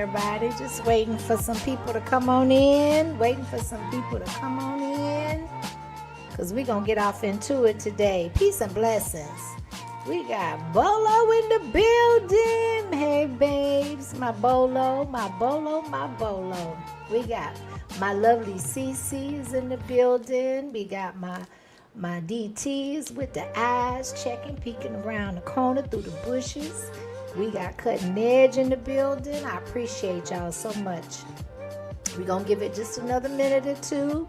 everybody. Just waiting for some people to come on in. Because we're going to get off into it today. Peace and blessings. We got Bolo in the building. Hey, babes. My Bolo. We got my lovely CC is in the building. We got my DTs with the eyes checking, peeking around the corner through the bushes. We got Cutting Edge in the building. I appreciate y'all so much. We're going to give it just another minute or two.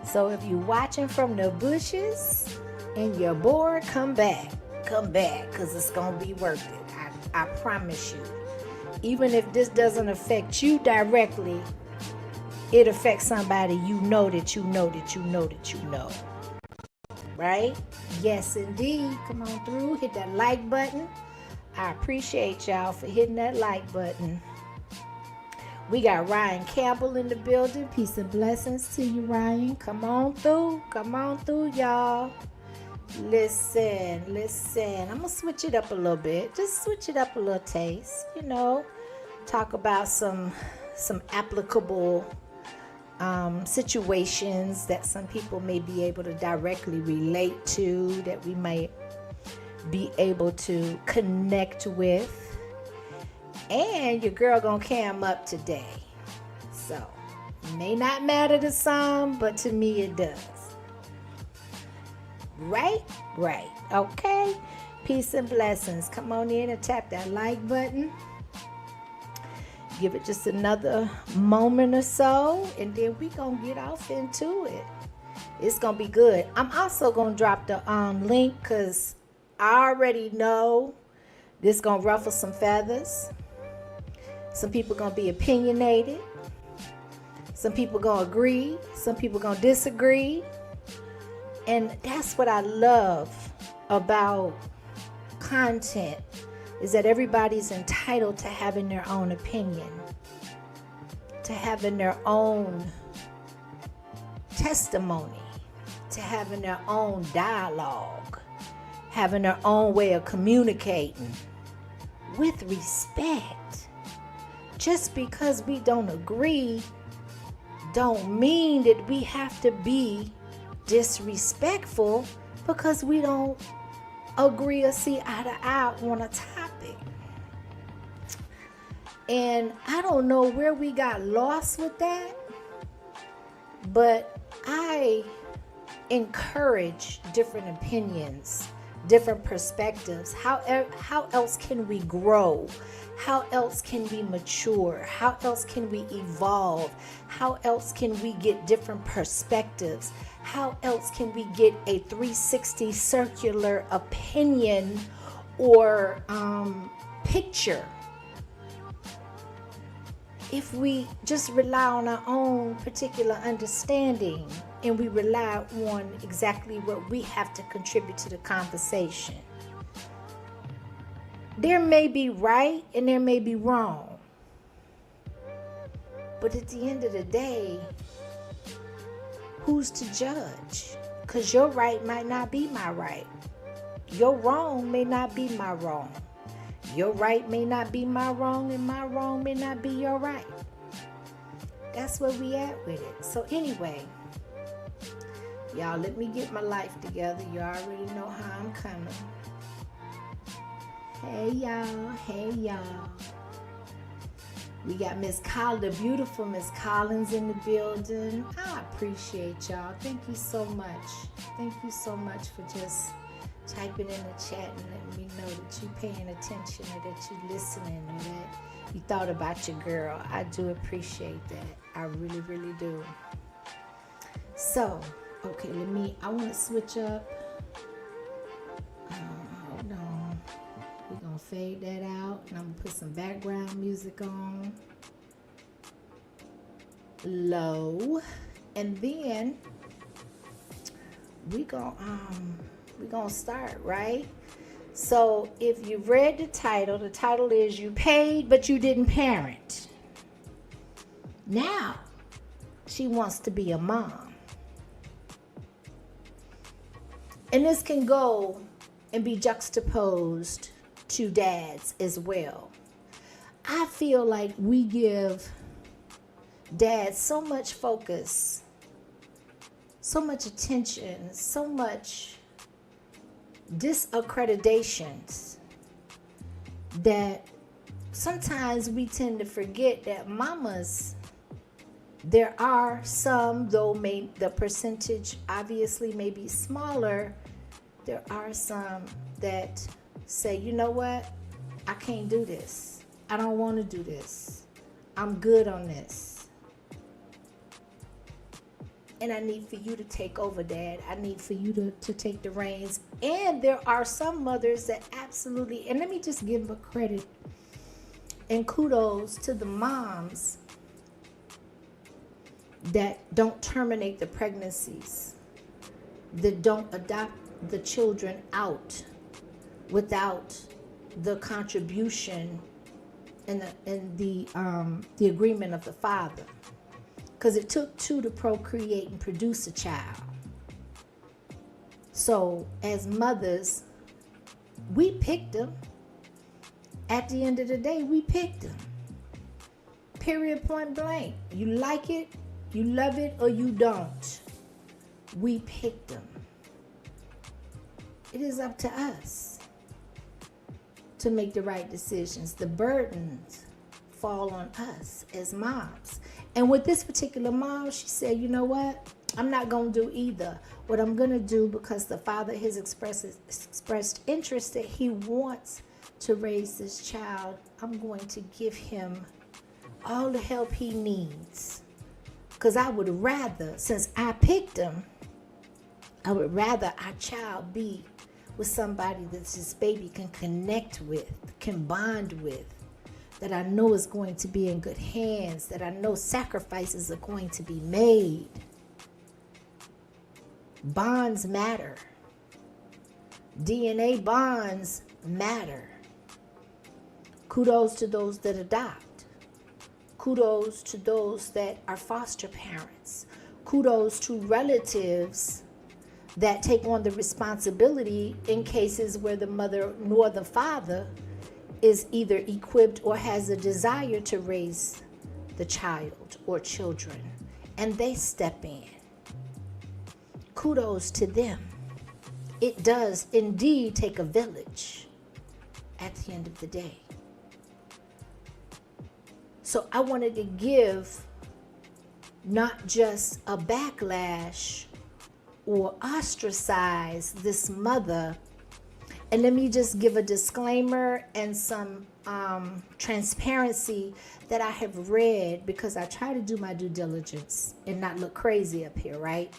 So if you're watching from the bushes and you're bored, come back, because it's going to be worth it. I promise you. Even if this doesn't affect you directly, it affects somebody you know. Right? Yes, indeed. Come on through. Hit that like button. I appreciate y'all for hitting that like button. We got Ryan Campbell in the building. Peace and blessings to you, Ryan. Come on through, y'all. Listen. I'm going to switch it up a little bit. Just switch it up a little taste. Talk about some applicable situations that some people may be able to directly relate to, that we might be able to connect with. And your girl gonna cam up today. So, may not matter to some, but to me it does. Right? Okay. Peace and blessings. Come on in and tap that like button. Give it just another moment or so, and then we gonna get off into it. It's gonna be good. I'm also gonna drop the link, because I already know this gonna ruffle some feathers. Some people gonna be opinionated. Some people gonna agree. Some people gonna disagree. And that's what I love about content, is that everybody's entitled to having their own opinion, to having their own testimony, to having their own dialogue, having their own way of communicating with respect. Just because we don't agree don't mean that we have to be disrespectful because we don't agree or see eye to eye on a topic. And I don't know where we got lost with that, but I encourage different opinions, different perspectives. How else can we grow? How else can we mature? How else can we evolve? How else can we get different perspectives? How else can we get a 360 circular opinion or picture? If we just rely on our own particular understanding and we rely on exactly what we have to contribute to the conversation. There may be right and there may be wrong. But at the end of the day, who's to judge? Because your right might not be my right. Your wrong may not be my wrong. Your right may not be my wrong, and my wrong may not be your right. That's where we at with it. So anyway, y'all, let me get my life together. You already know how I'm coming. Hey y'all. We got Miss Collins, the beautiful Miss Collins in the building. I appreciate y'all. Thank you so much. Thank you so much for just typing in the chat and letting me know that you paying attention, or that you listening, or that you thought about your girl. I do appreciate that. I really, really do. So, okay, I want to switch up. Hold on. We're going to fade that out, and I'm going to put some background music on. Low. And then we're going to start, right? So if you've read the title is You Paid But You Didn't Parent. Now she wants to be a mom. And this can go and be juxtaposed to dads as well. I feel like we give dads so much focus, so much attention, so much disaccreditations that sometimes we tend to forget that mamas, there are some, though the percentage obviously may be smaller, there are some that say, you know what, I can't do this. I don't want to do this. I'm good on this. And I need for you to take over, Dad. I need for you to take the reins. And there are some mothers that absolutely, and let me just give them credit and kudos to the moms that don't terminate the pregnancies, that don't adopt the children out without the contribution and the agreement of the father. Because it took two to procreate and produce a child. So as mothers, we picked them. At the end of the day, we picked them. Period, point blank. You like it, you love it, or you don't. We picked them. It is up to us to make the right decisions. The burdens fall on us as moms. And with this particular mom, she said, you know what? I'm not going to do either. What I'm going to do, because the father has expressed interest that he wants to raise this child, I'm going to give him all the help he needs. Because I would rather, since I picked him, I would rather our child be with somebody that this baby can connect with, can bond with, that I know is going to be in good hands, that I know sacrifices are going to be made. Bonds matter. DNA bonds matter. Kudos to those that adopt. Kudos to those that are foster parents. Kudos to relatives that take on the responsibility in cases where the mother nor the father is either equipped or has a desire to raise the child or children, and they step in. Kudos to them. It does indeed take a village at the end of the day. So I wanted to give not just a backlash or ostracize this mother. And let me just give a disclaimer and some transparency that I have read, because I try to do my due diligence and not look crazy up here, right?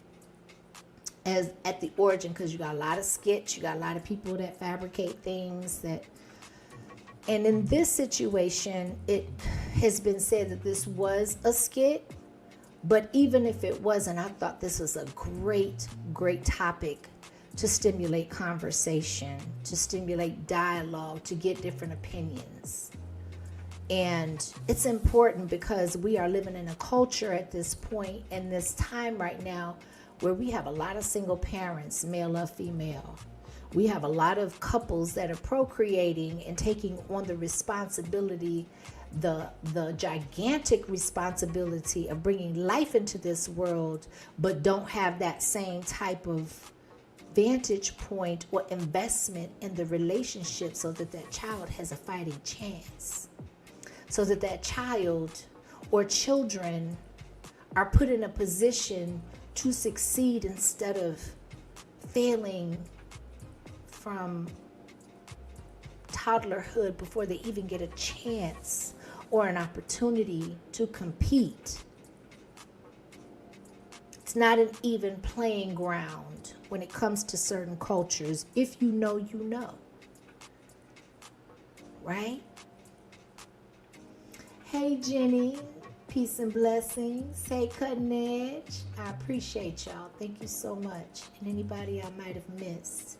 As at the origin, because you got a lot of skits, you got a lot of people that fabricate things that. And in this situation, it has been said that this was a skit. But even if it wasn't, I thought this was a great, great topic to stimulate conversation, to stimulate dialogue, to get different opinions. And it's important because we are living in a culture at this point, in this time right now, where we have a lot of single parents, male or female. We have a lot of couples that are procreating and taking on the responsibility, the gigantic responsibility of bringing life into this world, but don't have that same type of vantage point or investment in the relationship so that that child has a fighting chance, so that that child or children are put in a position to succeed instead of failing from toddlerhood before they even get a chance or an opportunity to compete. It's not an even playing ground when it comes to certain cultures. If you know, you know. Right? Hey, Jenny. Peace and blessings. Hey, Cutting Edge. I appreciate y'all. Thank you so much. And anybody I might have missed.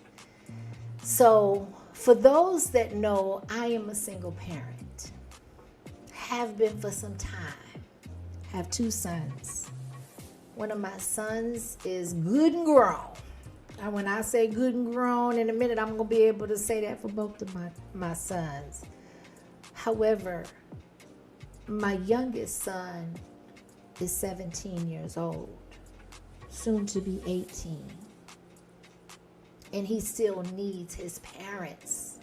So, for those that know, I am a single parent. Have been for some time. Have 2 sons. One of my sons is good and grown. And when I say good and grown, in a minute I'm going to be able to say that for both of my sons. However, my youngest son is 17 years old, soon to be 18. And he still needs his parents.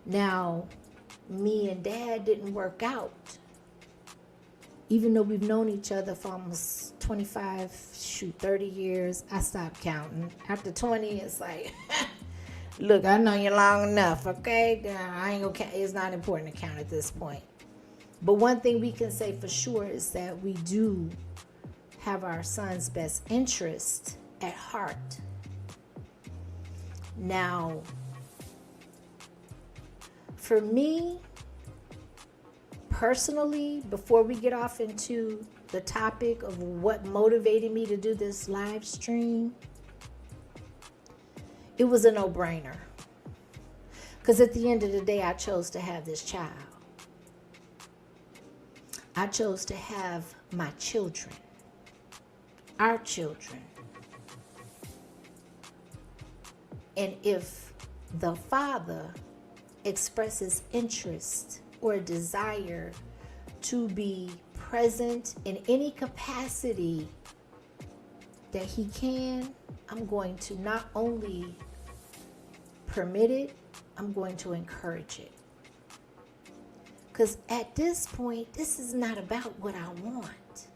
Now, me and Dad didn't work out. Even though we've known each other for almost 30 years, I stopped counting. After 20, it's like, look, I know you long enough, okay? I ain't gonna count. It's not important to count at this point. But one thing we can say for sure is that we do have our son's best interest at heart. Now, for me, personally, before we get off into the topic of what motivated me to do this live stream, it was a no-brainer. Because at the end of the day, I chose to have this child. I chose to have my children, our children. And if the father expresses interest or a desire to be present in any capacity that he can, I'm going to not only permit it, I'm going to encourage it. Because at this point, this is not about what I want.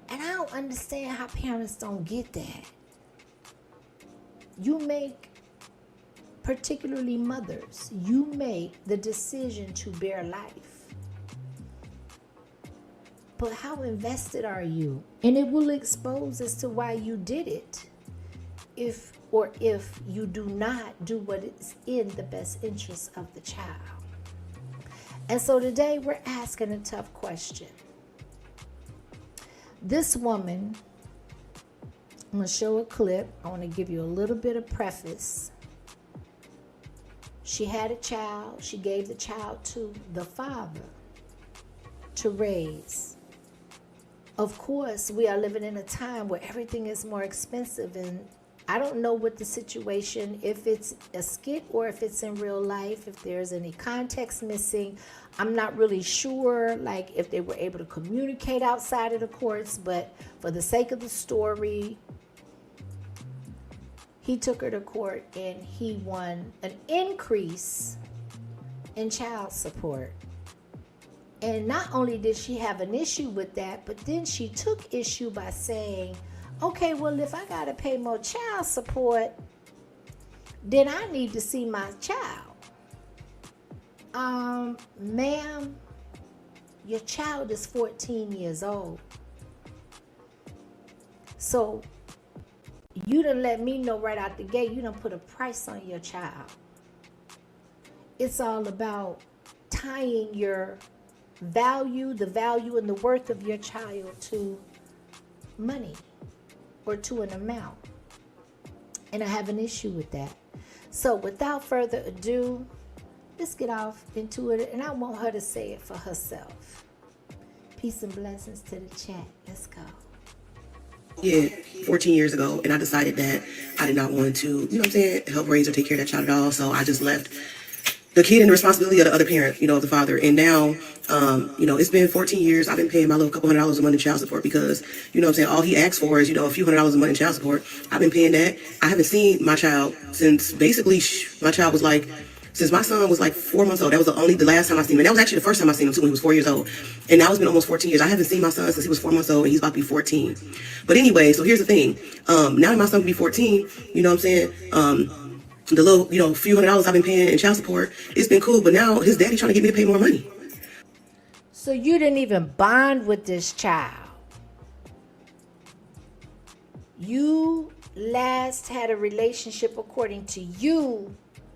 And I don't understand how parents don't get that. You make, particularly mothers, you make the decision to bear life. But how invested are you? And it will expose as to why you did it. If you do not do what is in the best interest of the child. And so today we're asking a tough question. This woman, I'm going to show a clip. I want to give you a little bit of preface. She had a child. She gave the child to the father to raise. Of course, we are living in a time where everything is more expensive, and I don't know what the situation, if it's a skit or if it's in real life, if there's any context missing. I'm not really sure, like, if they were able to communicate outside of the courts, but for the sake of the story, he took her to court and he won an increase in child support. And not only did she have an issue with that, but then she took issue by saying, okay, well, if I got to pay more child support, then I need to see my child. Ma'am, your child is 14 years old. So you done let me know right out the gate, you done put a price on your child. It's all about tying your value, the value and the worth of your child to money or to an amount. And I have an issue with that. So without further ado, let's get off into it. And I want her to say it for herself. Peace and blessings to the chat. Let's go. Yeah, 14 years ago, and I decided that I did not want to, you know what I'm saying, help raise or take care of that child at all. So I just left the kid in the responsibility of the other parent, of the father. And now, it's been 14 years. I've been paying my little couple $100s a month in child support because, all he asks for is, a few $100s a month in child support. I've been paying that. I haven't seen my child since basically my child was like, since my son was like 4 months old. That was the last time I seen him. And that was actually the first time I seen him too, when he was 4 years old. And now it's been almost 14 years. I haven't seen my son since he was 4 months old, and he's about to be 14. But anyway, so here's the thing. Now that my son can be 14, the little, few $100s I've been paying in child support, it's been cool. But now his daddy trying to get me to pay more money. So you didn't even bond with this child. You last had a relationship, according to you,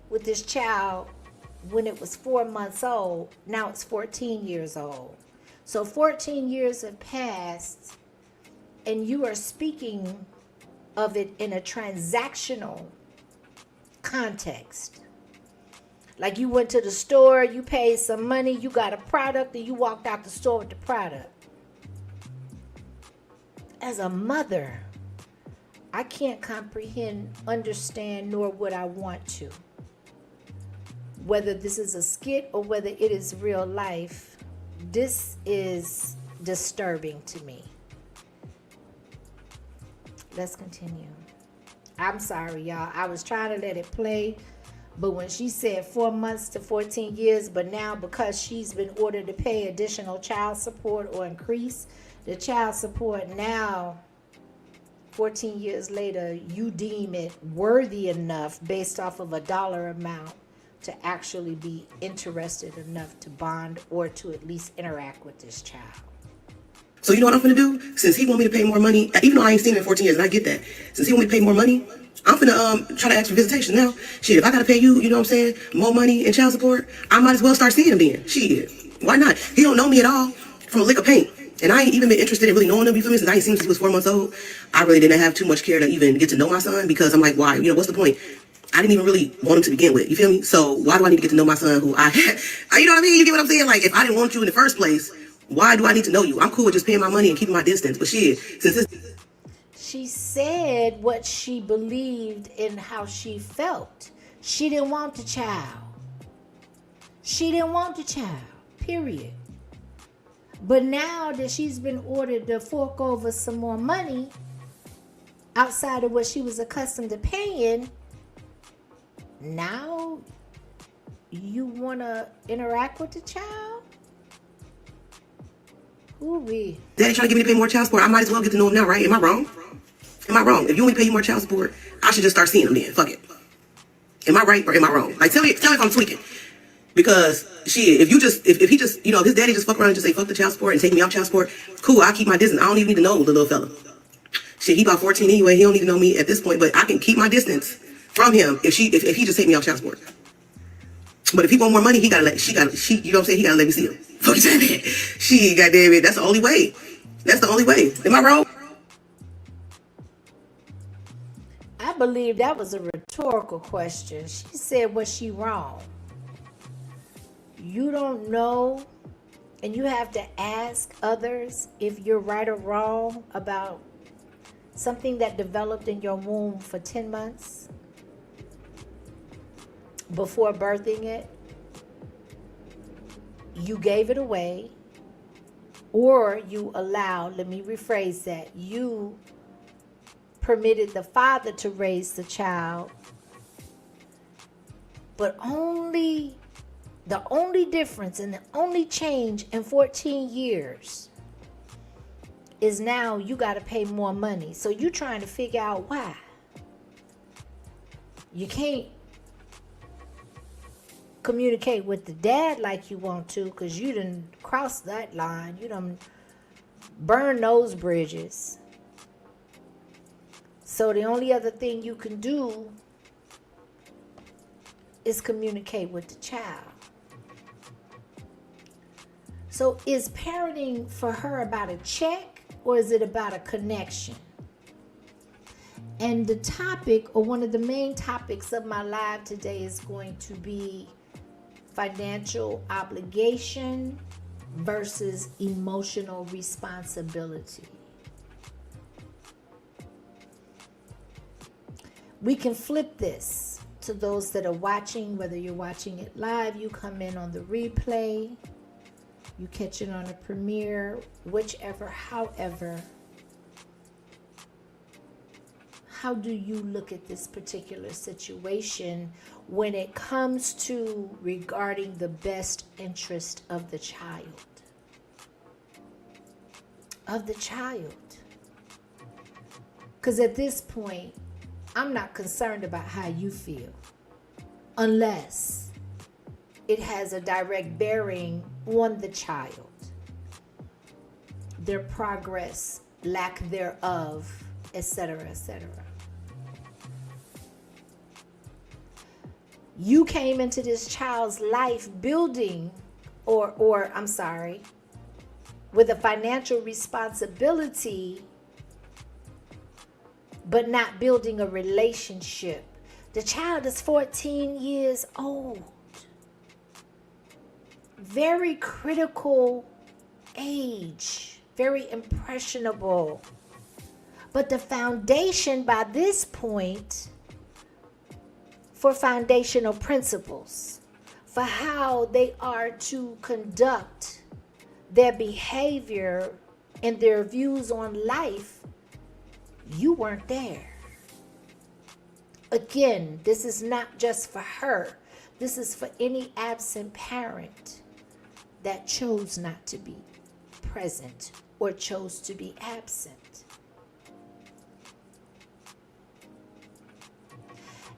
with this child when it was 4 months old. Now it's 14 years old. So 14 years have passed, and you are speaking of it in a transactional context. Like you went to the store, you paid some money, you got a product, and you walked out the store with the product. As a mother, I can't comprehend, understand, nor would I want to. Whether this is a skit or whether it is real life, This is disturbing to me. Let's continue. I'm sorry, y'all. I was trying to let it play, but when she said 4 months to 14 years, but now because she's been ordered to pay additional child support or increase the child support, now 14 years later, you deem it worthy enough based off of a dollar amount to actually be interested enough to bond or to at least interact with this child. So you know what I'm finna do? Since he want me to pay more money, even though I ain't seen him in 14 years, and I get that. Since he want me to pay more money, I'm finna try to ask for visitation now. Shit, if I gotta pay you, you know what I'm saying, more money in child support, I might as well start seeing him then. Shit, why not? He don't know me at all from a lick of paint. And I ain't even been interested in really knowing him, you feel me? Since I ain't seen him since he was 4 months old. I really didn't have too much care to even get to know my son because I'm like, why? You know, what's the point? I didn't even really want him to begin with, you feel me? So why do I need to get to know my son who I had? You know what I mean? You get what I'm saying? Like, if I didn't want you in the first place, why do I need to know you? I'm cool with just paying my money and keeping my distance. But shit, since this... She said what she believed in how she felt. She didn't want the child. She didn't want the child, period. But now that she's been ordered to fork over some more money outside of what she was accustomed to paying, now you want to interact with the child? Ooh-wee. Daddy trying to get me to pay more child support. I might as well get to know him now, right? Am I wrong? Am I wrong? If you want me to pay you more child support, I should just start seeing him then. Fuck it. Am I right or am I wrong? Like, tell me if I'm tweaking. Because shit, if he just, you know, if his daddy just fuck around and just say fuck the child support and take me off child support, cool, I'll keep my distance. I don't even need to know the little fella. Shit, he about 14 anyway. He don't need to know me at this point, but I can keep my distance from him if he just take me off child support. But if he want more money, you know what I'm saying? He gotta let me see him. Fuck that. She, goddamn it, that's the only way. That's the only way. Am I wrong? I believe that was a rhetorical question. She said, was she wrong? You don't know, and you have to ask others if you're right or wrong about something that developed in your womb for 10 months before birthing it. You gave it away, or you allowed, let me rephrase that, you permitted the father to raise the child, but the only difference and the only change in 14 years is now you got to pay more money. So you're trying to figure out why. You can't communicate with the dad like you want to because you done crossed that line. You done burned those bridges. So the only other thing you can do is communicate with the child. So is parenting for her about a check or is it about a connection? And the topic, or one of the main topics of my live today, is going to be financial obligation versus emotional responsibility. We can flip this to those that are watching, whether you're watching it live, you come in on the replay, you catch it on a premiere, whichever, however. How do you look at this particular situation when it comes to regarding the best interest of the child? Of the child. Because at this point, I'm not concerned about how you feel unless it has a direct bearing on the child, their progress, lack thereof, etc., etc. You came into this child's life building, with a financial responsibility, but not building a relationship. The child is 14 years old. Very critical age, very impressionable. But the foundation by this point for foundational principles, for how they are to conduct their behavior and their views on life, you weren't there. Again, this is not just for her. This is for any absent parent that chose not to be present or chose to be absent.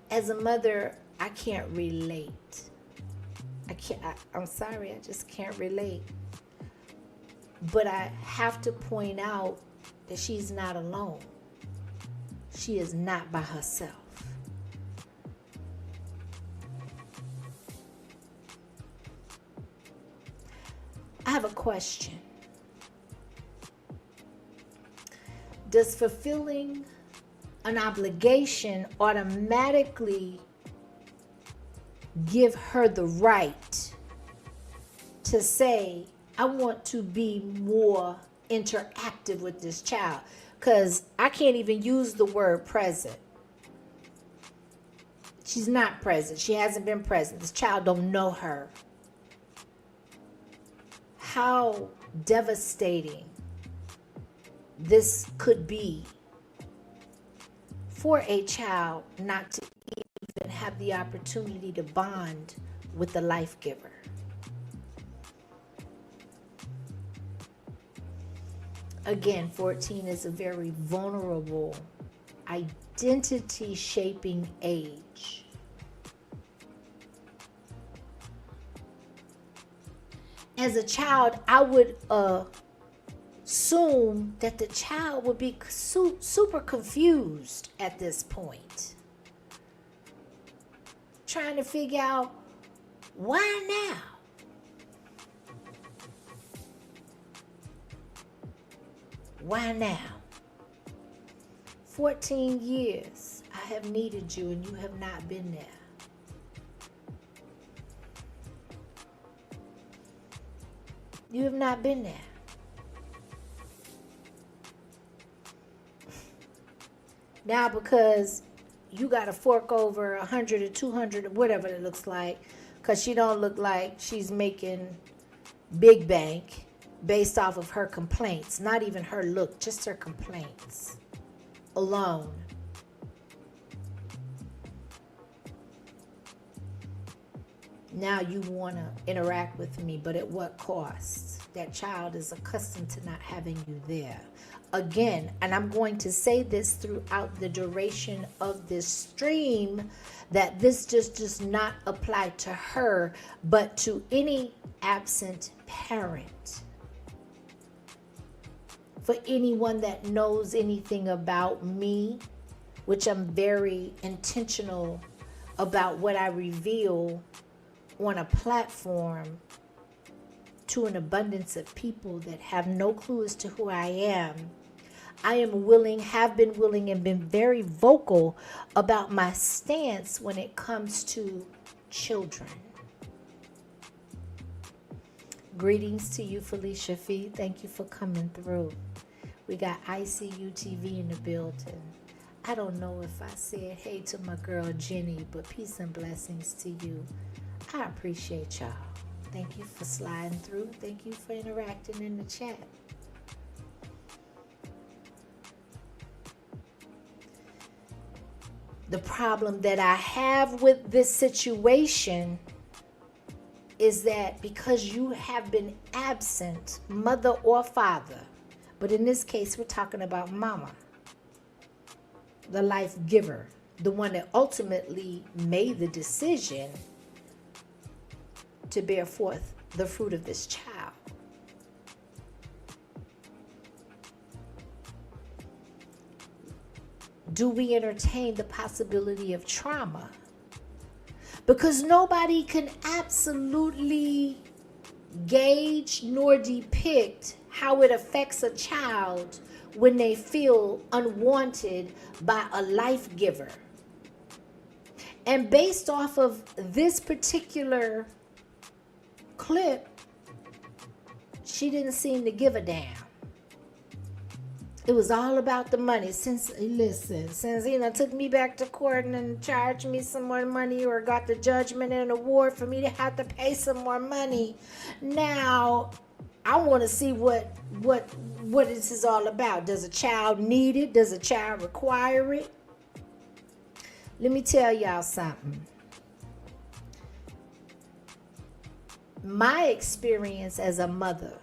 As a mother, I can't relate. I'm sorry, I just can't relate. But I have to point out that she's not alone. She is not by herself. I have a question. Does fulfilling an obligation automatically give her the right to say, I want to be more interactive with this child? Because I can't even use the word present. She's not present. She hasn't been present. This child don't know her. How devastating this could be for a child not to even have the opportunity to bond with the life giver. Again, 14 is a very vulnerable, identity shaping age. As a child, I would assume that the child would be super confused at this point, trying to figure out, why now? Why now? 14 years I have needed you and you have not been there. You have not been there. Now because you got to fork over 100 or 200 or whatever it looks like, because she don't look like she's making big bank based off of her complaints. Not even her look, just her complaints alone. Now you want to interact with me, but at what cost? That child is accustomed to not having you there. Again, and I'm going to say this throughout the duration of this stream, that this just does not apply to her, but to any absent parent. For anyone that knows anything about me, which I'm very intentional about what I reveal on a platform to an abundance of people that have no clue as to who I am willing, have been willing, and been very vocal about my stance when it comes to children. Greetings to you, Felicia Fee. Thank you for coming through. We got ICU TV in the building. I don't know if I said hey to my girl Jenny, but peace and blessings to you. I appreciate y'all. Thank you for sliding through. Thank you for interacting in the chat. The problem that I have with this situation is that because you have been absent, mother or father, but in this case, we're talking about mama, the life giver, the one that ultimately made the decision to bear forth the fruit of this child. Do we entertain the possibility of trauma? Because nobody can absolutely gauge nor depict how it affects a child when they feel unwanted by a life giver. And based off of this particular clip, she didn't seem to give a damn. It was all about the money. Since took me back to court and then charged me some more money, or got the judgment and an award for me to have to pay some more money. Now I want to see what this is all about. Does a child need it? Does a child require it? Let me tell y'all something. My experience as a mother,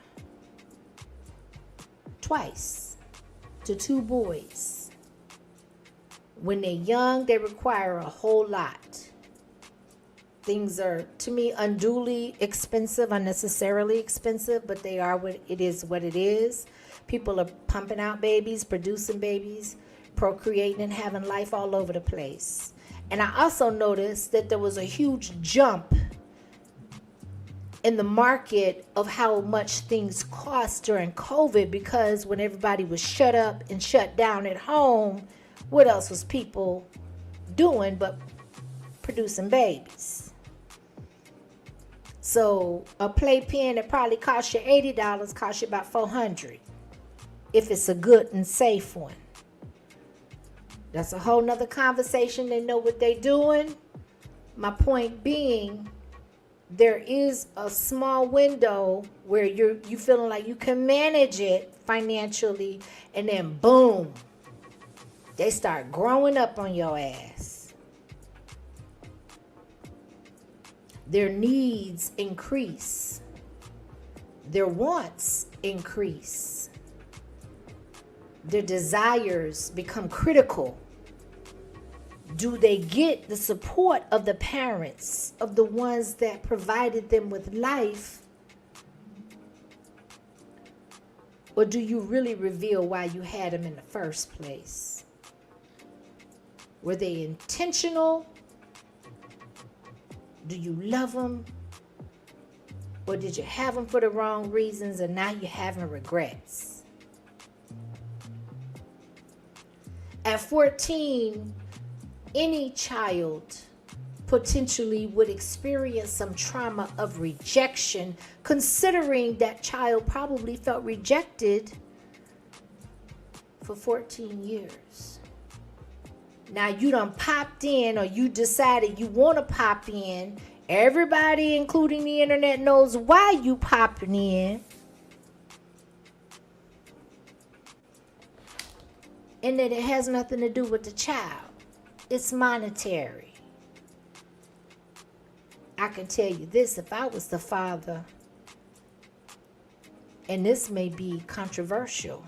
twice, to two boys. When they're young, they require a whole lot. Things are, to me, unduly expensive, unnecessarily expensive, but they are what it is. People are pumping out babies, producing babies, procreating and having life all over the place. And I also noticed that there was a huge jump in the market of how much things cost during COVID, because when everybody was shut up and shut down at home, what else was people doing but producing babies? So a playpen that probably cost you $80 costs you about $400 if it's a good and safe one. That's a whole nother conversation. They know what they're doing. My point being, there is a small window where you feeling like you can manage it financially, and then boom, they start growing up on your ass. Their needs increase. Their wants increase. Their desires become critical. Do they get the support of the parents, of the ones that provided them with life? Or do you really reveal why you had them in the first place? Were they intentional? Do you love them? Or did you have them for the wrong reasons and now you're having regrets? At 14, any child potentially would experience some trauma of rejection, considering that child probably felt rejected for 14 years. Now you done popped in, or you decided you want to pop in. Everybody, including the internet, knows why you popping in. And that it has nothing to do with the child. It's monetary. I can tell you this, if I was the father, and this may be controversial,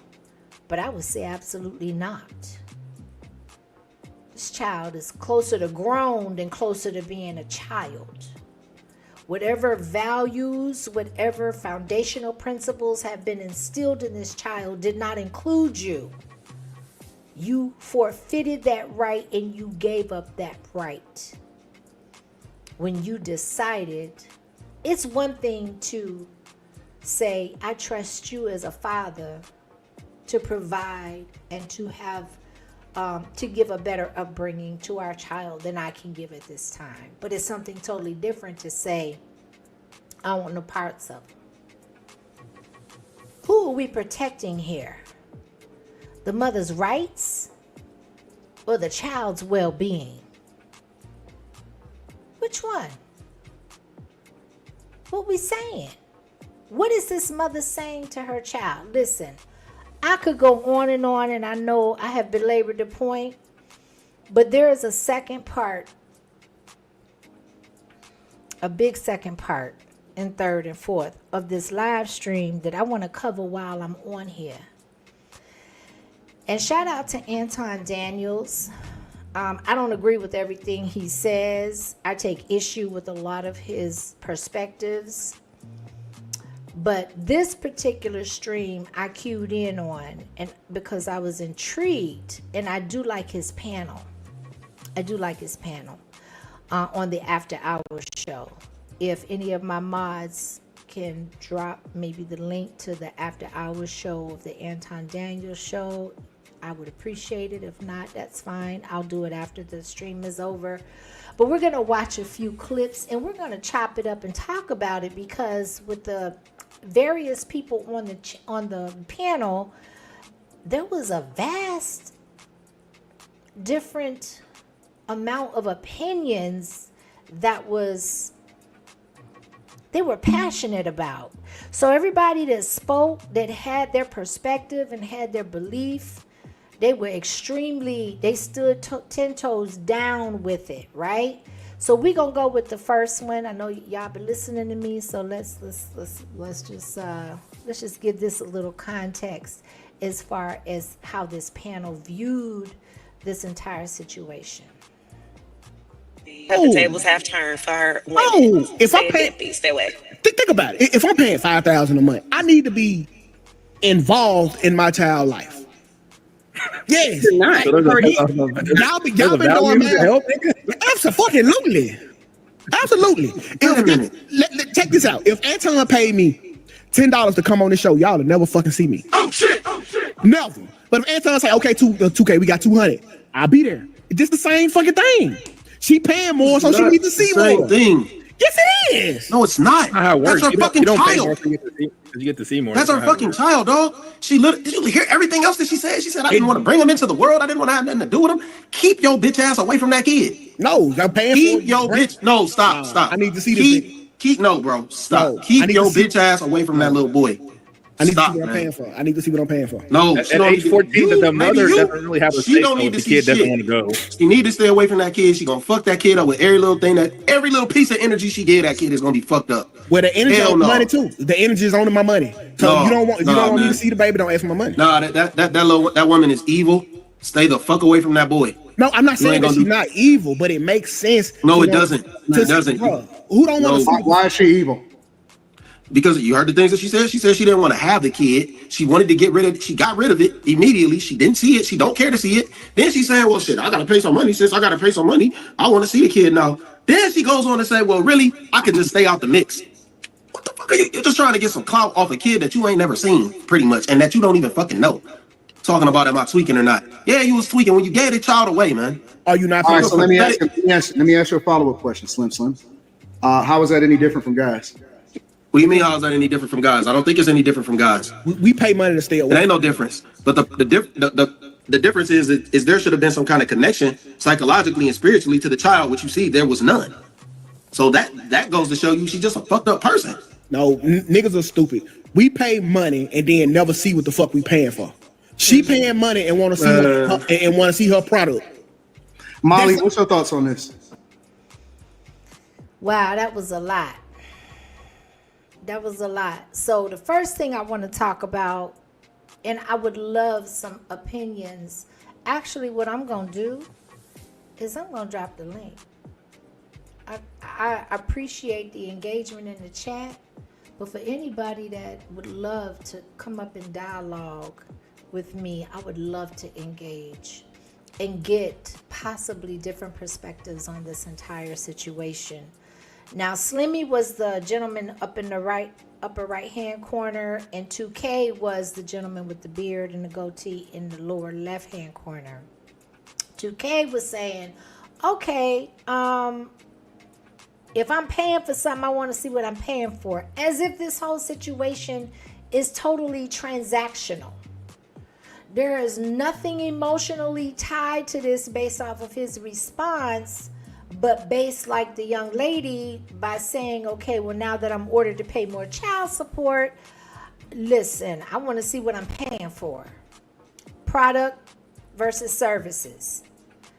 but I would say absolutely not. This child is closer to grown than closer to being a child. Whatever values, whatever foundational principles have been instilled in this child did not include you. You forfeited that right and you gave up that right. When you decided, it's one thing to say, I trust you as a father to provide and to have, to give a better upbringing to our child than I can give at this time. But it's something totally different to say, I want no parts of them. Who are we protecting here? The mother's rights or the child's well-being? Which one? What we saying? What is this mother saying to her child? Listen, I could go on, and I know I have belabored the point, but there is a second part, a big second part, and third and fourth of this live stream that I want to cover while I'm on here. And shout out to Anton Daniels. I don't agree with everything he says. I take issue with a lot of his perspectives. But this particular stream I cued in on, and because I was intrigued, and I do like his panel. On the After Hours show. If any of my mods can drop maybe the link to the After Hours show of the Anton Daniels show, I would appreciate it. If not, that's fine. I'll do it after the stream is over. But we're going to watch a few clips and we're going to chop it up and talk about it, because with the various people on the panel, there was a vast different amount of opinions that they were passionate about. So everybody that spoke, that had their perspective and had their belief, they were extremely, they stood 10 toes down with it, right? So we gonna go with the first one. I know y'all been listening to me, so let's just give this a little context as far as how this panel viewed this entire situation. Have the tables have turned for women. Oh, if I'm paying, stay away. Think about it. If I'm paying $5,000 a month, I need to be involved in my child life. Yes, You're not. y'all been doing math. Absolutely. Check this out. If Anton paid me $10 to come on the show, y'all will never fucking see me. Oh shit! Never. But if Anton say, okay, 2K, we got 200, I'll be there. It's just the same fucking thing. She paying more, so she needs to see more. Same thing. Yes, it is. No, it's not. How it works. That's her fucking child. You get to see more. That's her fucking child, dog. Did you hear everything else that she said? She said, I didn't want to bring him into the world. I didn't want to have nothing to do with him. Keep your bitch ass away from that kid. No, y'all paying Keep for it. your bitch. No, stop. I need to see this. No, bro. Stop. No, Keep your bitch ass away from that little boy. I need Stop, to see what I'm paying for. I need to see what I'm paying for. No, at age 14, the mother doesn't really have a say so if the kid doesn't want to go. She need to stay away from that kid. She gonna fuck that kid up with every little thing, every little piece of energy she gave that kid is gonna be fucked up. Well, the energy on the money too. The energy is on my money. So you don't want me to see the baby, don't ask for my money. Nah, that woman is evil. Stay the fuck away from that boy. No, I'm not saying that she's not evil, but it makes sense. No, it doesn't. It doesn't. Who don't want to see? Why is she evil? Because you heard the things that she said. She said she didn't want to have the kid. She wanted to get rid of it. She got rid of it immediately. She didn't see it. She don't care to see it. Then she said, well, shit, I got to pay some money. Sis, I got to pay some money. I want to see the kid now. Then she goes on to say, well, really, I could just stay out the mix. What the fuck are you? You're just trying to get some clout off a kid that you ain't never seen, pretty much, and that you don't even fucking know. Talking about am I tweaking or not? Yeah, you was tweaking when you gave the child away, man. Are you not? All right, so let me ask you a follow-up question, Slim. How is that any different from guys? What do you mean how is that any different from guys? I don't think it's any different from guys. We pay money to stay away. It ain't no difference. But the difference is there should have been some kind of connection psychologically and spiritually to the child, which you see there was none. So that goes to show you she's just a fucked up person. No, niggas are stupid. We pay money and then never see what the fuck we paying for. She paying money and want to see her product. Molly, what's your thoughts on this? Wow, that was a lot. So the first thing I want to talk about, and I would love some opinions. Actually, what I'm going to do is I'm going to drop the link. I appreciate the engagement in the chat, but for anybody that would love to come up in dialogue with me, I would love to engage and get possibly different perspectives on this entire situation. Now, Slimmy was the gentleman up in the upper right hand corner, and 2K was the gentleman with the beard and the goatee in the lower left hand corner. 2K was saying, okay, if I'm paying for something, I want to see what I'm paying for, as if this whole situation is totally transactional. There is nothing emotionally tied to this based off of his response, but based like the young lady by saying, okay, well, now that I'm ordered to pay more child support, listen, I want to see what I'm paying for. Product versus services.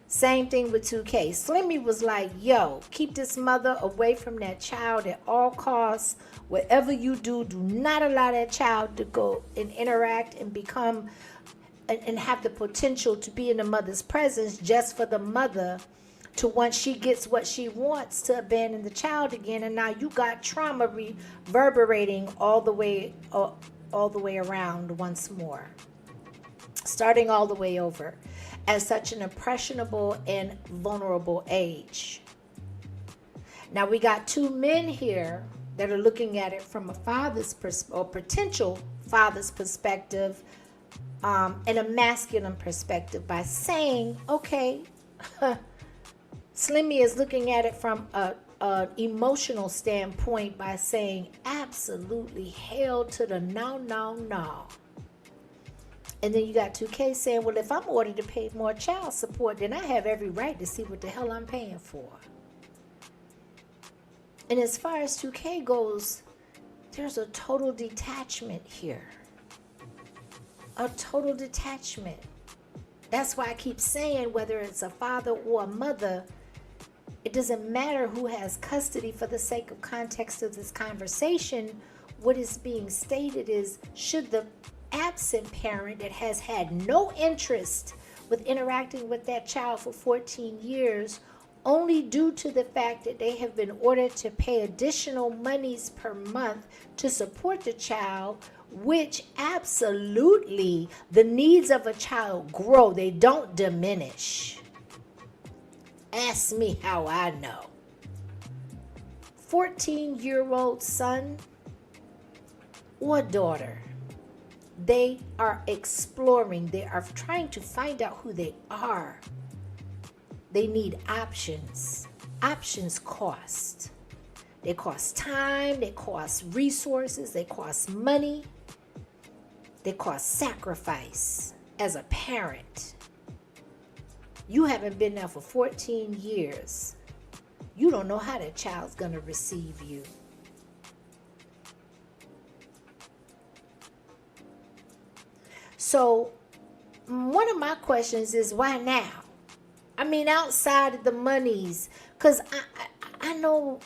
Same thing with 2K. Slimmy was like, yo, keep this mother away from that child at all costs. Whatever you do, do not allow that child to go and interact and become and have the potential to be in the mother's presence just for the mother to, once she gets what she wants, to abandon the child again. And now you got trauma reverberating all the way around once more, starting all the way over at such an impressionable and vulnerable age. Now we got two men here that are looking at it from a father's or potential father's perspective, and a masculine perspective by saying, okay, Slimmy is looking at it from an emotional standpoint by saying, absolutely hell to the no. And then you got 2K saying, well, if I'm ordered to pay more child support, then I have every right to see what the hell I'm paying for. And as far as 2K goes, there's a total detachment here. A total detachment. That's why I keep saying, whether it's a father or a mother, it doesn't matter who has custody. For the sake of context of this conversation, what is being stated is, should the absent parent that has had no interest with interacting with that child for 14 years, only due to the fact that they have been ordered to pay additional monies per month to support the child, which absolutely the needs of a child grow, they don't diminish. Ask me how I know. 14-year-old son or daughter, they are exploring, they are trying to find out who they are. They need options. Options cost. They cost time, they cost resources, they cost money, they cost sacrifice. As a parent, you haven't been there for 14 years. You don't know how that child's going to receive you. So, one of my questions is, why now? I mean, outside of the monies, because I know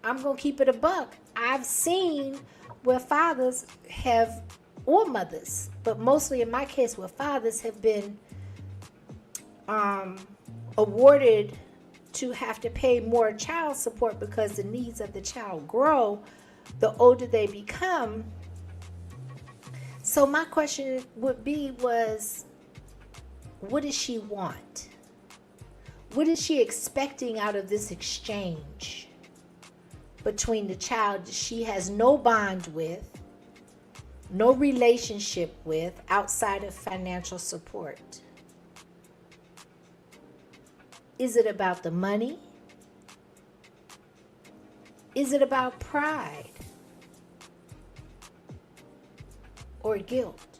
I'm going to keep it a buck. I've seen where fathers have, or mothers, but mostly in my case where fathers have been awarded to have to pay more child support because the needs of the child grow the older they become. So my question would be was, what does she want? What is she expecting out of this exchange between the child that she has no bond with, no relationship with outside of financial support? Is it about the money? Is it about pride or guilt?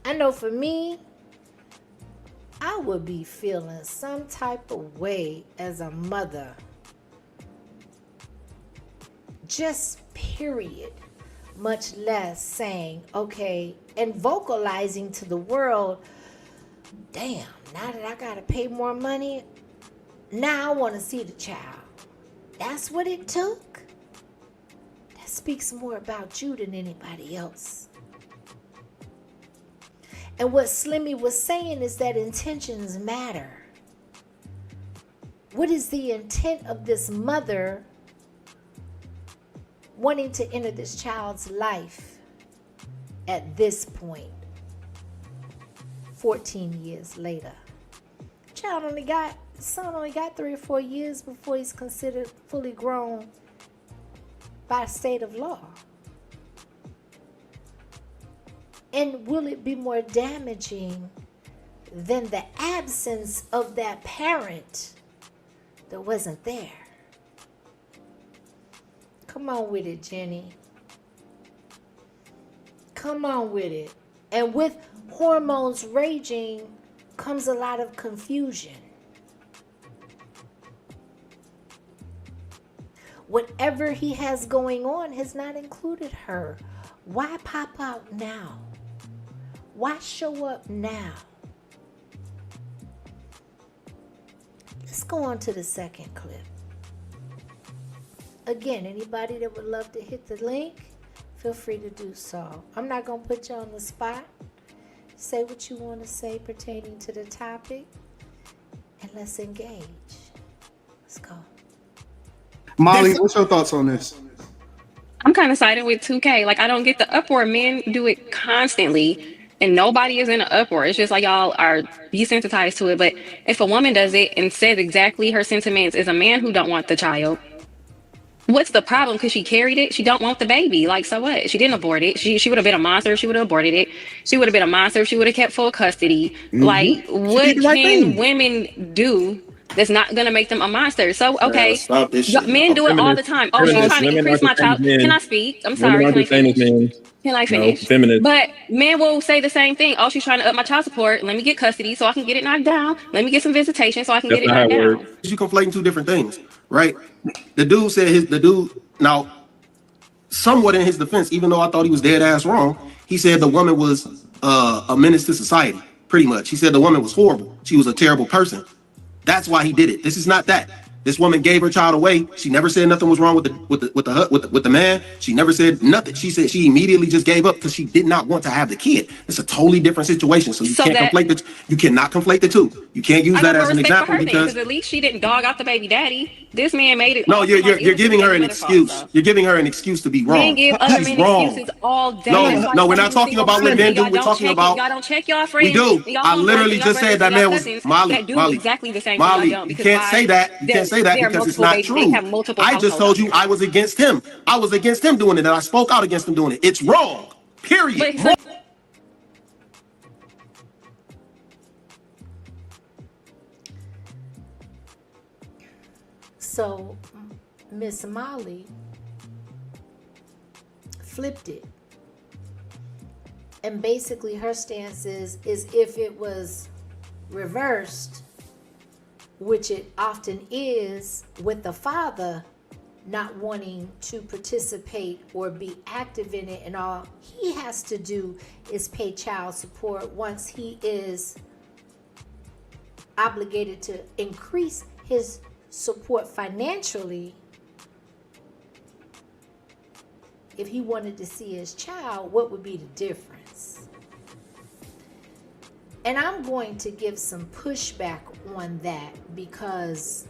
I know for me, I would be feeling some type of way as a mother. Just period. Much less saying, okay, and vocalizing to the world, damn, now that I gotta pay more money, now I want to see the child. That's what it took. That speaks more about you than anybody else. And what Slimmy was saying is that intentions matter. What is the intent of this mother wanting to enter this child's life at this point, 14 years later? Son only got 3 or 4 years before he's considered fully grown by state of law. And will it be more damaging than the absence of that parent that wasn't there? Come on with it, Jenny. Come on with it. And with hormones raging comes a lot of confusion. Whatever he has going on has not included her. Why pop out now? Why show up now? Let's go on to the second clip. Again, anybody that would love to hit the link, feel free to do so. I'm not going to put you on the spot. Say what you want to say pertaining to the topic, and let's engage. Let's go. Molly, what's your thoughts on this? I'm kind of siding with 2K. Like, I don't get the uproar. Men do it constantly, and nobody is in an uproar. It's just like y'all are desensitized to it. But if a woman does it and says exactly her sentiments is a man who don't want the child, what's the problem? Because she carried it. She don't want the baby. Like, so what? She didn't abort it. She would have been a monster if she would have aborted it. She would have been a monster if she would have kept full custody. Mm-hmm. Like, what can women do that's not gonna make them a monster? So okay, stop this shit. Men do it all the time. Oh, she's trying to increase my child. Can I speak? I'm sorry. Can I finish? Can I finish? No, but men will say the same thing. Oh, she's trying to up my child support. Let me get custody so I can get it knocked down. Let me get some visitation so I can get it knocked down. You conflating two different things, right? The dude now, somewhat in his defense, even though I thought he was dead ass wrong, he said the woman was a menace to society. Pretty much, he said the woman was horrible. She was a terrible person. That's why he did it. This is not that. This woman gave her child away. She never said nothing was wrong with the man. She never said nothing. She said she immediately just gave up because she did not want to have the kid. It's a totally different situation. So you can't conflate the. You cannot conflate the two. You can't use that as an example because at least she didn't dog out the baby daddy. This man made it. No, you're giving her an excuse. You're giving her an excuse to be wrong. Men give other men excuses all day. No, we're not talking about what men do. We're talking about y'all don't check y'all friends. We do. I literally just said that man was Molly. Exactly the same. Molly, you can't say that. You can't say that because it's not true. I just told you I was against him. I was against him doing it, and I spoke out against him doing it. It's wrong. Period. So Miss Molly flipped it. And basically her stance is if it was reversed, which it often is, with the father not wanting to participate or be active in it, and all he has to do is pay child support once he is obligated to increase his support financially. If he wanted to see his child, what would be the difference? And I'm going to give some pushback on that because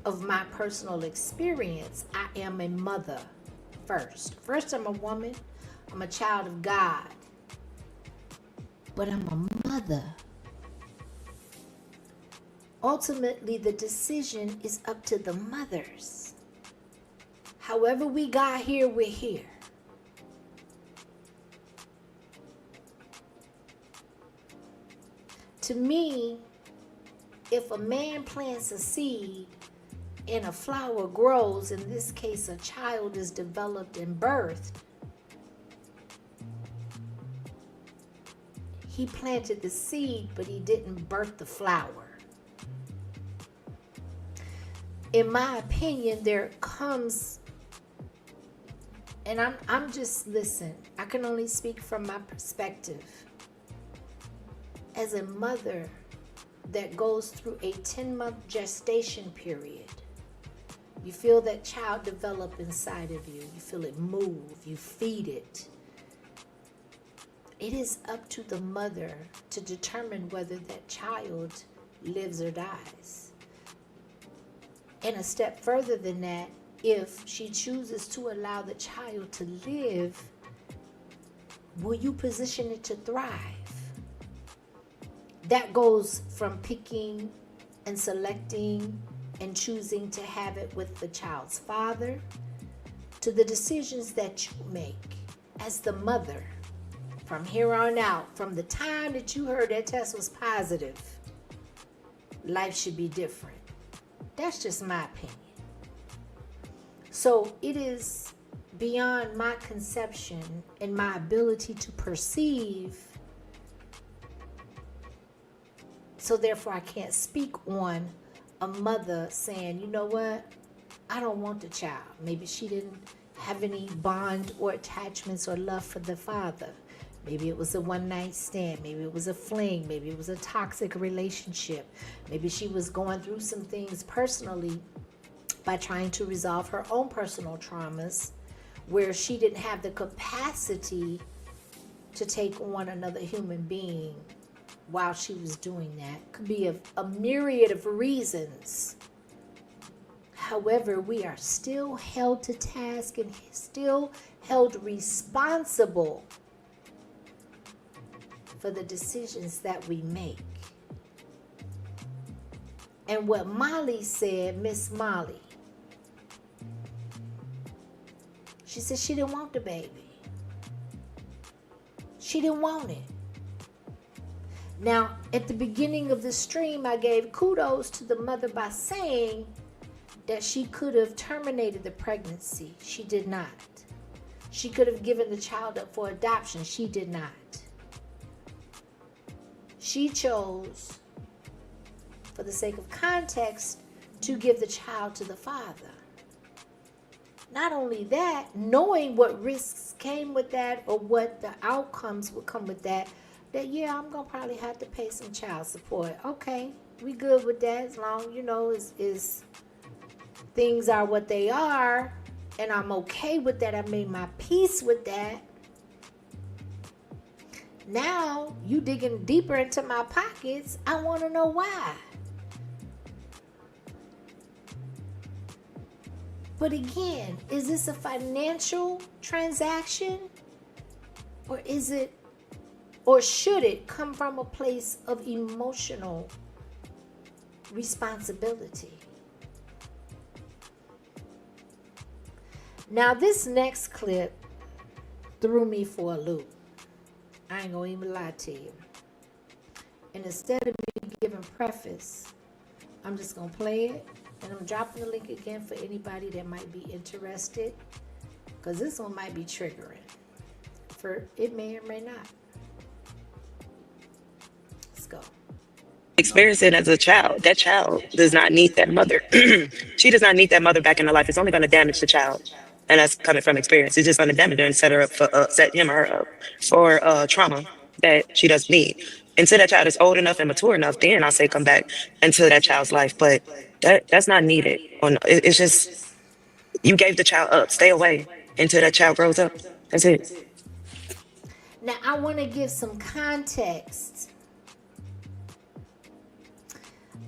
of my personal experience. I am a mother first. First, I'm a woman. I'm a child of God. But I'm a mother. Ultimately, the decision is up to the mothers. However we got here, we're here. To me, if a man plants a seed and a flower grows, in this case a child is developed and birthed, he planted the seed, but he didn't birth the flower. In my opinion, there comes, and I'm just, listen, I can only speak from my perspective. As a mother that goes through a 10-month gestation period, you feel that child develop inside of you. You feel it move. You feed it. It is up to the mother to determine whether that child lives or dies. And a step further than that, if she chooses to allow the child to live, will you position it to thrive? That goes from picking and selecting and choosing to have it with the child's father to the decisions that you make as the mother. From here on out, from the time that you heard that test was positive, life should be different. That's just my opinion. So it is beyond my conception and my ability to perceive. So therefore, I can't speak on a mother saying, you know what, I don't want the child. Maybe she didn't have any bond or attachments or love for the father. Maybe it was a one-night stand. Maybe it was a fling. Maybe it was a toxic relationship. Maybe she was going through some things personally by trying to resolve her own personal traumas where she didn't have the capacity to take on another human being while she was doing that. Could be a myriad of reasons. However, we are still held to task and still held responsible for the decisions that we make. And what Molly said, Miss Molly, she said she didn't want the baby. She didn't want it. Now, at the beginning of the stream, I gave kudos to the mother by saying that she could have terminated the pregnancy. She did not. She could have given the child up for adoption. She did not. She chose, for the sake of context, to give the child to the father. Not only that, knowing what risks came with that or what the outcomes would come with that, yeah, I'm going to probably have to pay some child support. Okay, we good with that as long, is things are what they are, and I'm okay with that. I made my peace with that. Now, you digging deeper into my pockets, I want to know why. But again, is this a financial transaction? Or should it come from a place of emotional responsibility? Now, this next clip threw me for a loop. I ain't gonna even lie to you. And instead of me giving preface, I'm just gonna play it, and I'm dropping the link again for anybody that might be interested, because this one might be triggering. For it may or may not. Let's go. Experience it as a child. That child does not need that mother. She does not need that mother back in her life. It's only going to damage the child. And that's coming from experience. It's just going to damage her and set her up for, set him or her up for trauma that she doesn't need. Until that child is old enough and mature enough, then I say come back into that child's life. But that's not needed. It's just, you gave the child up. Stay away until that child grows up. That's it. Now, I want to give some context.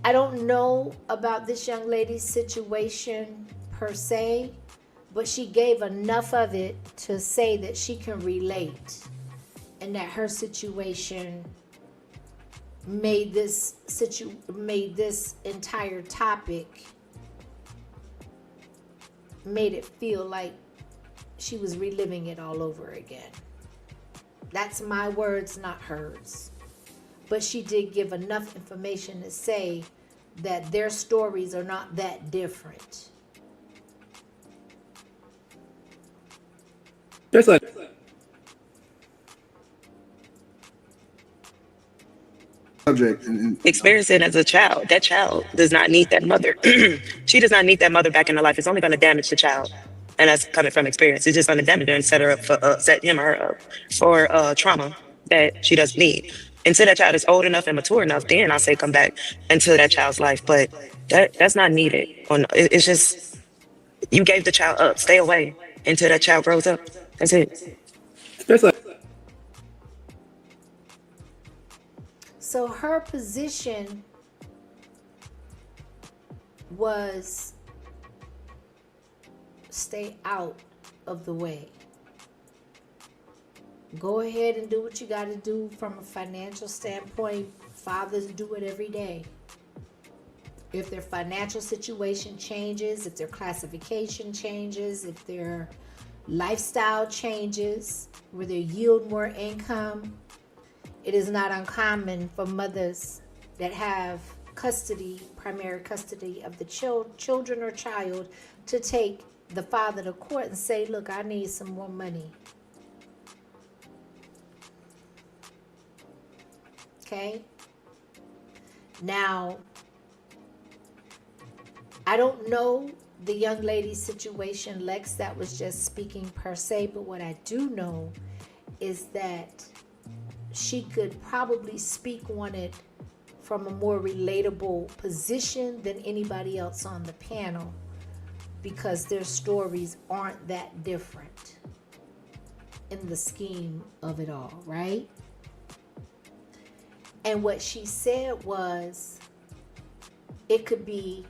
I don't know about this young lady's situation per se, but she gave enough of it to say that she can relate and that her situation made this entire topic, made it feel like she was reliving it all over again. That's my words, not hers. But she did give enough information to say that their stories are not that different. There's a subject. Experience it as a child. That child does not need that mother. She does not need that mother back in her life. It's only going to damage the child. And that's coming from experience. It's just going to damage her and set her up for, set him or her up for trauma that she doesn't need. Until that child is old enough and mature enough, then I say come back into that child's life. But that's not needed. It's just, you gave the child up. Stay away until that child grows up. That's it. there's a So her position was stay out of the way. Go ahead and do what you got to do from a financial standpoint. Fathers do it every day. If their financial situation changes, if their classification changes, if their lifestyle changes, where they yield more income, it is not uncommon for mothers that have custody, primary custody of the children or child, to take the father to court and say, look, I need some more money. Okay? Now, I don't know the young lady's situation, Lex, that was just speaking per se, but what I do know is that she could probably speak on it from a more relatable position than anybody else on the panel, because their stories aren't that different in the scheme of it all, right? And what she said was, it could be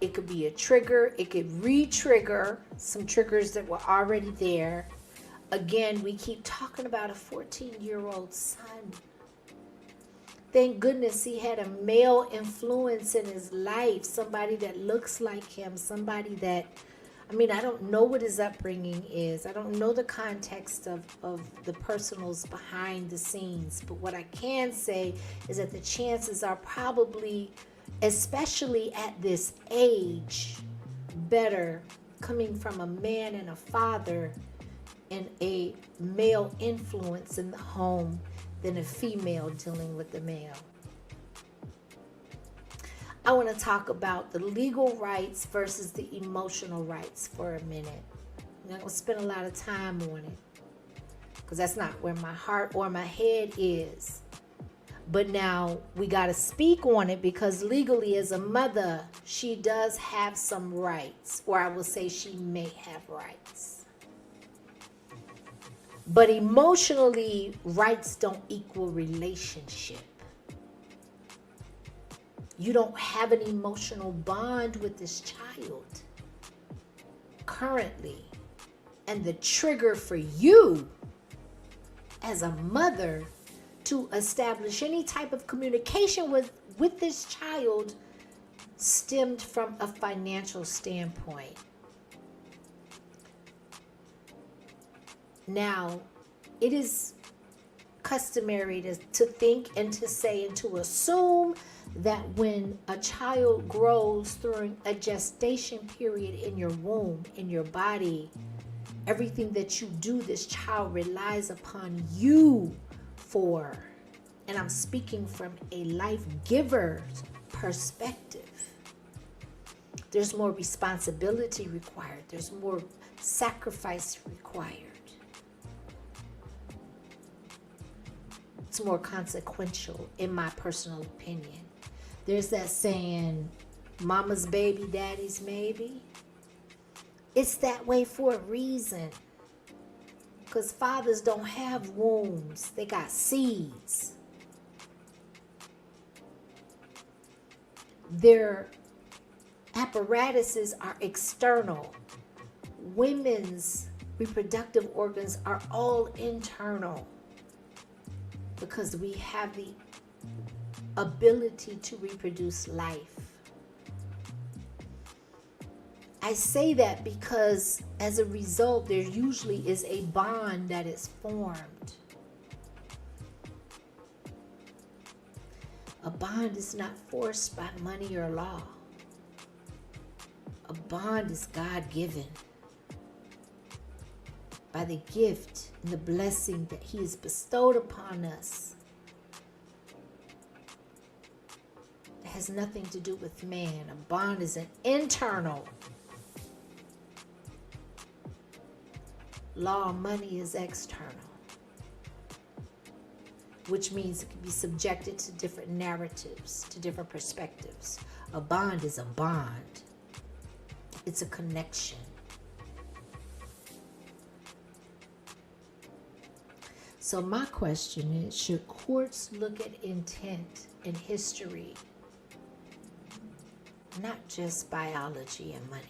a trigger, it could re-trigger some triggers that were already there. Again, we keep talking about a 14-year-old son. Thank goodness he had a male influence in his life, somebody that looks like him, somebody that, I don't know what his upbringing is. I don't know the context of the personals behind the scenes. But what I can say is that the chances are probably, especially at this age, better coming from a man and a father and a male influence in the home than a female dealing with the male. I want to talk about the legal rights versus the emotional rights for a minute. I'm not going to spend a lot of time on it because that's not where my heart or my head is. But now we got to speak on it because legally, as a mother, she does have some rights, or I will say she may have rights. But emotionally, rights don't equal relationship. You don't have an emotional bond with this child currently. And the trigger for you as a mother to establish any type of communication with this child stemmed from a financial standpoint. Now, it is customary to think and to say and to assume that when a child grows through a gestation period in your womb, in your body, everything that you do, this child relies upon you for. And I'm speaking from a life giver's perspective. There's more responsibility required. There's more sacrifice required. It's more consequential, in my personal opinion. There's that saying, mama's baby, daddy's maybe. It's that way for a reason. Because fathers don't have wombs. They got seeds. Their apparatuses are external. Women's reproductive organs are all internal. Because we have the ability to reproduce life. I say that because as a result, there usually is a bond that is formed. A bond is not forced by money or law. A bond is God-given by the gift and the blessing that He has bestowed upon us. It has nothing to do with man. A bond is an internal. Law of money is external, which means it can be subjected to different narratives, to different perspectives. A bond is a bond. It's a connection. So my question is, should courts look at intent in history, not just biology and money?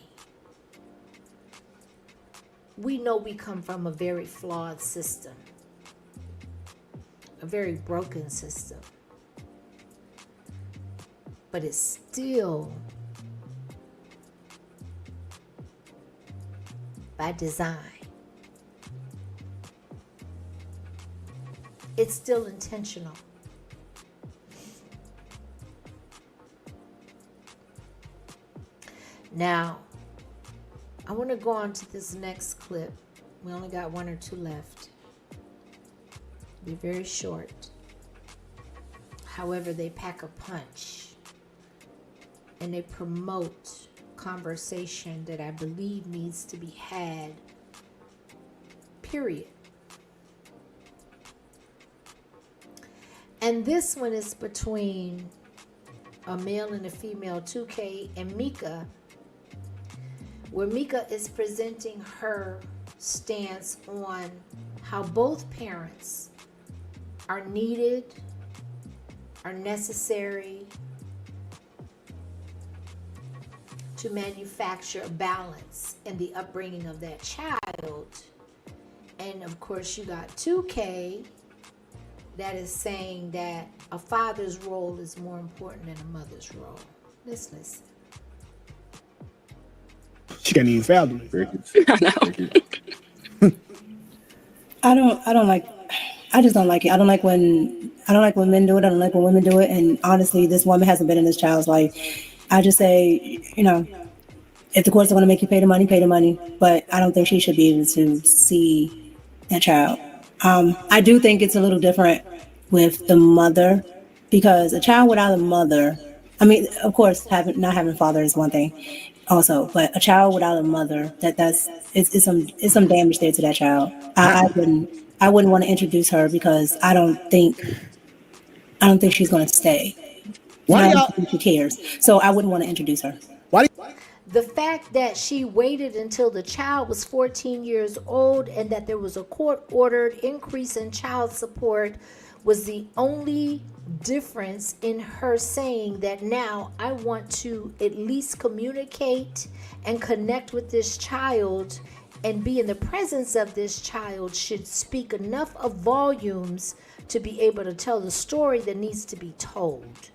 We know we come from a very flawed system, a very broken system, but it's still by design. It's still intentional. Now, I want to go on to this next clip. We only got one or two left. Be very short. However, they pack a punch. And they promote conversation that I believe needs to be had. Period. And this one is between a male and a female, 2K and Mika, where Mika is presenting her stance on how both parents are needed, are necessary to manufacture a balance in the upbringing of that child. And of course, you got 2K that is saying that a father's role is more important than a mother's role. Let's listen. She can't even fathom it. I just don't like it. I don't like when men do it. I don't like when women do it. And honestly, this woman hasn't been in this child's life. I just say, if the courts are going to make you pay the money. But I don't think she should be able to see that child. I do think it's a little different with the mother, because a child without a mother I mean, of course, not having a father is one thing, also, but a child without a mother, it's some damage there to that child. I wouldn't want to introduce her because I don't think she's going to stay. Why And do I y'all? don't think she cares, so I wouldn't want to introduce her. Why do The fact that she waited until the child was 14 years old and that there was a court-ordered increase in child support was the only difference in her saying that now I want to at least communicate and connect with this child and be in the presence of this child should speak enough of volumes to be able to tell the story that needs to be told.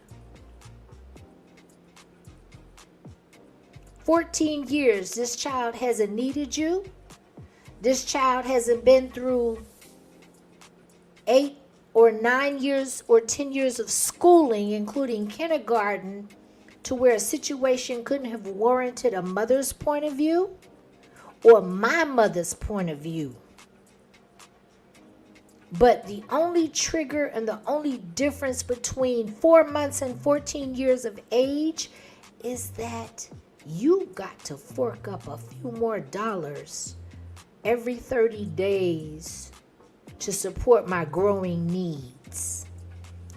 14 years, this child hasn't needed you. This child hasn't been through 8 or 9 years or 10 years of schooling, including kindergarten, to where a situation couldn't have warranted a mother's point of view or my mother's point of view. But the only trigger and the only difference between 4 months and 14 years of age is that you got to fork up a few more dollars every 30 days to support my growing needs.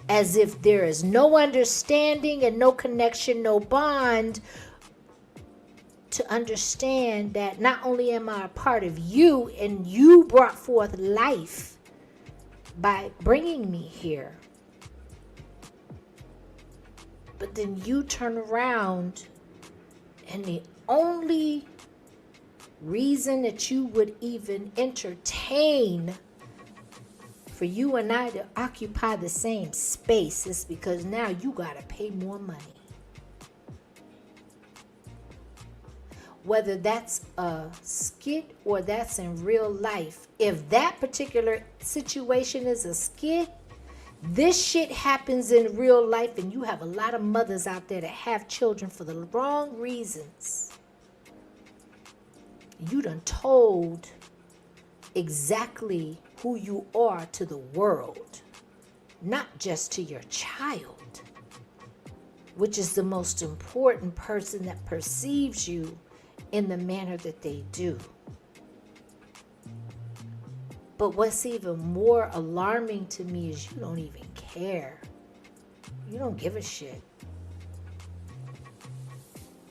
As if there is no understanding and no connection, no bond to understand that not only am I a part of you and you brought forth life by bringing me here, but then you turn around and the only reason that you would even entertain for you and I to occupy the same space is because now you got to pay more money. Whether that's a skit or that's in real life, if that particular situation is a skit, this shit happens in real life, and you have a lot of mothers out there that have children for the wrong reasons. You done told exactly who you are to the world, not just to your child, which is the most important person that perceives you in the manner that they do. But what's even more alarming to me is you don't even care. You don't give a shit.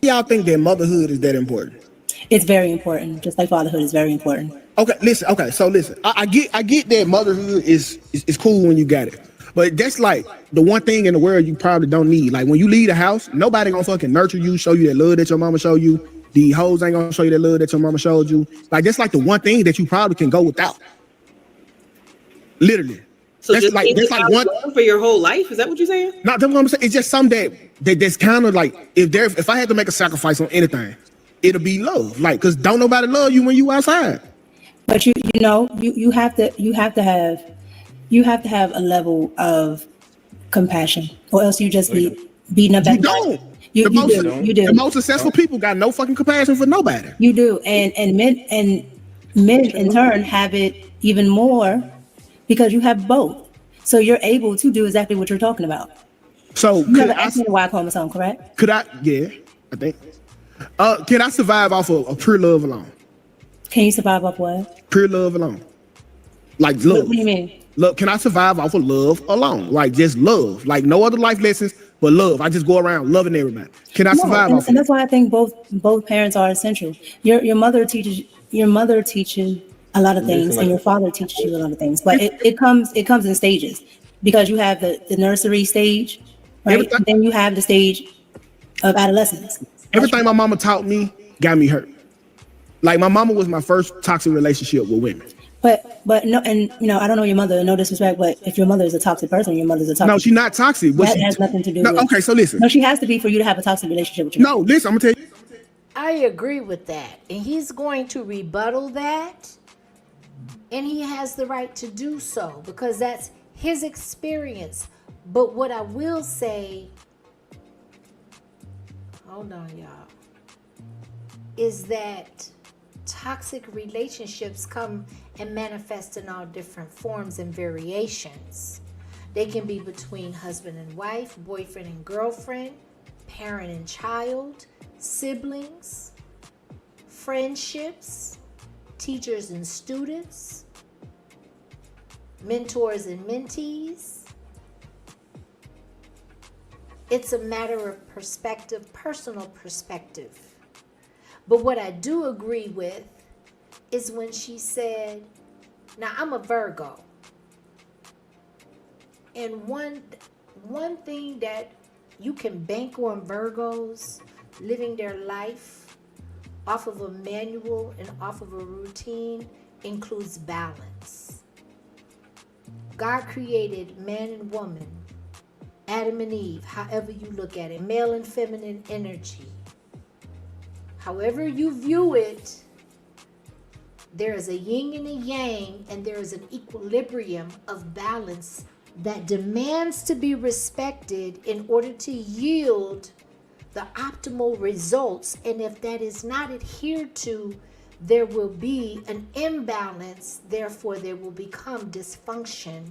y'all think that motherhood is that important? It's very important, just like fatherhood is very important. Okay, listen. Okay, so listen. I get that motherhood is cool when you got it, but that's like the one thing in the world you probably don't need. Like when you leave the house, nobody gonna fucking nurture you, show you that love that your mama showed you. The hoes ain't gonna show you that love that your mama showed you. Like that's like the one thing that you probably can go without. Literally. So that's just like one for your whole life. Is that what you're saying? Not that's what I'm saying. It's just something that's kind of like if I had to make a sacrifice on anything, it'll be love. Like, cause don't nobody love you when you outside. But you have to have a level of compassion, or else you just be beating up. You don't. You do. The most successful people got no fucking compassion for nobody. You do, and men in turn have it even more because you have both. So you're able to do exactly what you're talking about. So you have an XY chromosome, correct? Could I? Yeah, I think. Can I survive off of pure love alone? Can you survive off what? Pure love alone. Like love. What do you mean? Look, can I survive off of love alone? Like just love. Like no other life lessons, but love. I just go around loving everybody. Can I survive off and that's why I think both parents are essential. Your mother teaches a lot of things, and your father teaches you a lot of things. But it comes in stages, because you have the nursery stage, right? And then you have the stage of adolescence. Everything my mama taught me got me hurt. Like my mama was my first toxic relationship with women. But no, and I don't know your mother, no disrespect, but if your mother is a toxic person, your mother's a toxic. No, she's not toxic. That has nothing to do with. Okay, so listen. No, she has to be for you to have a toxic relationship with you. No, listen, I'm gonna tell you. I agree with that. And he's going to rebuttal that. And he has the right to do so because that's his experience. But what I will say, hold on, y'all, is that toxic relationships come and manifest in all different forms and variations. They can be between husband and wife, boyfriend and girlfriend, parent and child, siblings, friendships, teachers and students, mentors and mentees. It's a matter of perspective, personal perspective. But what I do agree with is when she said, now I'm a Virgo. And one thing that you can bank on Virgos living their life off of a manual and off of a routine includes balance. God created man and woman, Adam and Eve, however you look at it, male and feminine energy. However you view it, there is a yin and a yang, and there is an equilibrium of balance that demands to be respected in order to yield the optimal results. And if that is not adhered to, there will be an imbalance. Therefore, there will become dysfunction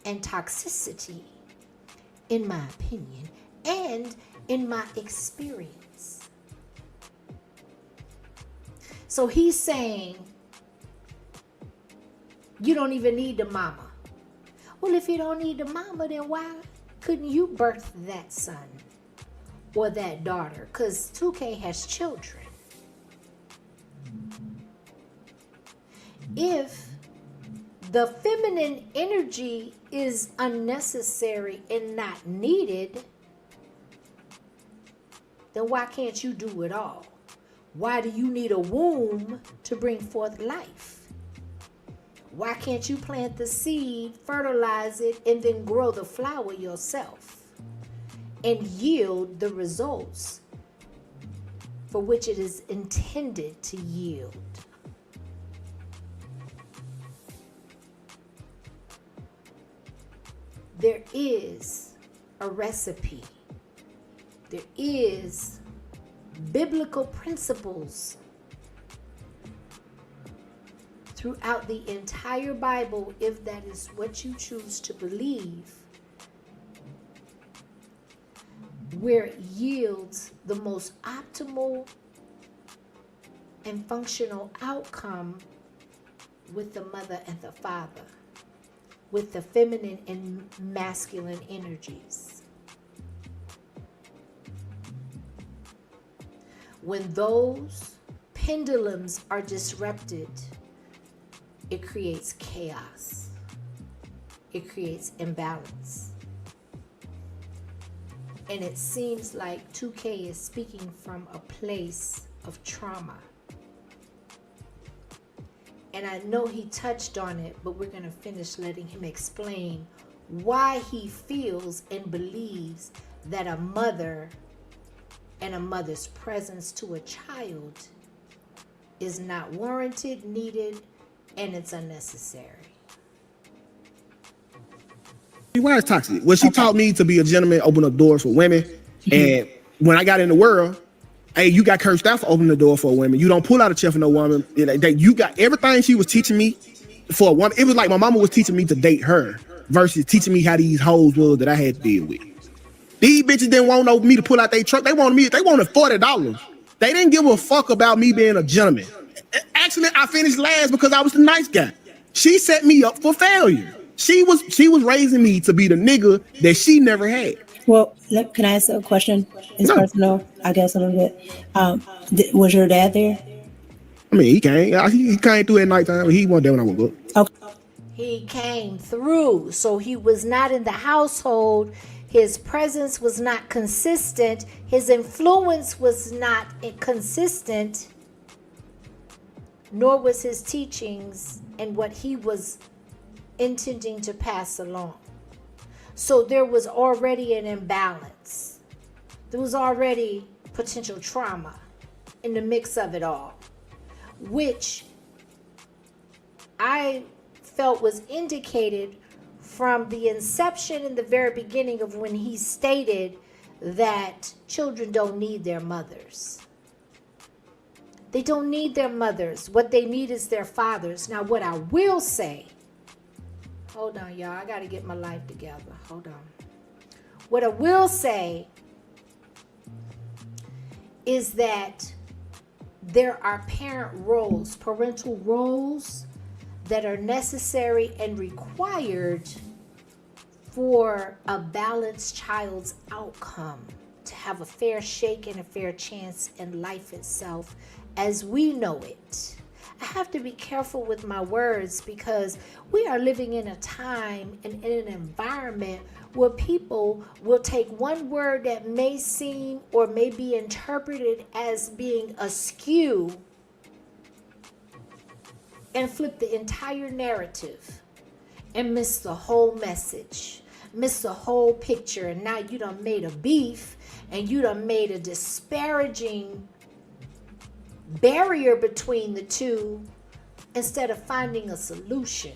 and toxicity, in my opinion, and in my experience. So he's saying, you don't even need the mama. Well, if you don't need the mama, then why couldn't you birth that son or that daughter? Because 2K has children. If the feminine energy is unnecessary and not needed, then why can't you do it all? Why do you need a womb to bring forth life? Why can't you plant the seed, fertilize it, and then grow the flower yourself and yield the results for which it is intended to yield? There is a recipe. There is biblical principles throughout the entire Bible, if that is what you choose to believe, where it yields the most optimal and functional outcome with the mother and the father, with the feminine and masculine energies. When those pendulums are disrupted, it creates chaos. It creates imbalance. And it seems like 2K is speaking from a place of trauma. And I know he touched on it, but we're going to finish letting him explain why he feels and believes that a mother and a mother's presence to a child is not warranted, needed, and it's unnecessary. Why is toxic? Well, she taught me to be a gentleman, open up doors for women. And when I got in the world, hey, you got cursed out for opening the door for women. You don't pull out a chair for no woman. You got everything she was teaching me for a woman. It was like my mama was teaching me to date her versus teaching me how these hoes was that I had to deal with. These bitches didn't want me to pull out their truck. They wanted $40. They didn't give a fuck about me being a gentleman. Actually, I finished last because I was the nice guy. She set me up for failure. She was raising me to be the nigga that she never had. Well, can I ask a question? It's personal, I guess, a little bit. Was your dad there? I mean, he came. He came through at nighttime, but he wasn't there when I woke up. Okay. He came through, so he was not in the household. His presence was not consistent. His influence was not consistent, nor was his teachings and what he was intending to pass along. So there was already an imbalance. There was already potential trauma in the mix of it all, which I felt was indicated from the inception in the very beginning of when he stated that children don't need their mothers. They don't need their mothers. What they need is their fathers. Now, what I will say, hold on, y'all. I got to get my life together. Hold on. What I will say is that there are parental roles that are necessary and required for a balanced child's outcome, to have a fair shake and a fair chance in life itself as we know it. I have to be careful with my words because we are living in a time and in an environment where people will take one word that may seem or may be interpreted as being askew and flip the entire narrative and miss the whole message, miss the whole picture. And now you done made a beef and you done made a disparaging barrier between the two instead of finding a solution.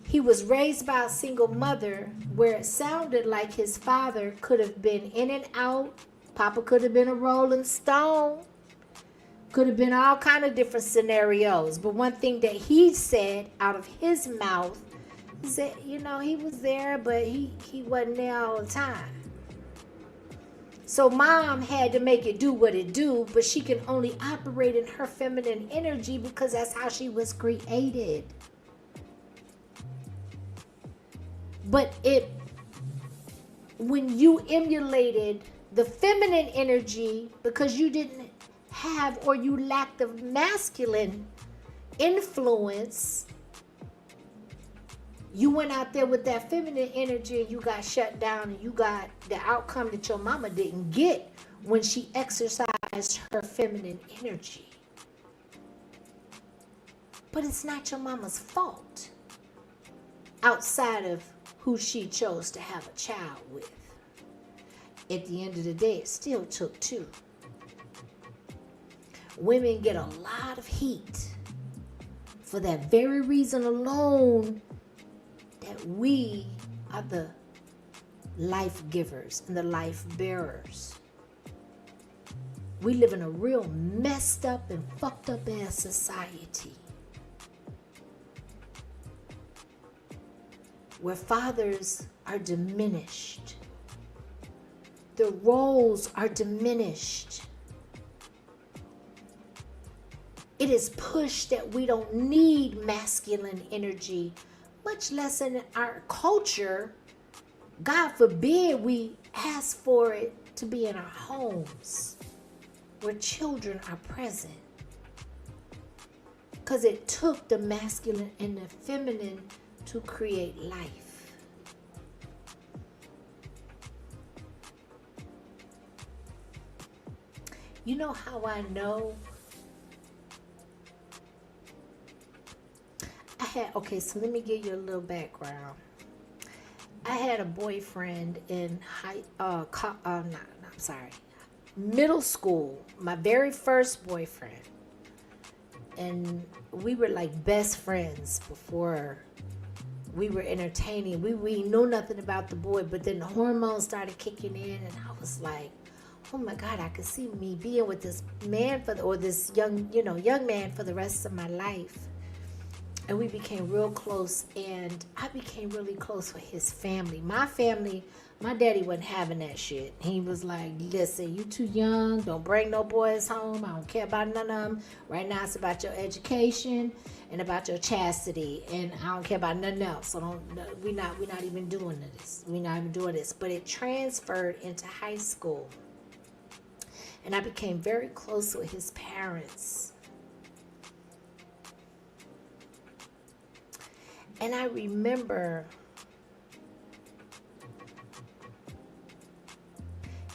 He was raised by a single mother where it sounded like his father could have been in and out. Papa could have been a Rolling Stone. Could have been all kind of different scenarios. But one thing that he said out of his mouth is that, he was there, but he wasn't there all the time. So mom had to make it do what it do, but she can only operate in her feminine energy because that's how she was created. But when you emulated the feminine energy because you didn't have or you lacked the masculine influence, you went out there with that feminine energy and you got shut down and you got the outcome that your mama didn't get when she exercised her feminine energy. But it's not your mama's fault outside of who she chose to have a child with. At the end of the day, it still took two. Women get a lot of heat for that very reason alone, that we are the life givers and the life bearers. We live in a real messed up and fucked up ass society where fathers are diminished. The roles are diminished. It is pushed that we don't need masculine energy, much less in our culture. God forbid we ask for it to be in our homes where children are present. Because it took the masculine and the feminine to create life. You know how I know? So let me give you a little background. I had a boyfriend in middle school, my very first boyfriend. And we were like best friends before we were entertaining. We knew nothing about the boy, but then the hormones started kicking in and I was like, oh my God, I could see me being with this man this young man for the rest of my life. And we became real close, and I became really close with his family. My family, my daddy wasn't having that shit. He was like, listen, you too young. Don't bring no boys home. I don't care about none of them. Right now it's about your education and about your chastity, and I don't care about nothing else. So we're not even doing this. We're not even doing this. But it transferred into high school. And I became very close with his parents. And I remember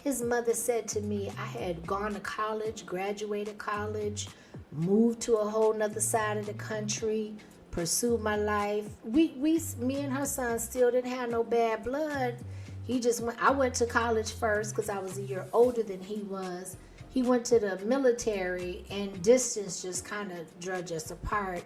his mother said to me, I had gone to college, graduated college, moved to a whole nother side of the country, pursued my life. Me and her son still didn't have no bad blood. I went to college first because I was a year older than he was. He went to the military, and distance just kind of drudged us apart.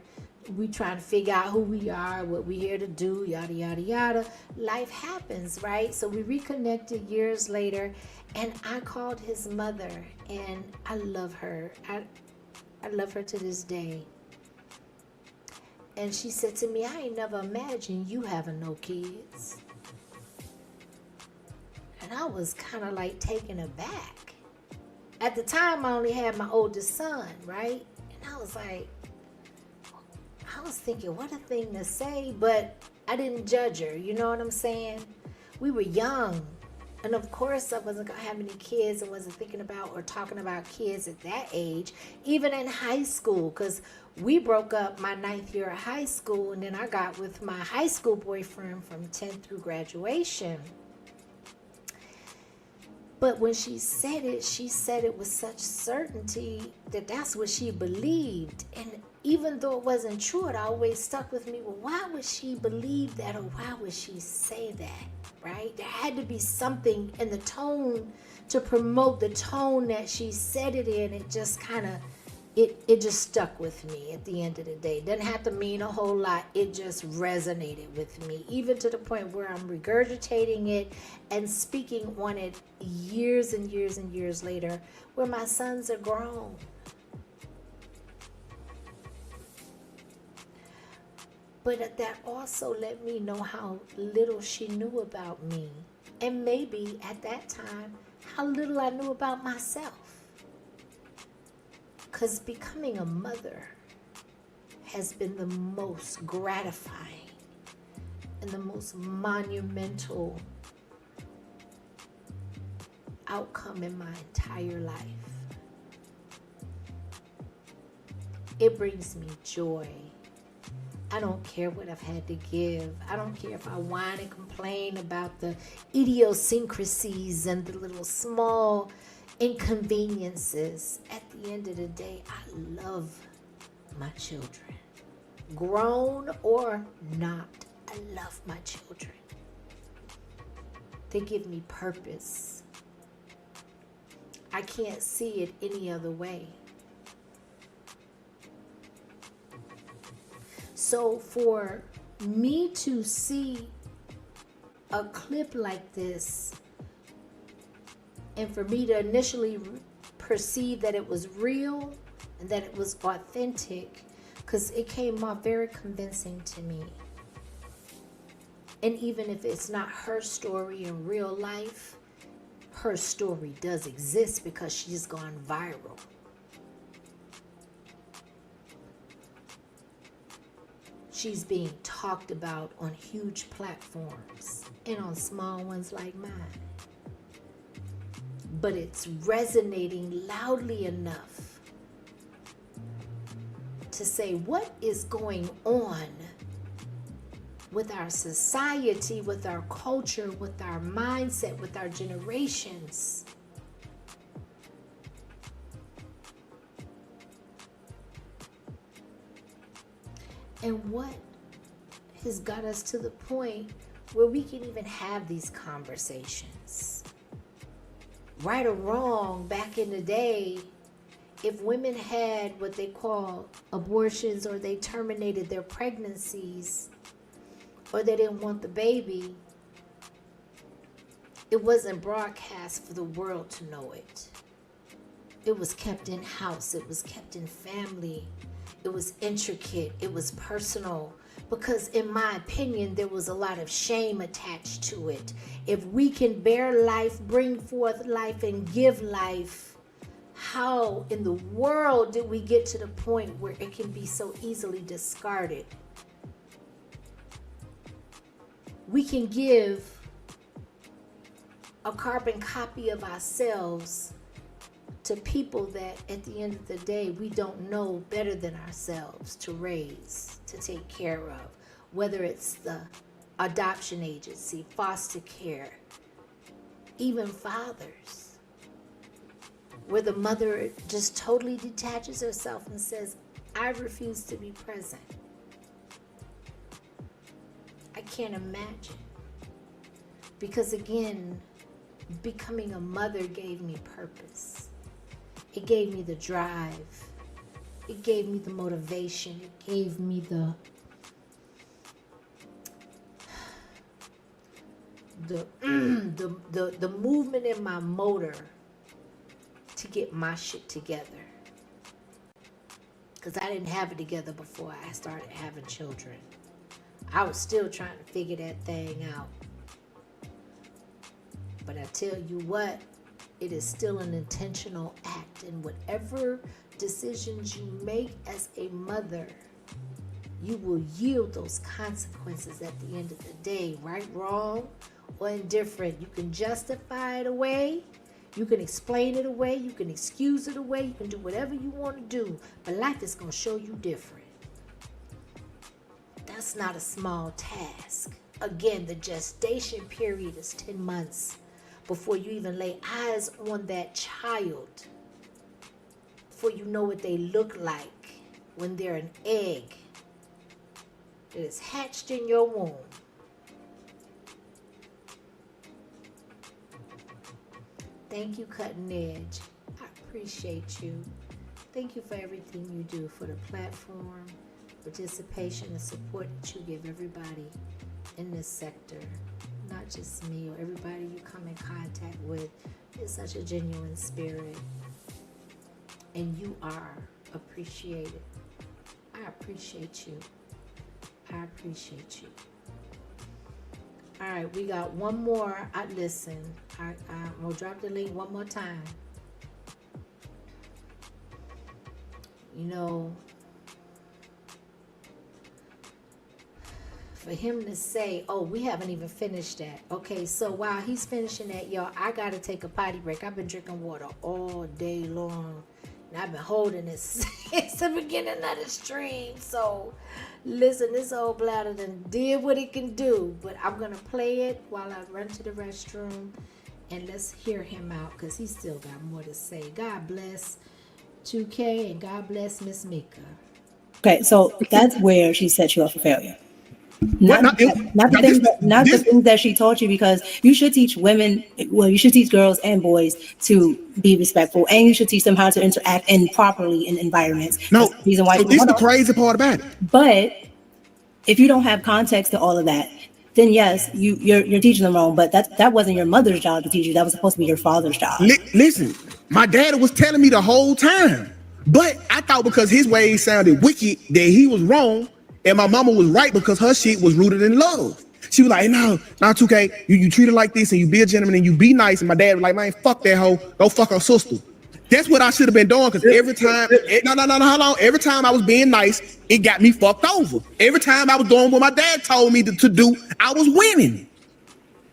We trying to figure out who we are, what we here to do, yada, yada, yada. Life happens, right? So we reconnected years later, and I called his mother, and I love her. I love her to this day. And she said to me, I ain't never imagined you having no kids. And I was kind of like taken aback. At the time, I only had my oldest son, right? And I was thinking, what a thing to say, but I didn't judge her. You know what I'm saying? We were young. And of course, I wasn't going to have any kids and wasn't thinking about or talking about kids at that age, even in high school, because we broke up my 9th year of high school, and then I got with my high school boyfriend from 10th through graduation. But when she said it with such certainty that that's what she believed. And even though it wasn't true, it always stuck with me. Well, why would she believe that, or why would she say that? Right? There had to be something in the tone to promote the tone that she said it in. It just kind of, it just stuck with me at the end of the day. It doesn't have to mean a whole lot. It just resonated with me, even to the point where I'm regurgitating it and speaking on it years and years and years later, where my sons are grown. But that also let me know how little she knew about me. And maybe at that time, how little I knew about myself. Because becoming a mother has been the most gratifying and the most monumental outcome in my entire life. It brings me joy. I don't care what I've had to give. I don't care if I whine and complain about the idiosyncrasies and the little small inconveniences. At the end of the day, I love my children. Grown or not, I love my children. They give me purpose. I can't see it any other way. So for me to see a clip like this, and for me to initially perceive that it was real and that it was authentic, because it came off very convincing to me. And even if it's not her story in real life, her story does exist because she's gone viral. She's being talked about on huge platforms and on small ones like mine. But it's resonating loudly enough to say, what is going on with our society, with our culture, with our mindset, with our generations? And what has got us to the point where we can even have these conversations? Right or wrong, back in the day, if women had what they call abortions, or they terminated their pregnancies, or they didn't want the baby, it wasn't broadcast for the world to know it. It was kept in house. It was kept in family. It was intricate. It was personal. Because in my opinion, there was a lot of shame attached to it. If we can bear life, bring forth life, and give life, how in the world did we get to the point where it can be so easily discarded? We can give a carbon copy of ourselves to people that at the end of the day, we don't know better than ourselves to raise, to take care of, whether it's the adoption agency, foster care, even fathers, where the mother just totally detaches herself and says, I refuse to be present. I can't imagine. Because again, becoming a mother gave me purpose. It gave me the drive. It gave me the motivation. It gave me the movement in my motor to get my shit together. Because I didn't have it together before I started having children. I was still trying to figure that thing out. But I tell you what, it is still an intentional act. And whatever decisions you make as a mother, you will yield those consequences at the end of the day, right, wrong, or indifferent. You can justify it away, you can explain it away, you can excuse it away, you can do whatever you want to do, but life is going to show you different. That's not a small task. Again, the gestation period is 10 months before you even lay eyes on that child, before you know what they look like when they're an egg that is hatched in your womb. Thank you, Cutting Edge. I appreciate you. Thank you for everything you do, for the platform, participation, and support that you give everybody in this sector. Not just me or everybody you come in contact with. It's such a genuine spirit. And you are appreciated. I appreciate you. I appreciate you. All right, we got one more. Listen, I'm going to drop the link one more time. You know, for him to say, oh, we haven't even finished that. Okay, so while he's finishing that, y'all, I got to take a potty break. I've been drinking water all day long. And I've been holding it since the beginning of the stream. So, listen, this old bladder done did what it can do. But I'm going to play it while I run to the restroom. And let's hear him out because he still got more to say. God bless 2K and God bless Miss Mika. Okay, so that's where she set you up for failure. Not the things that she taught you, because you should teach women, well, you should teach girls and boys to be respectful, and you should teach them how to interact properly in environments. No, that's the reason why. So this is the crazy part about it. But if you don't have context to all of that, then yes, you're teaching them wrong. But that wasn't your mother's job to teach you. That was supposed to be your father's job. Listen, my dad was telling me the whole time, but I thought because his ways sounded wicked that he was wrong. And my mama was right because her shit was rooted in love. She was like, no, 2K, you treat her like this and you be a gentleman and you be nice. And my dad was like, man, fuck that hoe. Go fuck her sister. That's what I should have been doing, because every time, how long? Every time I was being nice, it got me fucked over. Every time I was doing what my dad told me to do, I was winning.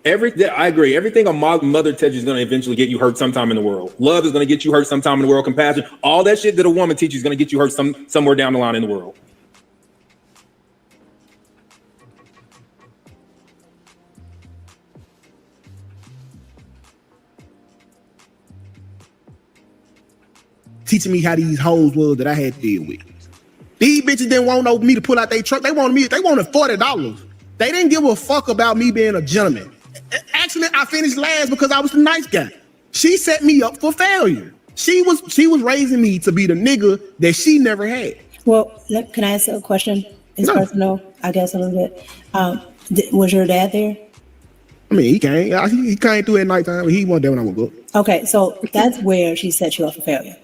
I agree. Everything a mother tells you is going to eventually get you hurt sometime in the world. Love is going to get you hurt sometime in the world. Compassion, all that shit that a woman teaches is going to get you hurt somewhere down the line in the world. Teaching me how these hoes was that I had to deal with. These bitches didn't want me to pull out their truck. They wanted $40. They didn't give a fuck about me being a gentleman. Actually, I finished last because I was the nice guy. She set me up for failure. She was raising me to be the nigga that she never had. Well, can I ask a question? It's personal, I guess, a little bit. Was your dad there? I mean, he came through at nighttime, but he wasn't there when I woke up. Okay, so that's where she set you up for failure.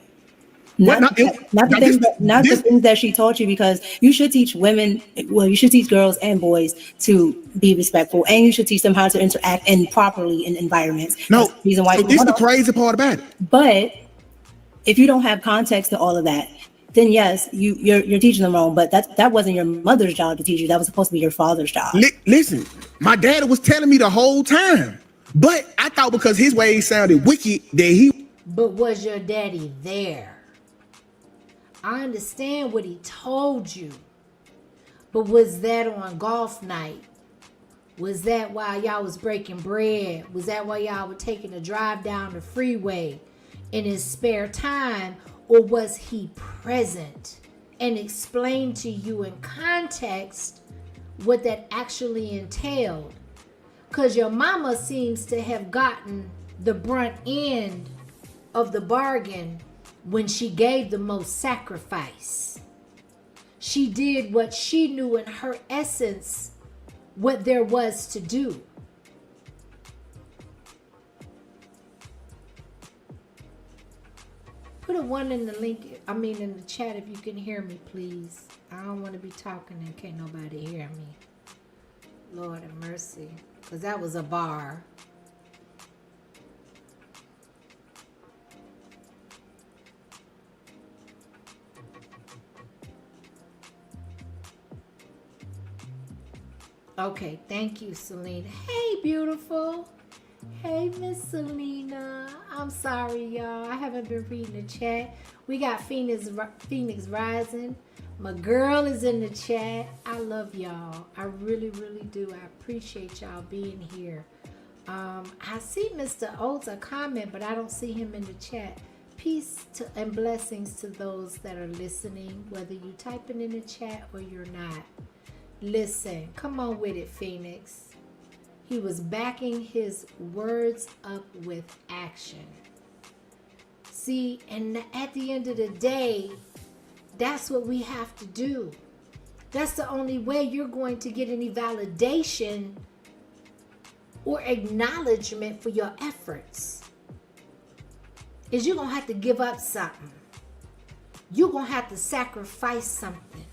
Not the things that she taught you, because you should teach women, well, you should teach girls and boys to be respectful, and you should teach them how to interact properly in environments. No, that's the reason why. So this is the crazy part about it. But if you don't have context to all of that, then yes, you're teaching them wrong. But that wasn't your mother's job to teach you. That was supposed to be your father's job. Listen, my dad was telling me the whole time, but I thought because his ways sounded wicked that he. But was your daddy there? I understand what he told you, but was that on golf night? Was that while y'all was breaking bread? Was that while y'all were taking a drive down the freeway in his spare time? Or was he present and explained to you in context what that actually entailed? Because your mama seems to have gotten the brunt end of the bargain when she gave the most sacrifice. She did what she knew in her essence what there was to do. Put a one in the link, in the chat if you can hear me, please. I don't want to be talking and can't nobody hear me. Lord have mercy. Because that was a bar. Okay, thank you, Selena. Hey, beautiful. Hey, Miss Selena. I'm sorry, y'all. I haven't been reading the chat. We got Phoenix Rising. My girl is in the chat. I love y'all. I really, really do. I appreciate y'all being here. I see Mr. Oates a comment, but I don't see him in the chat. Peace and blessings to those that are listening, whether you typing in the chat or you're not. Listen, come on with it, Phoenix. He was backing his words up with action. See, and at the end of the day, that's what we have to do. That's the only way you're going to get any validation or acknowledgement for your efforts. Is you're going to have to give up something. You're going to have to sacrifice something.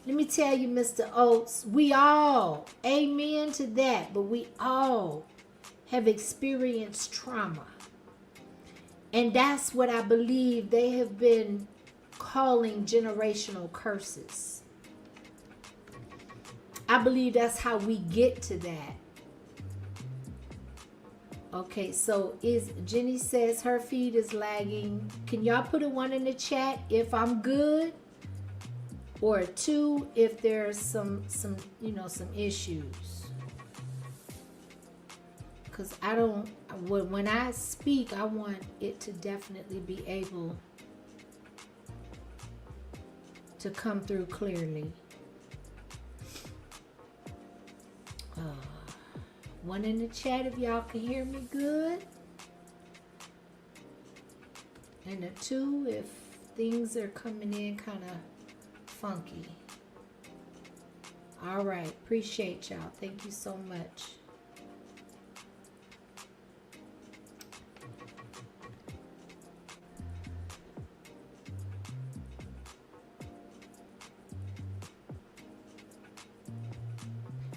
Let me tell you, Mr. Oates, we all, amen to that, but we all have experienced trauma. And that's what I believe they have been calling generational curses. I believe that's how we get to that. Okay, so Jenny says her feed is lagging. Can y'all put a 1 in the chat if I'm good? Or a 2 if there's some issues. Because when I speak, I want it to definitely be able to come through clearly. 1 in the chat if y'all can hear me good. And a 2 if things are coming in kind of funky. All right, appreciate y'all. Thank you so much.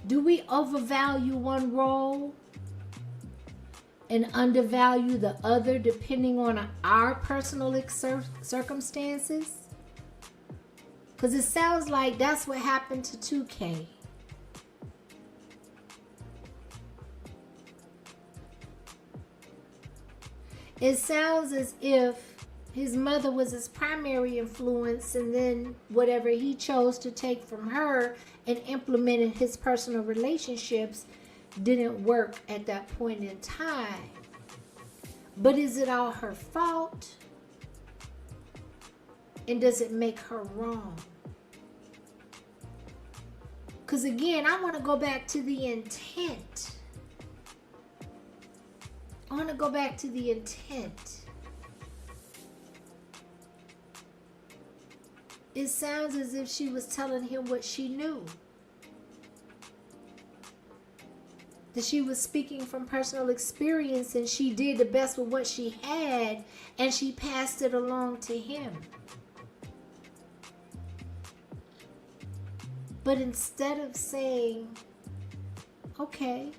Do we overvalue one role and undervalue the other depending on our personal circumstances? Because it sounds like that's what happened to 2K. It sounds as if his mother was his primary influence, and then whatever he chose to take from her and implement in his personal relationships didn't work at that point in time. But is it all her fault? And does it make her wrong? Because again, I want to go back to the intent. I want to go back to the intent. It sounds as if she was telling him what she knew. That she was speaking from personal experience and she did the best with what she had and she passed it along to him. But instead of saying, okay,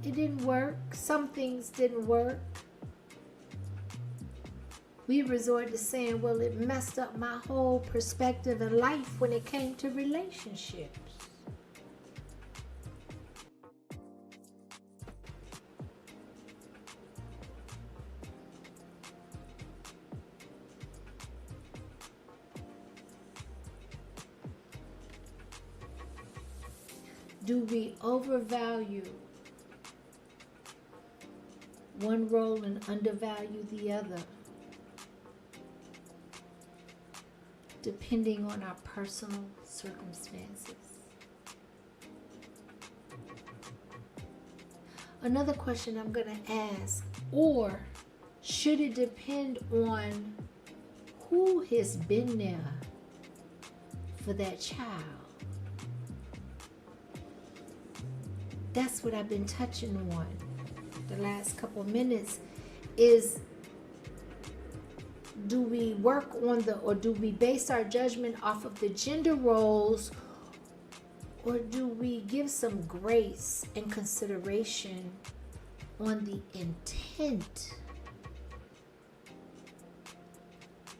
it didn't work, some things didn't work, we resort to saying, well, it messed up my whole perspective in life when it came to relationships. Do we overvalue one role and undervalue the other, depending on our personal circumstances? Another question I'm going to ask, or should it depend on who has been there for that child? That's what I've been touching on the last couple minutes is, do we work on or do we base our judgment off of the gender roles, or do we give some grace and consideration on the intent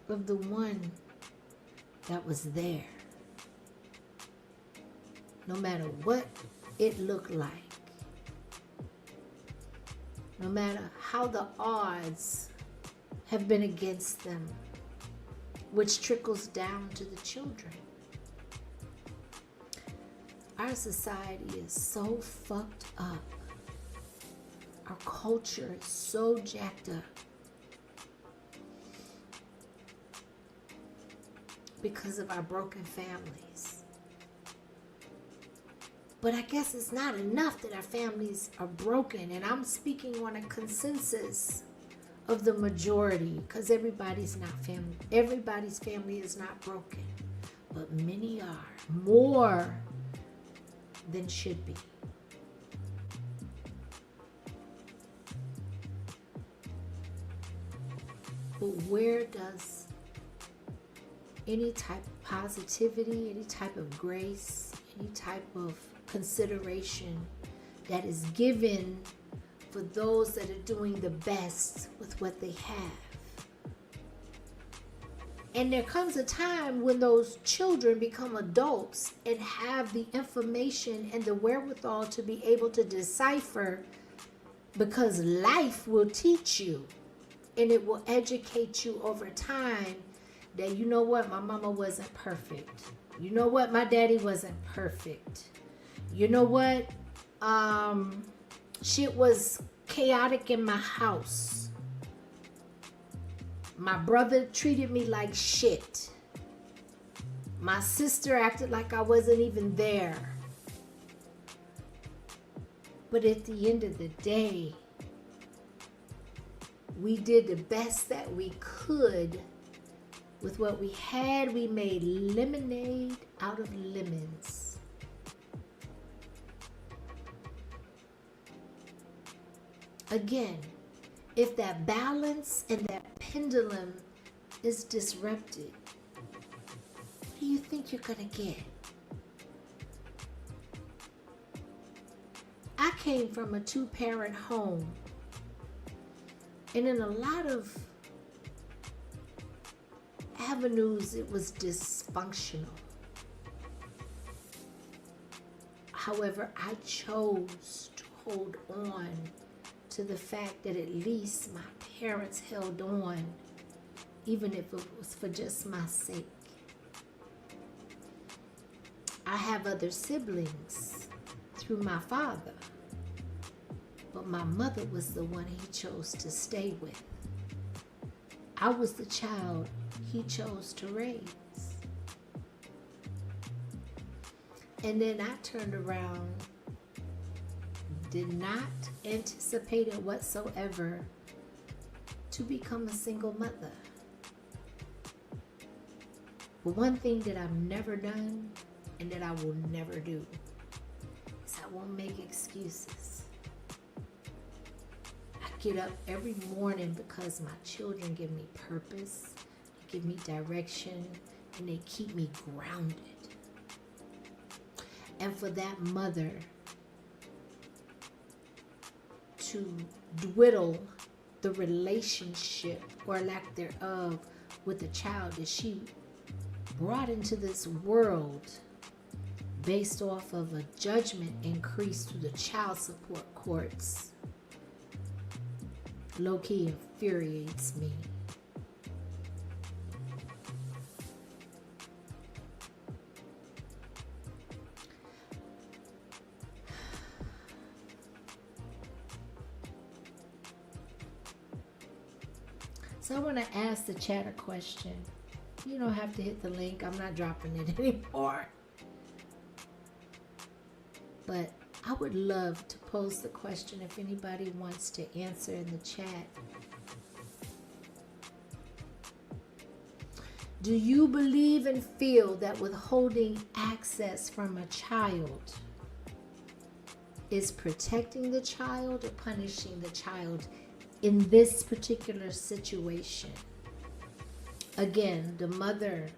of the one that was there? No matter what it look like. No matter how the odds have been against them, which trickles down to the children. Our society is so fucked up. Our culture is so jacked up because of our broken families. But I guess it's not enough that our families are broken, and I'm speaking on a consensus of the majority, because everybody's family is not broken, but many are, more than should be. But where does any type of positivity, any type of grace, any type of consideration that is given for those that are doing the best with what they have? And there comes a time when those children become adults and have the information and the wherewithal to be able to decipher, because life will teach you and it will educate you over time that, you know what, my mama wasn't perfect. You know what, my daddy wasn't perfect. You know what, shit was chaotic in my house. My brother treated me like shit. My sister acted like I wasn't even there. But at the end of the day, we did the best that we could with what we had. We made lemonade out of lemons. Again, if that balance and that pendulum is disrupted, what do you think you're gonna get? I came from a 2-parent home, and in a lot of avenues it was dysfunctional. However, I chose to hold on to the fact that at least my parents held on, even if it was for just my sake. I have other siblings through my father, but my mother was the one he chose to stay with. I was the child he chose to raise. And then I turned around, did not anticipate it whatsoever to become a single mother. But one thing that I've never done and that I will never do is I won't make excuses. I get up every morning because my children give me purpose, they give me direction, and they keep me grounded. And for that mother to dwindle the relationship or lack thereof with the child that she brought into this world based off of a judgment increase through the child support courts, low-key infuriates me. So I want to ask the chat a question. You don't have to hit the link. I'm not dropping it anymore. But I would love to pose the question if anybody wants to answer in the chat. Do you believe and feel that withholding access from a child is protecting the child or punishing the child in this particular situation? Again, the mother,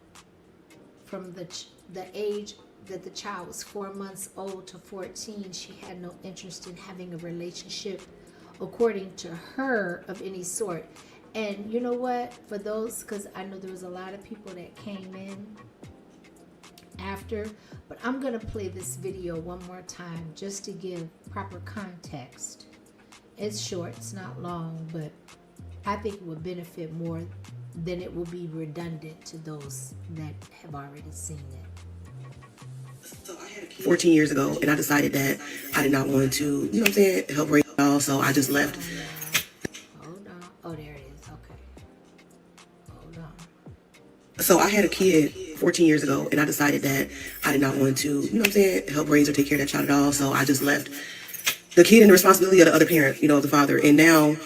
from the age that the child was 4 months old to 14, she had no interest in having a relationship, according to her, of any sort. And you know what? For those, because I know there was a lot of people that came in after, but I'm going to play this video one more time just to give proper context. It's short, it's not long, but I think it would benefit more than it will be redundant to those that have already seen it. So I had a kid 14 years ago, and I decided that I did not want to, you know what I'm saying, help raise it all, so I just left. Hold on. Oh, there it is. Okay. Hold on. So I had a kid 14 years ago, and I decided that I did not want to, you know what I'm saying, help raise or take care of that child at all, so I just left the kid and the responsibility of the other parent, you know, of the father. And now,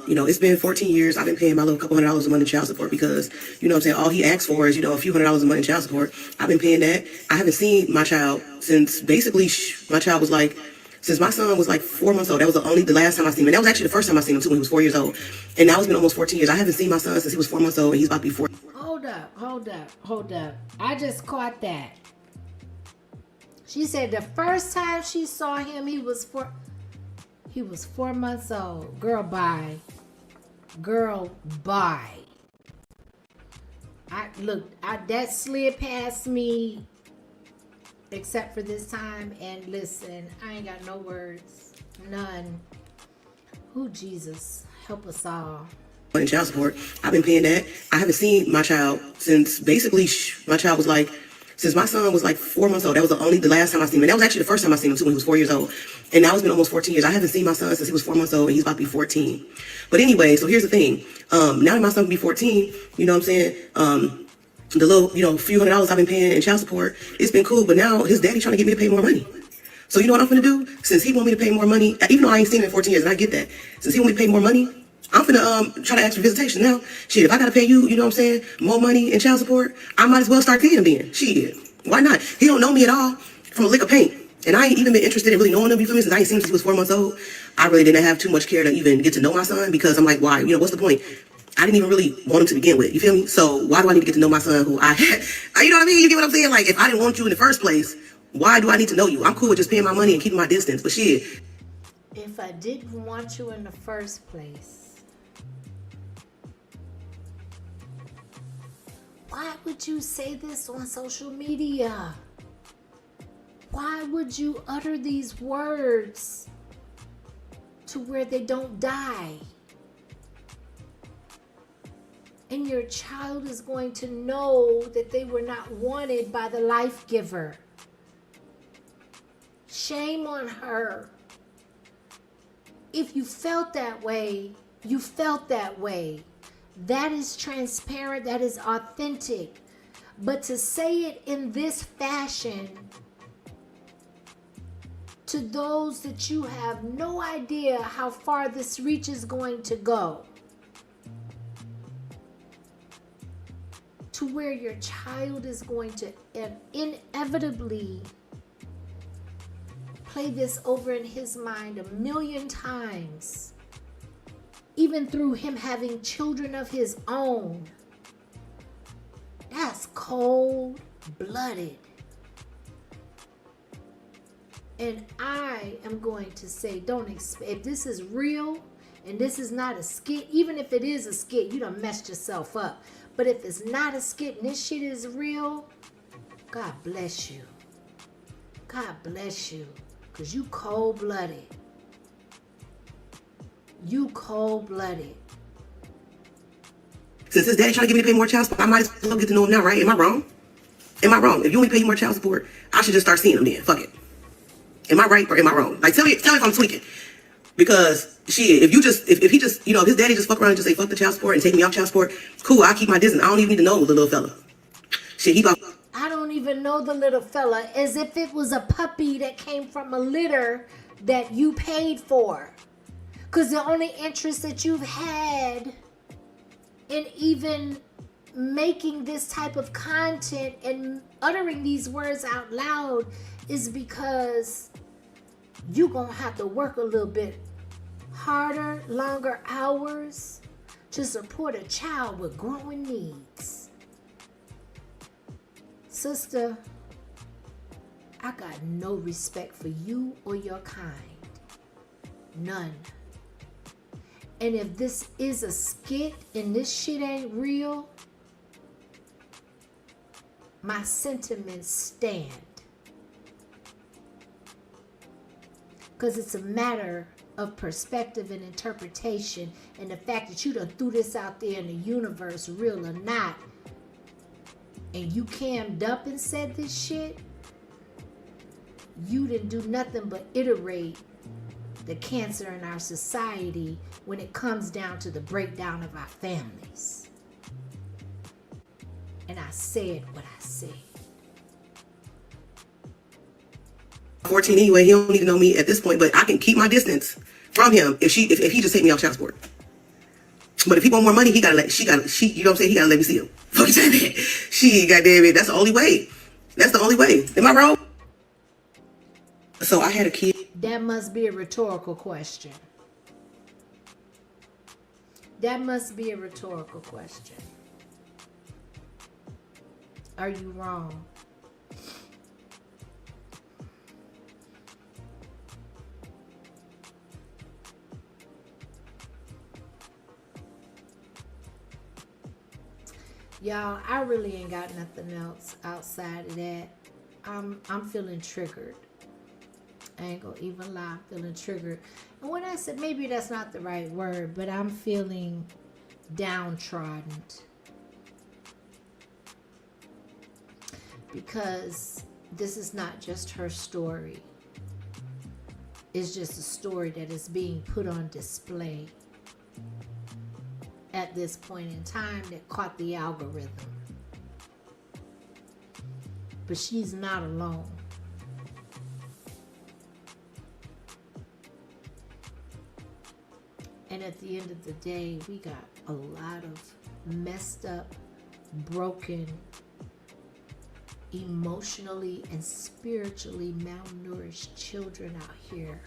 you know, it's been 14 years. I've been paying my little couple $100s a month in child support because, you know what I'm saying, all he asks for is, you know, a few $100s a month in child support. I've been paying that. I haven't seen my child since basically my child was like, since my son was like 4 months old. That was the last time I seen him. And that was actually the first time I seen him too, when he was 4 years old. And now it's been almost 14 years. I haven't seen my son since he was 4 months old, and he's about to be 4. Hold up. I just caught that. She said the first time she saw him, he was 4 months old. Girl, bye. That slid past me, except for this time. And listen, I ain't got no words, none. Who Jesus help us all. In child support, I've been paying that. I haven't seen my child since basically my child was like, since my son was like 4 months old. That was the last time I seen him. And that was actually the first time I seen him too, when he was 4 years old. And now it's been almost 14 years. I haven't seen my son since he was 4 months old, and he's about to be 14. But anyway, so here's the thing. Now that my son will be 14, you know what I'm saying? The little, you know, few $100s I've been paying in child support, it's been cool. But now his daddy trying to get me to pay more money. So you know what I'm gonna do? Since he want me to pay more money, even though I ain't seen him in 14 years, and I get that. Since he want me to pay more money, I'm finna try to ask for visitation now. Shit, if I gotta pay you, you know what I'm saying, more money in child support, I might as well start paying him then. Shit, why not? He don't know me at all from a lick of paint. And I ain't even been interested in really knowing him, you feel me? Since I ain't seen him since he was 4 months old, I really didn't have too much care to even get to know my son, because I'm like, why? You know, what's the point? I didn't even really want him to begin with, you feel me? So why do I need to get to know my son who I had? You know what I mean? You get what I'm saying? Like, if I didn't want you in the first place, why do I need to know you? I'm cool with just paying my money and keeping my distance, but shit. If I didn't want you in the first place, why would you say this on social media? Why would you utter these words to where they don't die? And your child is going to know that they were not wanted by the life giver. Shame on her. If you felt that way, you felt that way. That is transparent, that is authentic. But to say it in this fashion to those that you have no idea how far this reach is going to go, to where your child is going to inevitably play this over in his mind 1,000,000 times, even through him having children of his own. That's cold-blooded. And I am going to say, if this is real and this is not a skit, even if it is a skit, you done messed yourself up. But if it's not a skit and this shit is real, God bless you. God bless you. Because you cold-blooded. You cold-blooded. Since his daddy trying to get me to pay more child support, I might as well get to know him now, right? Am I wrong? Am I wrong? If you want me to pay more child support, I should just start seeing him then. Fuck it. Am I right or am I wrong? Like, tell me if I'm tweaking. Because shit, if he just, you know, if his daddy just fuck around and just say fuck the child support and take me off child support, cool, I'll keep my distance. I don't even need to know the little fella. Shit, I don't even know the little fella, as if it was a puppy that came from a litter that you paid for. Because the only interest that you've had in even making this type of content and uttering these words out loud is because you're going to have to work a little bit harder, longer hours to support a child with growing needs. Sister, I got no respect for you or your kind. None. And if this is a skit and this shit ain't real, my sentiments stand. Because it's a matter of perspective and interpretation, and the fact that you done threw this out there in the universe, real or not, and you cammed up and said this shit, you didn't do nothing but iterate the cancer in our society when it comes down to the breakdown of our families. And I said what I said. 14 anyway, he don't even know me at this point, but I can keep my distance from him if he just take me off child support. But if he want more money, you know what I'm saying? He gotta let me see him. Fuck that. Goddamn it, that's the only way. That's the only way. Am I wrong? So I had a kid. That must be a rhetorical question. That must be a rhetorical question. Are you wrong? Y'all, I really ain't got nothing else outside of that. I'm feeling triggered. I ain't gonna even lie, I'm feeling triggered. And when I said, maybe that's not the right word, but I'm feeling downtrodden. Because this is not just her story. It's just a story that is being put on display at this point in time that caught the algorithm. But she's not alone. And at the end of the day, we got a lot of messed up, broken, emotionally and spiritually malnourished children out here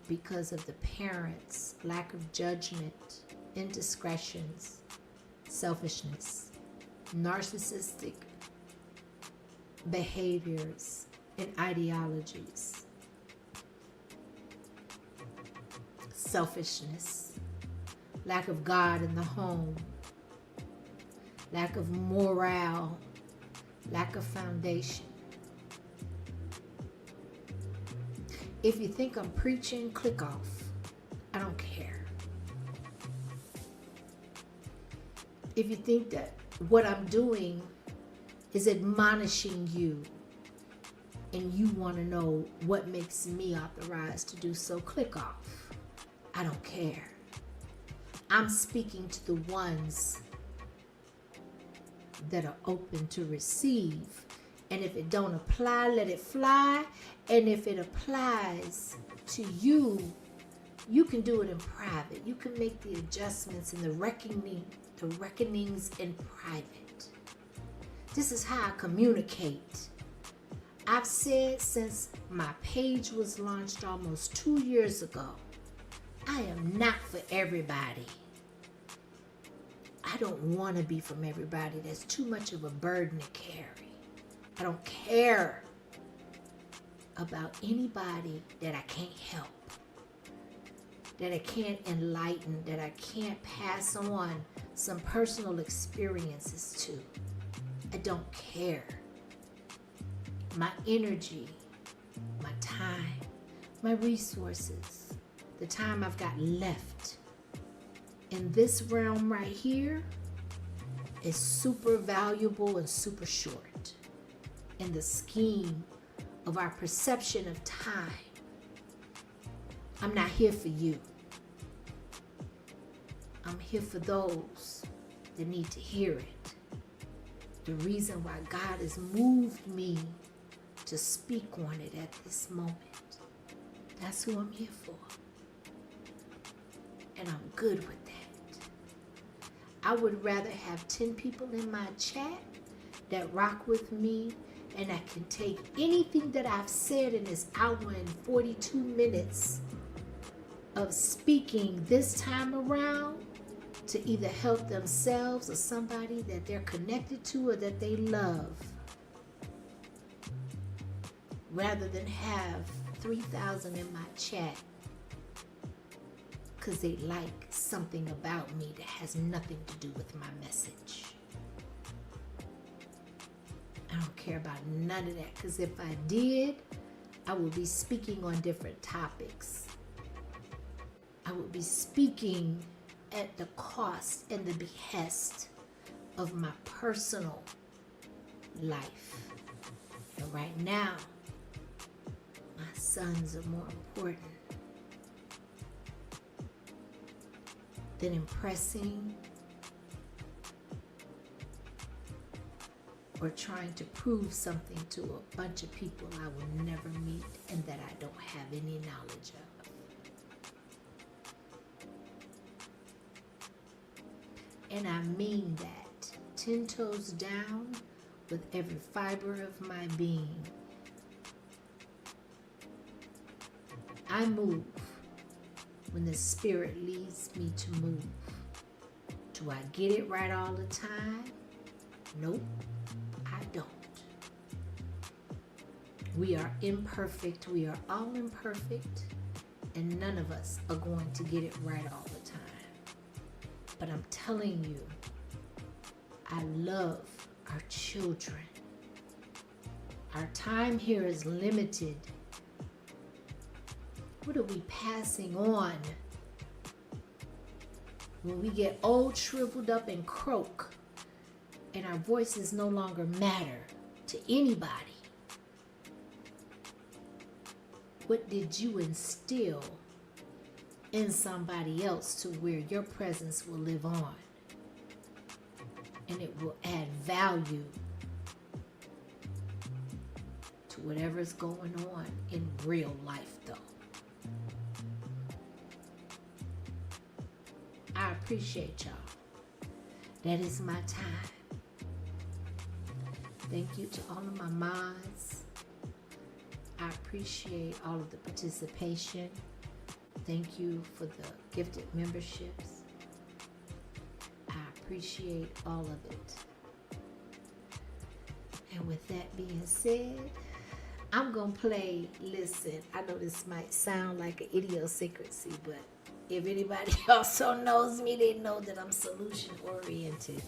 because of the parents' lack of judgment, indiscretions, selfishness, narcissistic behaviors and ideologies, selfishness, lack of God in the home, lack of morale, lack of foundation. If you think I'm preaching, click off. I don't care. If you think that what I'm doing is admonishing you and you want to know what makes me authorized to do so, click off. I don't care. I'm speaking to the ones that are open to receive. And if it don't apply, let it fly. And if it applies to you, you can do it in private. You can make the adjustments and the reckonings in private. This is how I communicate. I've said since my page was launched almost 2 years ago, I am not for everybody. I don't want to be from everybody. That's too much of a burden to carry. I don't care about anybody that I can't help, that I can't enlighten, that I can't pass on some personal experiences to. I don't care. My energy, my time, my resources, the time I've got left in this realm right here is super valuable and super short in the scheme of our perception of time. I'm not here for you. I'm here for those that need to hear it. The reason why God has moved me to speak on it at this moment. That's who I'm here for. And I'm good with that. I would rather have 10 people in my chat that rock with me, and I can take anything that I've said in this hour and 42 minutes of speaking this time around to either help themselves or somebody that they're connected to or that they love, rather than have 3,000 in my chat because they like something about me that has nothing to do with my message. I don't care about none of that, because if I did, I would be speaking on different topics. I would be speaking at the cost and the behest of my personal life. And right now, my sons are more important than impressing or trying to prove something to a bunch of people I will never meet and that I don't have any knowledge of. And I mean that 10 toes down with every fiber of my being. I move when the Spirit leads me to move. Do I get it right all the time? Nope, I don't. We are imperfect. We are all imperfect. And none of us are going to get it right all the time. But I'm telling you, I love our children. Our time here is limited. What are we passing on when we get old, shriveled up, and croak, and our voices no longer matter to anybody? What did you instill in somebody else to where your presence will live on and it will add value to whatever's going on in real life, though? I appreciate y'all. That is my time. Thank you to all of my mods. I appreciate all of the participation. Thank you for the gifted memberships. I appreciate all of it. And with that being said, I'm going to play, listen, I know this might sound like an idiosyncrasy, but if anybody also knows me, they know that I'm solution oriented.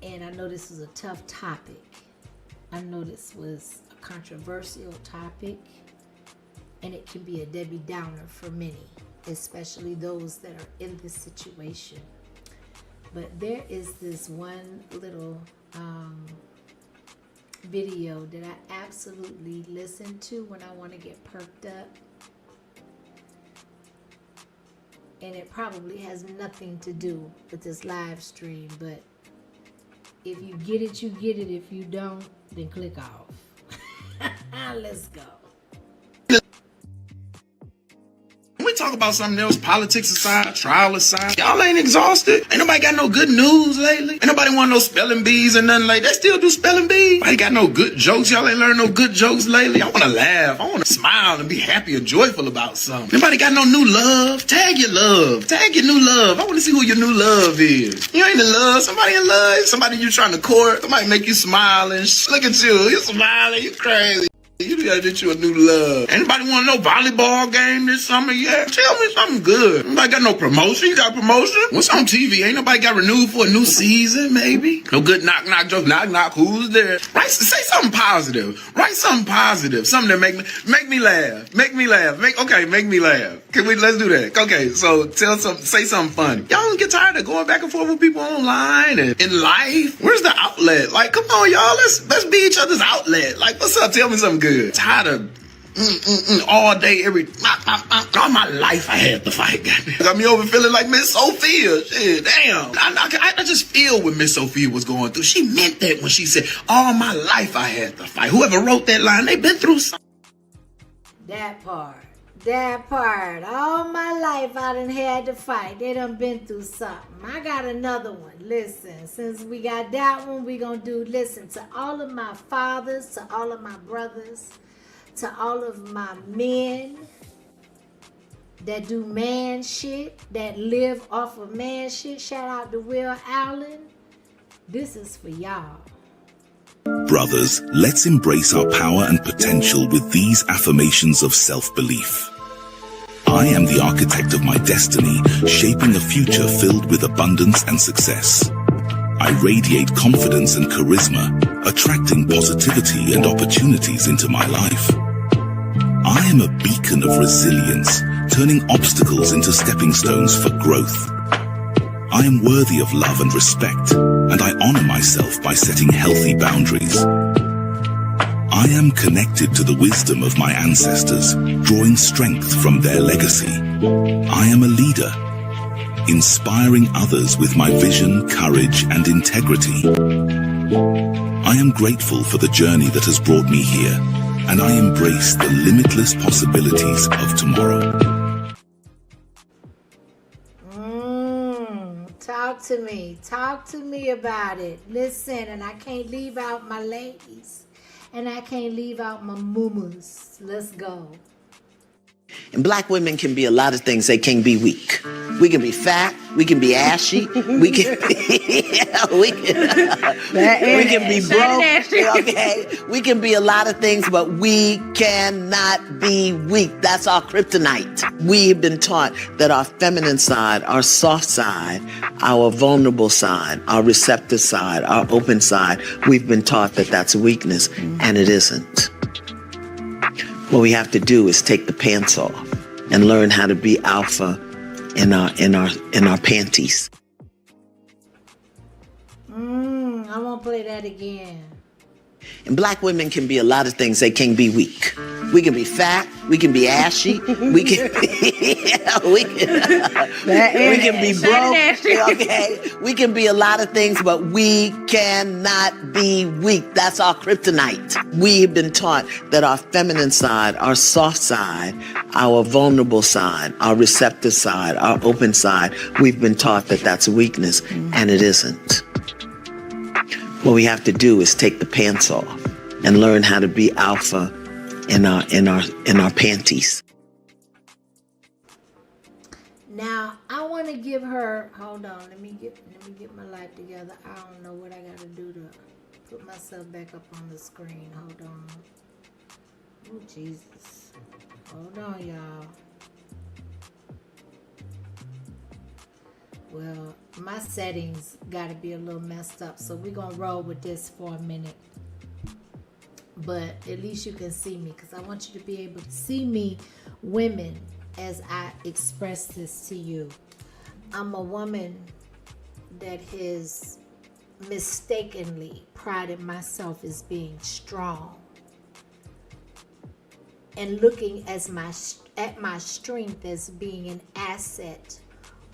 And I know this was a tough topic. I know this was a controversial topic, and it can be a Debbie Downer for many, especially those that are in this situation. But there is this one little video that I absolutely listen to when I want to get perked up. And it probably has nothing to do with this live stream, but if you get it, you get it. If you don't, then click off. Let's go. We talk about something else, politics aside, trial aside. Y'all ain't exhausted. Ain't nobody got no good news lately. Ain't nobody want no spelling bees and nothing like that. They still do spelling bees. Ain't got no good jokes. Y'all ain't learned no good jokes lately. I want to laugh. I want to smile and be happy or joyful about something. Nobody got no new love. Tag your love. Tag your new love. I want to see who your new love is. You ain't in love. Somebody in love. Somebody you trying to court. Somebody make you smile and look at you. You smiling. You crazy. You gotta get you a new love. Anybody want no volleyball game this summer yet? Tell me something good. Nobody got no promotion? You got a promotion? What's on TV? Ain't nobody got renewed for a new season, maybe? No good knock knock joke. Knock knock. Who's there? Right? Say something positive. Write something positive. Something that make me laugh. Make me laugh. Make me laugh. Let's do that. Okay, so say something funny. Y'all don't get tired of going back and forth with people online and in life? Where's the outlet? Like, come on, y'all. Let's be each other's outlet. Like, what's up? Tell me something good. Tired of all day, all my life I had to fight. Got me over feeling like Miss Sophia. Shit, damn. I just feel what Miss Sophia was going through. She meant that when she said, all my life I had to fight. Whoever wrote that line, they been through something. That part. All my life I done had to fight. They done been through something. I got another one. Listen, since we got that one, we gonna listen to all of my fathers, to all of my brothers, to all of my men that do man shit, that live off of man shit. Shout out to Will Allen. This is for y'all. Brothers, let's embrace our power and potential with these affirmations of self-belief. I am the architect of my destiny, shaping a future filled with abundance and success. I radiate confidence and charisma, attracting positivity and opportunities into my life. I am a beacon of resilience, turning obstacles into stepping stones for growth. I am worthy of love and respect, and I honor myself by setting healthy boundaries. I am connected to the wisdom of my ancestors, drawing strength from their legacy. I am a leader, inspiring others with my vision, courage, and integrity. I am grateful for the journey that has brought me here, and I embrace the limitless possibilities of tomorrow. Talk to me about it. Listen, and I can't leave out my ladies, and I can't leave out my mumus. Let's go. And black women can be a lot of things. They can be weak. We can be fat. We can be ashy. We can we can be broke. Okay, we can be a lot of things, but we cannot be weak. That's our kryptonite. We have been taught that our feminine side, our soft side, our vulnerable side, our receptive side, our open side, we've been taught that that's a weakness, and it isn't. What we have to do is take the pants off and learn how to be alpha in our panties. I won't play that again. And black women can be a lot of things. They can be weak. We can be fat. We can be ashy. We can we can be broke. Okay, we can be a lot of things, but we cannot be weak. That's our kryptonite. We have been taught that our feminine side, our soft side, our vulnerable side, our receptive side, our open side, we've been taught that that's a weakness, and it isn't. What we have to do is take the pants off and learn how to be alpha in our panties. Now I want to give her. Hold on. Let me get my life together. I don't know what I got to do to put myself back up on the screen. Hold on. Oh Jesus. Hold on, y'all. Well, my settings got to be a little messed up, so we're going to roll with this for a minute. But at least you can see me, because I want you to be able to see me, women, as I express this to you. I'm a woman that has mistakenly prided myself as being strong and looking at my strength as being an asset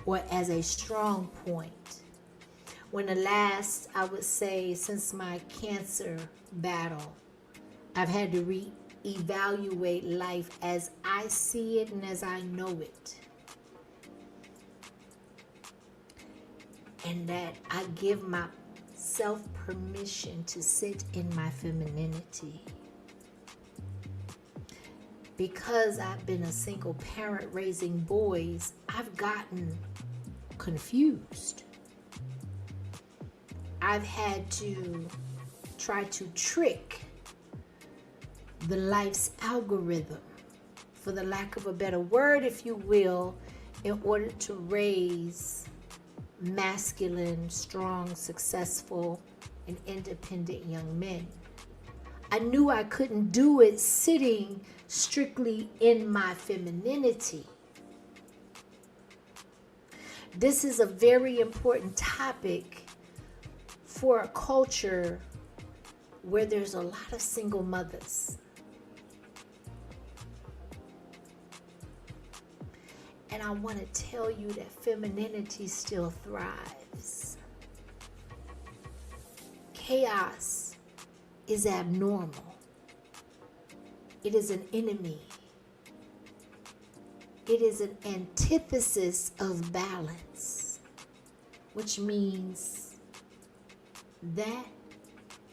or as a strong point. When the last, I would say, since my cancer battle, I've had to reevaluate life as I see it and as I know it. And that I give myself permission to sit in my femininity. Because I've been a single parent raising boys, I've gotten confused. I've had to try to trick the life's algorithm, for the lack of a better word, if you will, in order to raise masculine, strong, successful, and independent young men. I knew I couldn't do it sitting strictly in my femininity. This is a very important topic for a culture where there's a lot of single mothers. And I want to tell you that femininity still thrives. Chaos is abnormal. It is an enemy. It is an antithesis of balance, which means that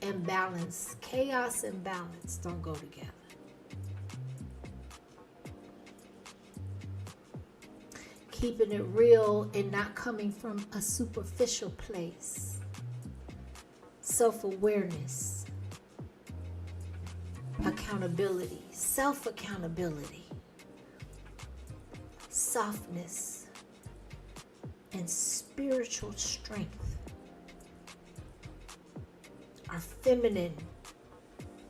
and balance, chaos and balance don't go together. Keeping it real and not coming from a superficial place. Self-awareness. Accountability. Self-accountability. Softness. And spiritual strength. are feminine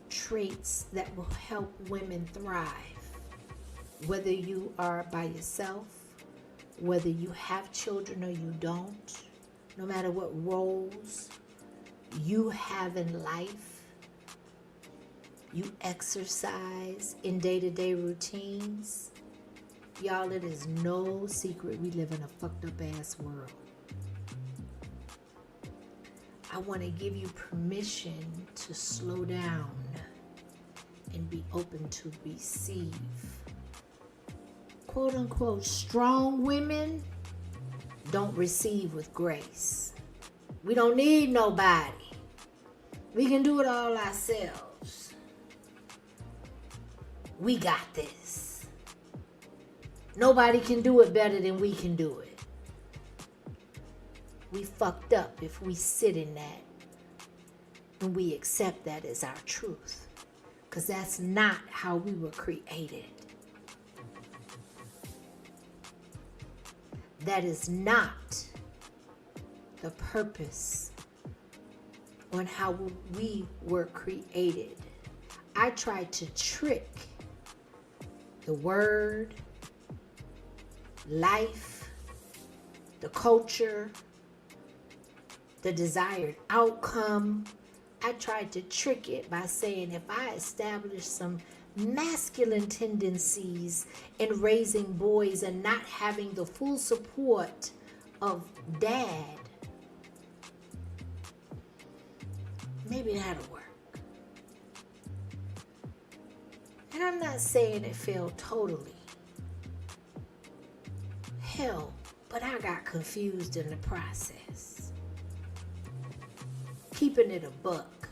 traits that will help women thrive. Whether you are by yourself, whether you have children or you don't, no matter what roles you have in life, you exercise in day-to-day routines. Y'all, it is no secret we live in a fucked up ass world. I want to give you permission to slow down and be open to receive. Quote unquote, strong women don't receive with grace. We don't need nobody. We can do it all ourselves. We got this. Nobody can do it better than we can do it. We fucked up if we sit in that and we accept that as our truth. Because that's not how we were created. That is not the purpose on how we were created. I tried to trick the word, life, the culture, the desired outcome. I tried to trick it by saying if I establish some masculine tendencies in raising boys and not having the full support of dad, maybe that'll work. And I'm not saying it failed totally. Hell, but I got confused in the process. Keeping it a buck.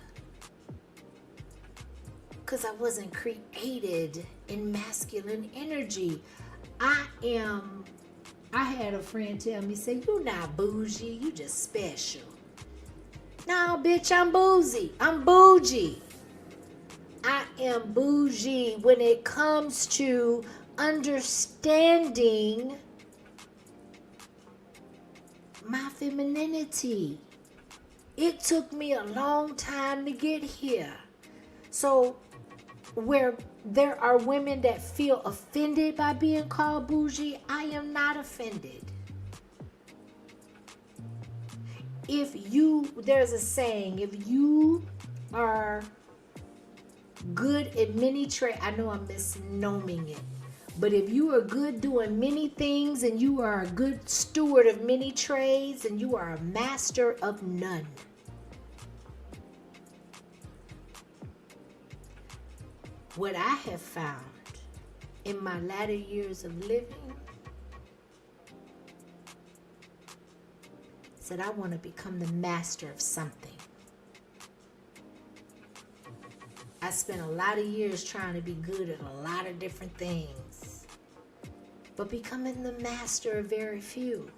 Because I wasn't created in masculine energy. I had a friend tell me, say, you not bougie, you just special. No, bitch, I'm bougie. I'm bougie. I am bougie when it comes to understanding my femininity. It took me a long time to get here. So where there are women that feel offended by being called bougie, I am not offended. There's a saying, if you are good at many trades, I know I'm misnoming it, but if you are good doing many things and you are a good steward of many trades and you are a master of none. What I have found in my latter years of living is that I want to become the master of something. I spent a lot of years trying to be good at a lot of different things, but becoming the master of very few.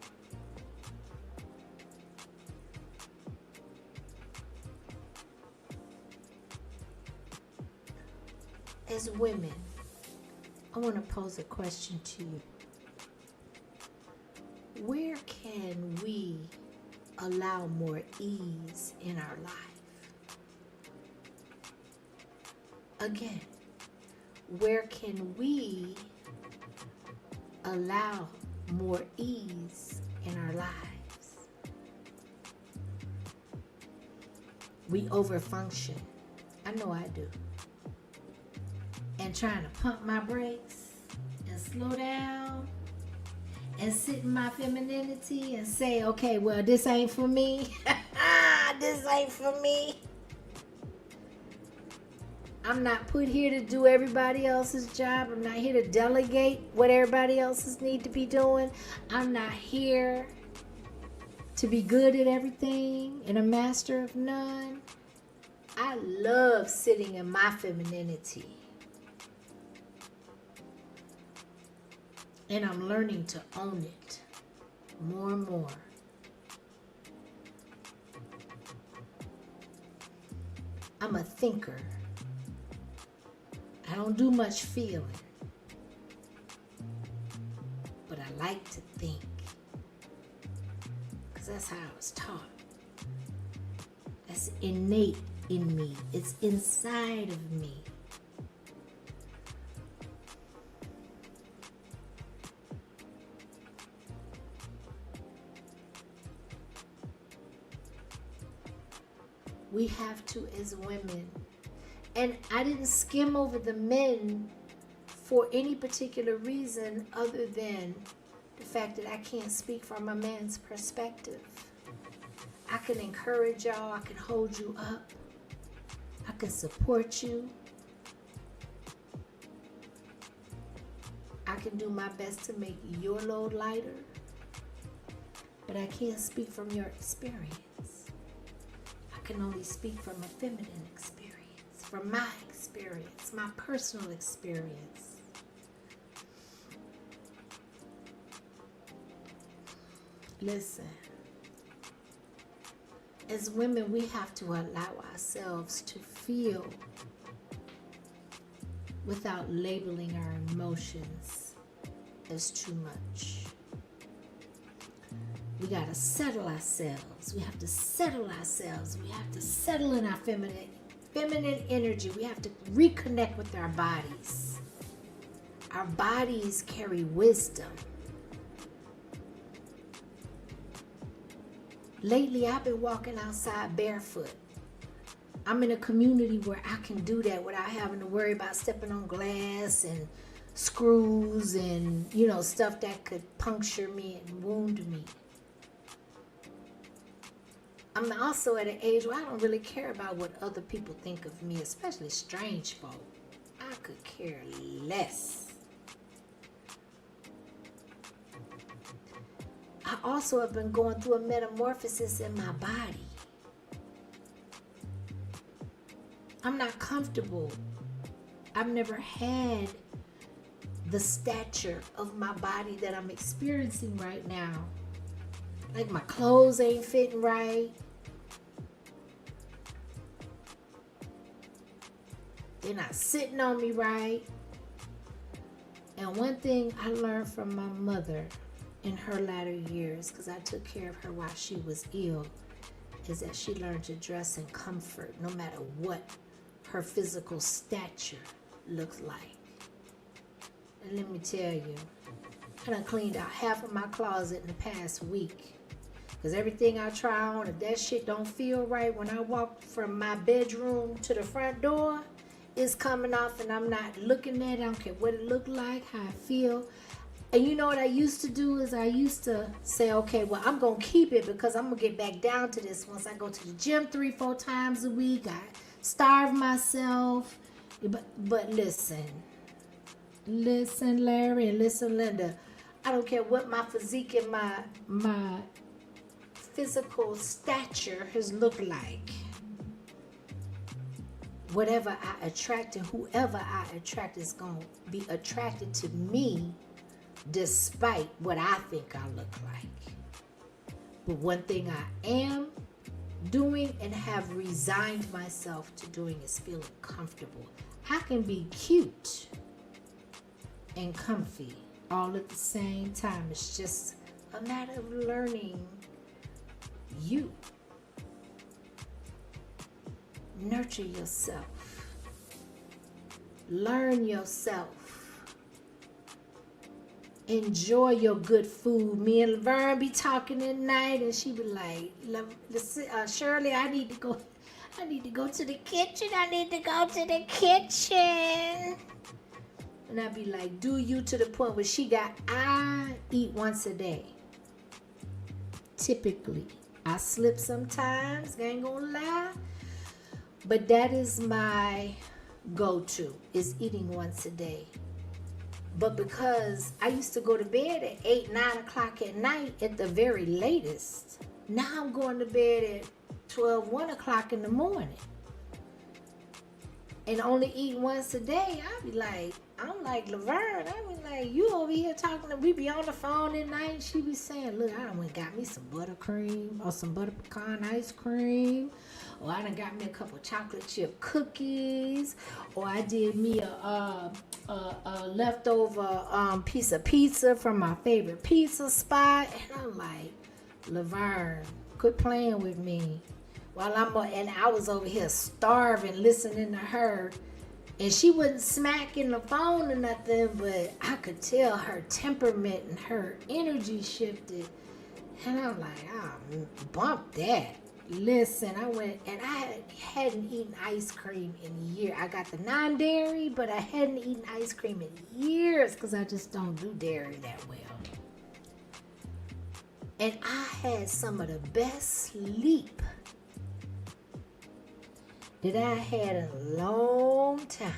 As women, I want to pose a question to you. Where can we allow more ease in our life? Again, where can we allow more ease in our lives? We overfunction. I know I do. And trying to pump my brakes and slow down and sit in my femininity and say, okay, well, this ain't for me. This ain't for me. I'm not put here to do everybody else's job. I'm not here to delegate what everybody else need to be doing. I'm not here to be good at everything and a master of none. I love sitting in my femininity. And I'm learning to own it more and more. I'm a thinker. I don't do much feeling. But I like to think. Because that's how I was taught. That's innate in me. It's inside of me. We have to as women. And I didn't skim over the men for any particular reason other than the fact that I can't speak from a man's perspective. I can encourage y'all. I can hold you up. I can support you. I can do my best to make your load lighter. But I can't speak from your experience. I can only speak from a feminine experience, from my experience, my personal experience. Listen, as women, we have to allow ourselves to feel without labeling our emotions as too much. We got to settle ourselves. We have to settle ourselves. We have to settle in our feminine energy. We have to reconnect with our bodies. Our bodies carry wisdom. Lately, I've been walking outside barefoot. I'm in a community where I can do that without having to worry about stepping on glass and screws and, stuff that could puncture me and wound me. I'm also at an age where I don't really care about what other people think of me, especially strange folk. I could care less. I also have been going through a metamorphosis in my body. I'm not comfortable. I've never had the stature of my body that I'm experiencing right now. Like my clothes ain't fitting right. They're not sitting on me right. And one thing I learned from my mother in her latter years, because I took care of her while she was ill, is that she learned to dress in comfort no matter what her physical stature looks like. And let me tell you, I done cleaned out half of my closet in the past week. Because everything I try on, if that shit don't feel right when I walk from my bedroom to the front door, it's coming off and I'm not looking at it. I don't care what it look like, how I feel. And you know what I used to do is I used to say, okay, well, I'm going to keep it because I'm going to get back down to this once I go to the gym 3-4 times a week. I starve myself. But listen, Larry, and listen, Linda. I don't care what my physique and my physical stature has looked like. Whatever I attract and whoever I attract is going to be attracted to me despite what I think I look like. But one thing I am doing and have resigned myself to doing is feeling comfortable. I can be cute and comfy all at the same time. It's just a matter of learning you. Nurture yourself. Learn yourself. Enjoy your good food. Me and Laverne be talking at night, and she be like, Shirley, I need to go to the kitchen. I need to go to the kitchen. And I be like, do you, to the point where I eat once a day. Typically. I slip sometimes, I ain't gonna lie. But that is my go-to, is eating once a day. But because I used to go to bed at 8, 9 o'clock at night at the very latest, now I'm going to bed at 12, 1 o'clock in the morning. And only eat once a day. I'm like, Laverne, I be like, you over here talking to, we be on the phone at night, and she be saying, look, I done went got me some buttercream or some butter pecan ice cream. Or I done got me a couple chocolate chip cookies. Or I did me a leftover piece of pizza from my favorite pizza spot. And I'm like, Laverne, quit playing with me. and I was over here starving, listening to her. And she wasn't smacking the phone or nothing, but I could tell her temperament and her energy shifted. And I'm like, bump that. Listen, I went and I hadn't eaten ice cream in a year. I got the non-dairy, but I hadn't eaten ice cream in years because I just don't do dairy that well. And I had some of the best sleep that I had in a long time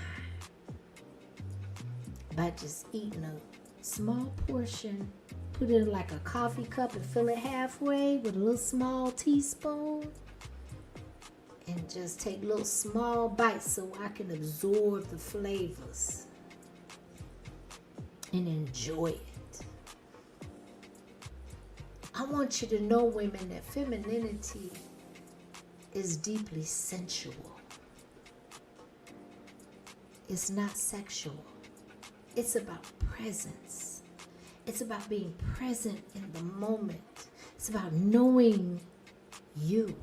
by just eating a small portion, put it in like a coffee cup and fill it halfway with a little small teaspoon, and just take little small bites so I can absorb the flavors and enjoy it. I want you to know, women, that femininity is deeply sensual. It's not sexual. It's about presence. It's about being present in the moment. It's about knowing you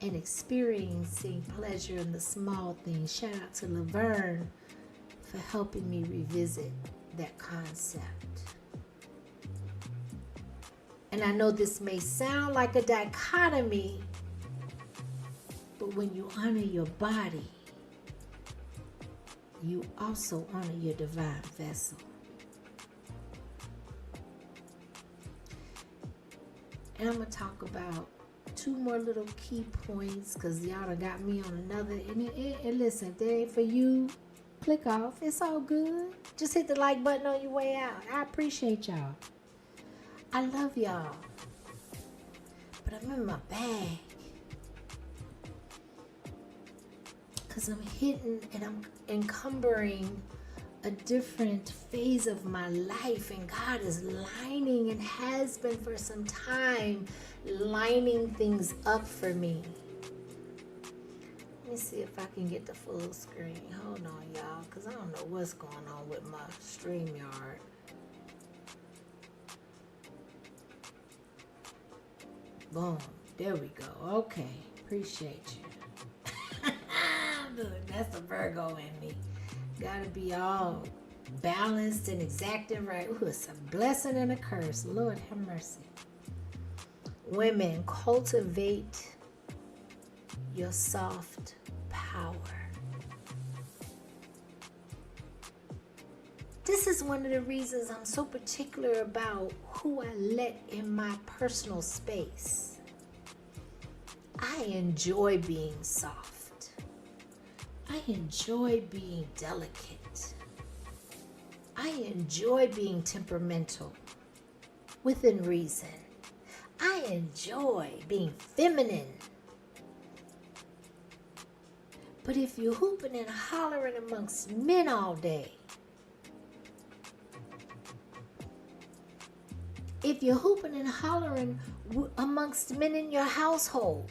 and experiencing pleasure in the small things. Shout out to Laverne for helping me revisit that concept. And I know this may sound like a dichotomy, but when you honor your body, you also honor your divine vessel. And I'm going to talk about two more little key points because y'all done got me on another. And listen, if that ain't for you, click off. It's all good. Just hit the like button on your way out. I appreciate y'all. I love y'all. But I'm in my bag. Because I'm hitting and I'm encumbering a different phase of my life. And God is lining and has been for some time lining things up for me. Let me see if I can get the full screen. Hold on, y'all, because I don't know what's going on with my StreamYard. Boom. There we go. Okay. Appreciate you. Look, that's the Virgo in me. Gotta be all balanced and exacting right. Ooh, it's a blessing and a curse. Lord have mercy. Women, cultivate your soft power. This is one of the reasons I'm so particular about who I let in my personal space. I enjoy being soft. I enjoy being delicate. I enjoy being temperamental within reason. I enjoy being feminine. But if you're hooping and hollering amongst men all day, if you're hooping and hollering amongst men in your household,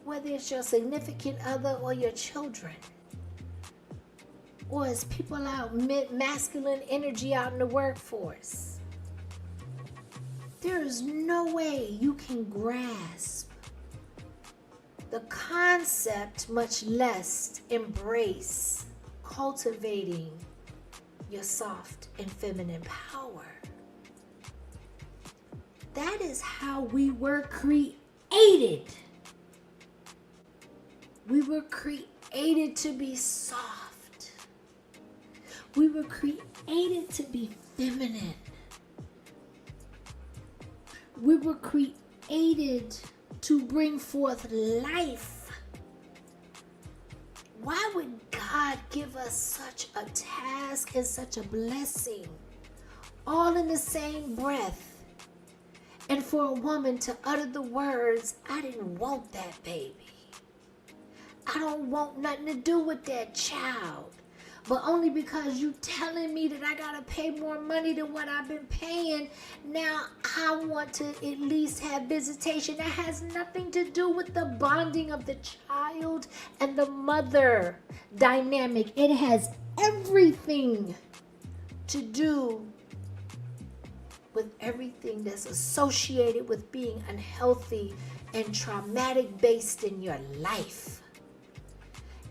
whether it's your significant other or your children, or as people out, masculine energy out in the workforce, there is no way you can grasp the concept, much less embrace cultivating your soft and feminine power. That is how we were created. We were created to be soft. We were created to be feminine. We were created to bring forth life. Why would God give us such a task and such a blessing, all in the same breath? And for a woman to utter the words, I didn't want that baby. I don't want nothing to do with that child. But only because you telling me that I gotta pay more money than what I've been paying, now I want to at least have visitation. That has nothing to do with the bonding of the child and the mother dynamic. It has everything to do with everything that's associated with being unhealthy and traumatic based in your life.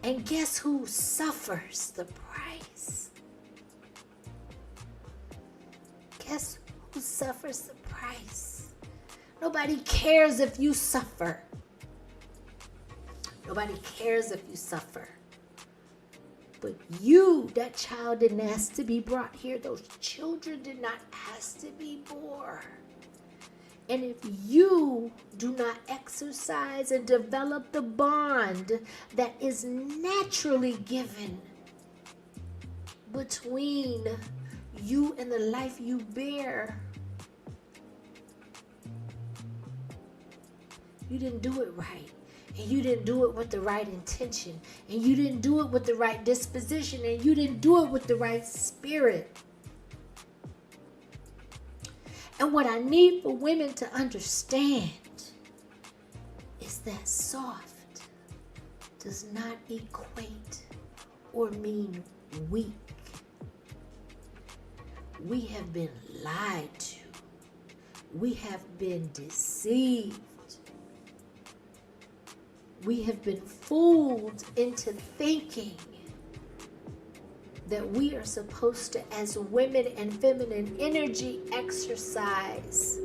And guess who suffers the price? Guess who suffers the price? Nobody cares if you suffer. Nobody cares if you suffer. But you, that child didn't ask to be brought here. Those children did not ask to be born. And if you do not exercise and develop the bond that is naturally given between you and the life you bear, you didn't do it right. And you didn't do it with the right intention. And you didn't do it with the right disposition. And you didn't do it with the right spirit. And what I need for women to understand is that soft does not equate or mean weak. We have been lied to. We have been deceived. We have been fooled into thinking that we are supposed to, as women and feminine energy, exercise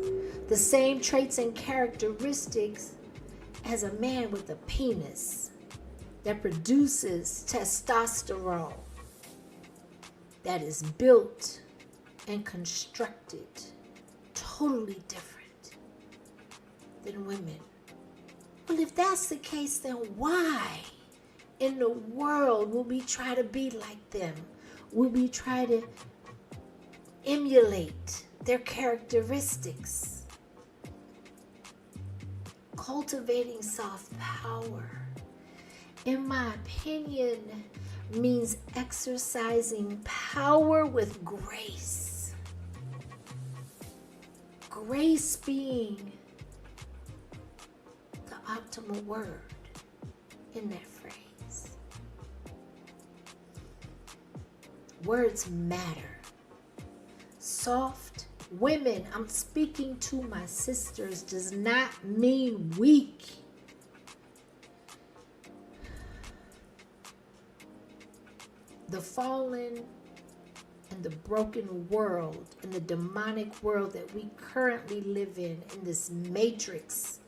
the same traits and characteristics as a man with a penis that produces testosterone, that is built and constructed totally different than women. Well, if that's the case, then why in the world will we try to be like them? Will we try to emulate their characteristics? Cultivating soft power, in my opinion, means exercising power with grace. Grace being the optimal word in that phrase. Words matter. Soft women, I'm speaking to my sisters, does not mean weak. The fallen and the broken world and the demonic world that we currently live in this matrix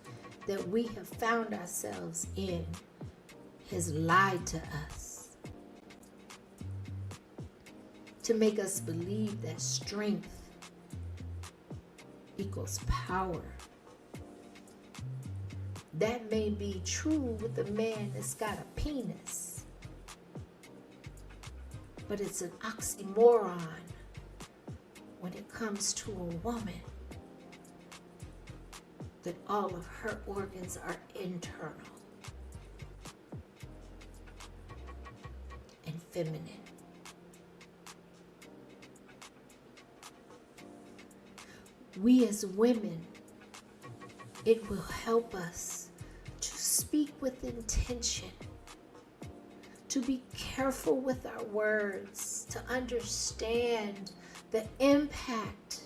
that we have found ourselves in, has lied to us to make us believe that strength equals power. That may be true with a man that's got a penis, but it's an oxymoron when it comes to a woman, that all of her organs are internal and feminine. We as women, it will help us to speak with intention, to be careful with our words, to understand the impact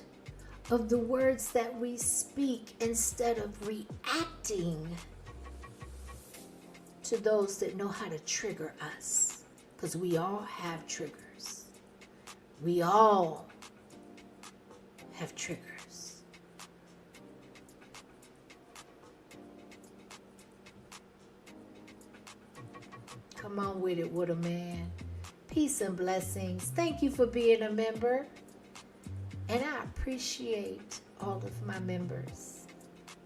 of the words that we speak instead of reacting to those that know how to trigger us. Because we all have triggers. We all have triggers. Come on with it, with a man. Peace and blessings. Thank you for being a member. And I appreciate all of my members.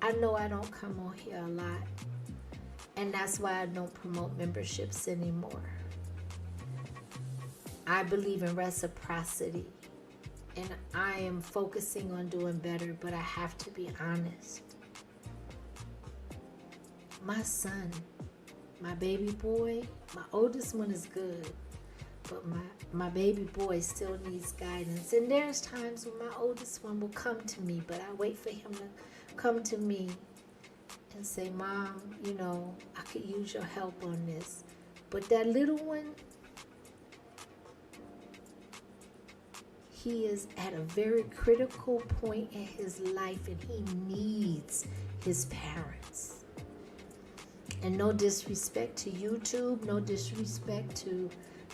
I know I don't come on here a lot. And that's why I don't promote memberships anymore. I believe in reciprocity. And I am focusing on doing better, but I have to be honest. My son, my baby boy, my oldest one is good, but my baby boy still needs guidance. And there's times when my oldest one will come to me, but I wait for him to come to me and say, Mom, you know, I could use your help on this. But that little one, he is at a very critical point in his life and he needs his parents. And no disrespect to YouTube, no disrespect to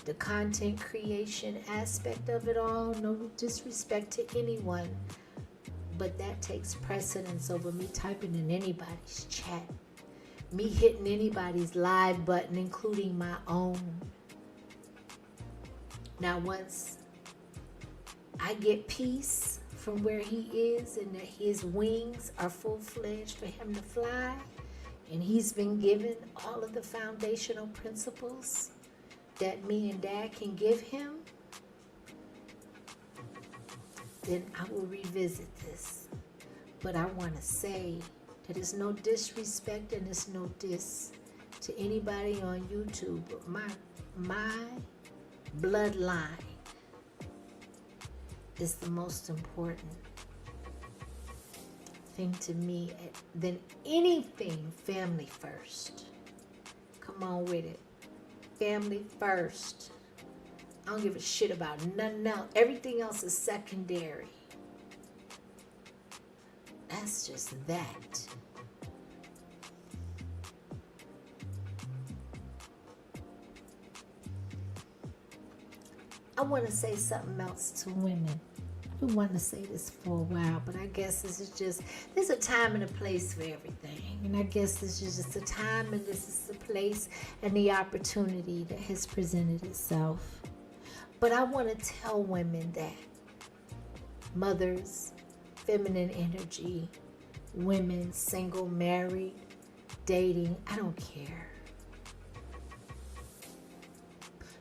the content creation aspect of it all, no disrespect to anyone, but that takes precedence over me typing in anybody's chat, me hitting anybody's live button, including my own. Now, once I get peace from where he is and that his wings are full-fledged for him to fly, and he's been given all of the foundational principles that me and Dad can give him, then I will revisit this. But I want to say that it's no disrespect and it's no diss to anybody on YouTube, but my bloodline is the most important thing to me than anything. Family first. Come on with it. Family first. I don't give a shit about nothing else. Everything else is secondary. That's just that. I want to say something else to women. I've been wanting to say this for a while, but I guess there's a time and a place for everything. And I guess this is just a time and this is the place and the opportunity that has presented itself. But I want to tell women that mothers, feminine energy, women, single, married, dating, I don't care.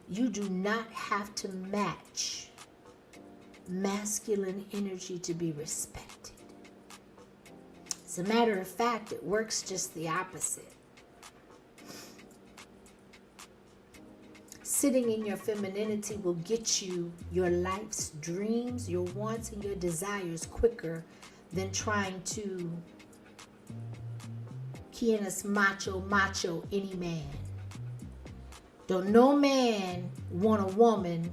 You do not have to match masculine energy to be respected. As a matter of fact, it works just the opposite. Sitting in your femininity will get you your life's dreams, your wants, and your desires quicker than trying to quienes macho any man. Don't no man want a woman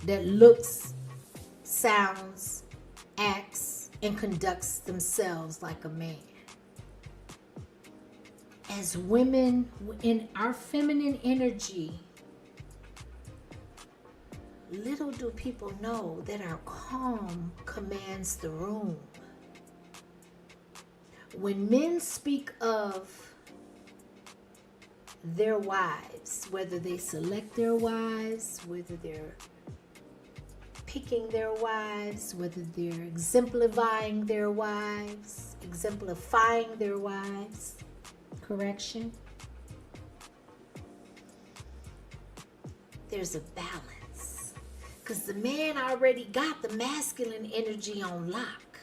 that looks, sounds, acts, and conducts themselves like a man. As women in our feminine energy, little do people know that our calm commands the room. When men speak of their wives, whether they select their wives, whether they're picking their wives, whether they're exemplifying their wives, correction, there's a balance. Because the man already got the masculine energy on lock.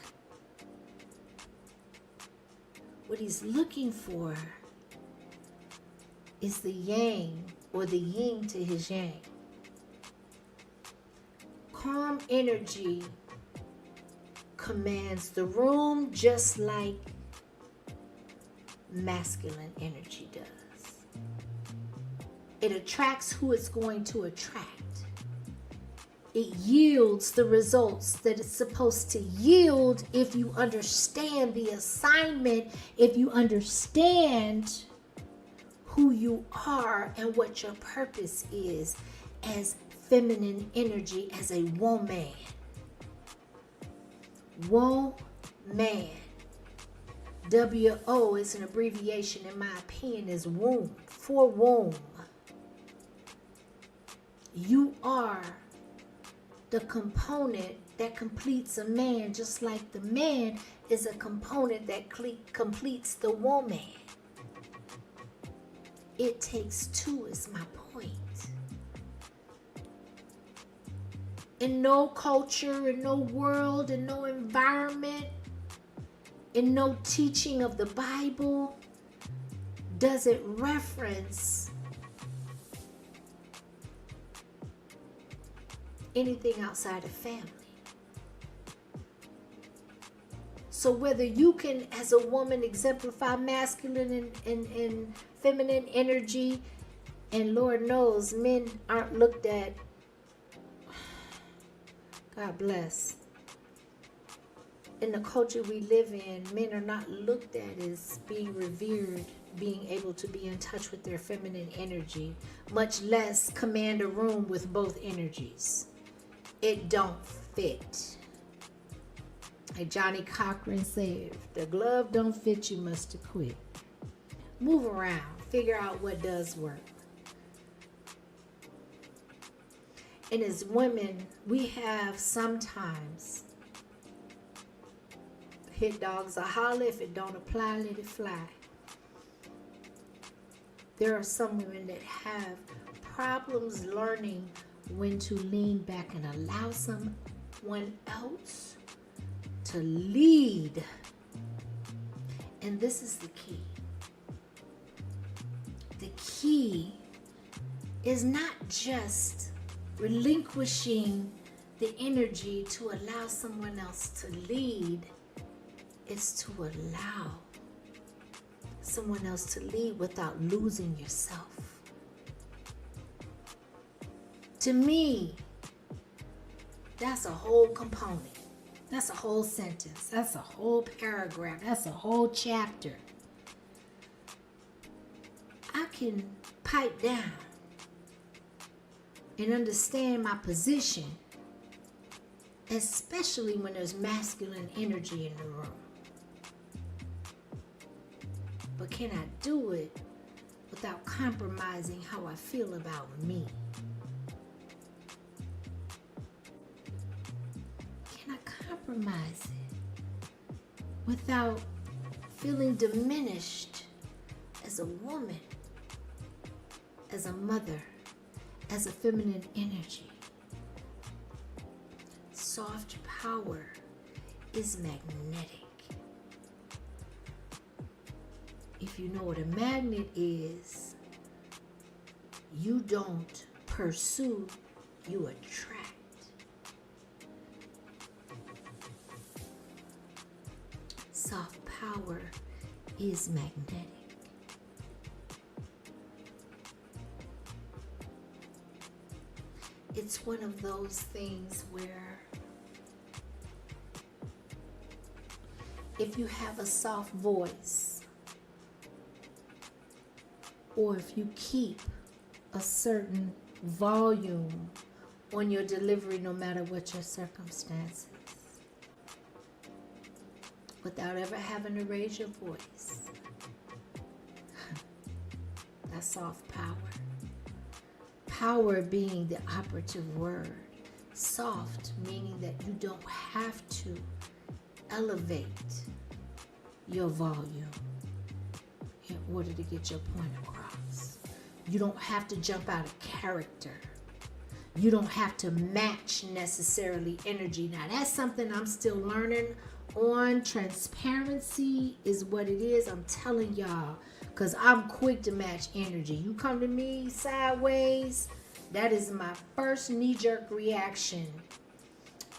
What he's looking for is the yang or the yin to his yang. Calm energy commands the room just like masculine energy does. It attracts who it's going to attract. It yields the results that it's supposed to yield if you understand the assignment, if you understand who you are and what your purpose is as feminine energy, as a woman. Woman. W-O is an abbreviation, in my opinion, is womb, for womb. You are the component that completes a man, just like the man is a component that completes the woman. It takes two is my point. In no culture, in no world, in no environment, in no teaching of the Bible does it reference anything outside of family. So whether you can, as a woman, exemplify masculine and feminine energy, and Lord knows men aren't looked at, God bless. In the culture we live in, men are not looked at as being revered, being able to be in touch with their feminine energy, much less command a room with both energies. It don't fit. Like Johnny Cochran said, if the glove don't fit, you must quit. Move around, figure out what does work. And as women, we have sometimes hit dogs a holler. If it don't apply, let it fly. There are some women that have problems learning when to lean back and allow someone else to lead. And this is the key. The key is not just relinquishing the energy to allow someone else to lead. It's to allow someone else to lead without losing yourself. To me, that's a whole component. That's a whole sentence. That's a whole paragraph. That's a whole chapter. I can pipe down and understand my position, especially when there's masculine energy in the room. But can I do it without compromising how I feel about me? Can I compromise it without feeling diminished as a woman, as a mother, as a feminine energy? Soft power is magnetic. If you know what a magnet is, you don't pursue, you attract. Soft power is magnetic. It's one of those things where if you have a soft voice, or if you keep a certain volume on your delivery, no matter what your circumstances, without ever having to raise your voice, that's soft power. Power being the operative word. Soft meaning that you don't have to elevate your volume in order to get your point across. You don't have to jump out of character. You don't have to match necessarily energy. Now that's something I'm still learning on. Transparency is what it is. I'm telling y'all, because I'm quick to match energy. You come to me sideways, that is my first knee-jerk reaction.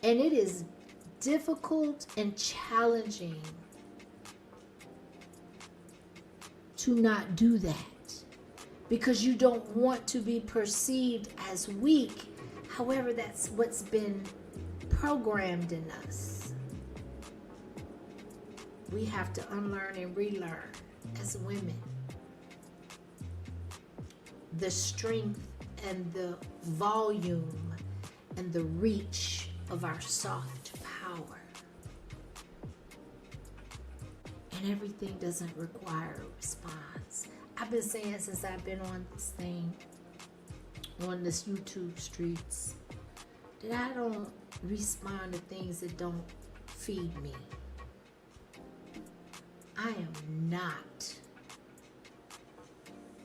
And it is difficult and challenging to not do that, because you don't want to be perceived as weak. However, that's what's been programmed in us. We have to unlearn and relearn as women the strength and the volume and the reach of our soft power. And everything doesn't require a response. I've been saying since I've been on this thing, on this YouTube streets, that I don't respond to things that don't feed me.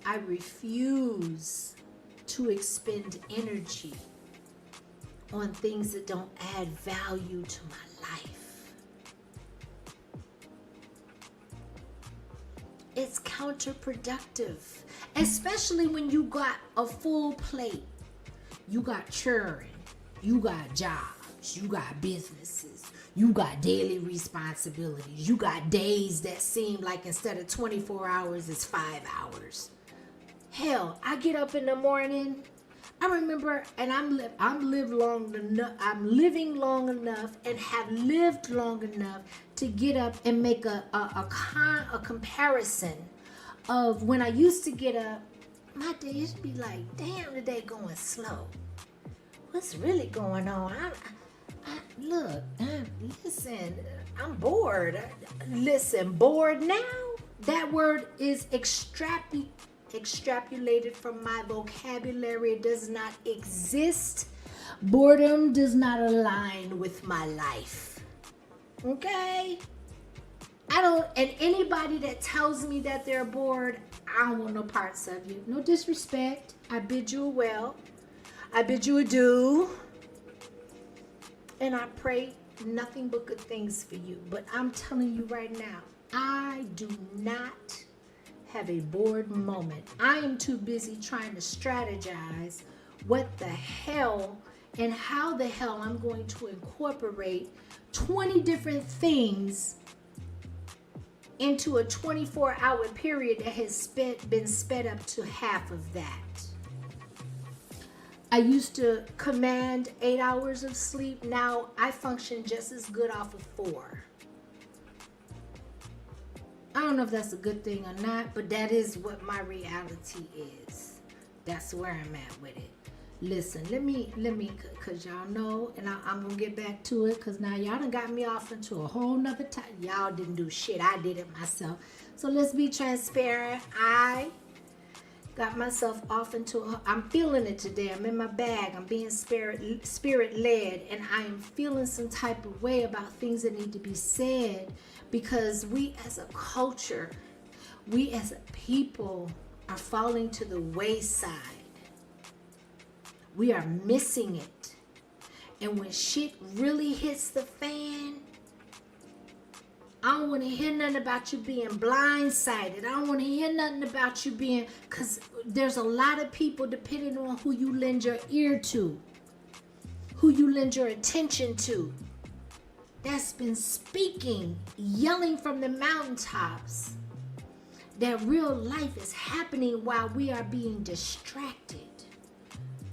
I refuse to expend energy on things that don't add value to my life. It's counterproductive, especially when you got a full plate. You got children, you got jobs, you got businesses, you got daily responsibilities, you got days that seem like instead of 24 hours, it's 5 hours. Hell, I get up in the morning, I remember, and I'm living long enough and have lived long enough to get up and make a comparison of when I used to get up. My day used to be like, damn, the day going slow. What's really going on? Listen, I'm bored. Listen, bored now? That word is extrapolated from my vocabulary. It does not exist. Boredom does not align with my life. Okay? And anybody that tells me that they're bored, I don't want no parts of you. No disrespect. I bid you well. I bid you adieu. And I pray nothing but good things for you. But I'm telling you right now, I do not have a bored moment. I am too busy trying to strategize what the hell and how the hell I'm going to incorporate 20 different things into a 24-hour period that has been sped up to half of that. I used to command 8 hours of sleep. Now I function just as good off of 4. I don't know if that's a good thing or not, but that is what my reality is. That's where I'm at with it. Listen, let me, cause y'all know, and I'm gonna get back to it, cause now y'all done got me off into a whole nother time. Y'all didn't do shit, I did it myself. So let's be transparent. I got myself off into I'm feeling it today. I'm in my bag. I'm being spirit led, and I am feeling some type of way about things that need to be said, because we as a culture, we as a people are falling to the wayside. We are missing it. And when shit really hits the fan, I don't want to hear nothing about you being blindsided. I don't want to hear nothing about you being, because there's a lot of people depending on who you lend your ear to, who you lend your attention to, that's been speaking, yelling from the mountaintops that real life is happening while we are being distracted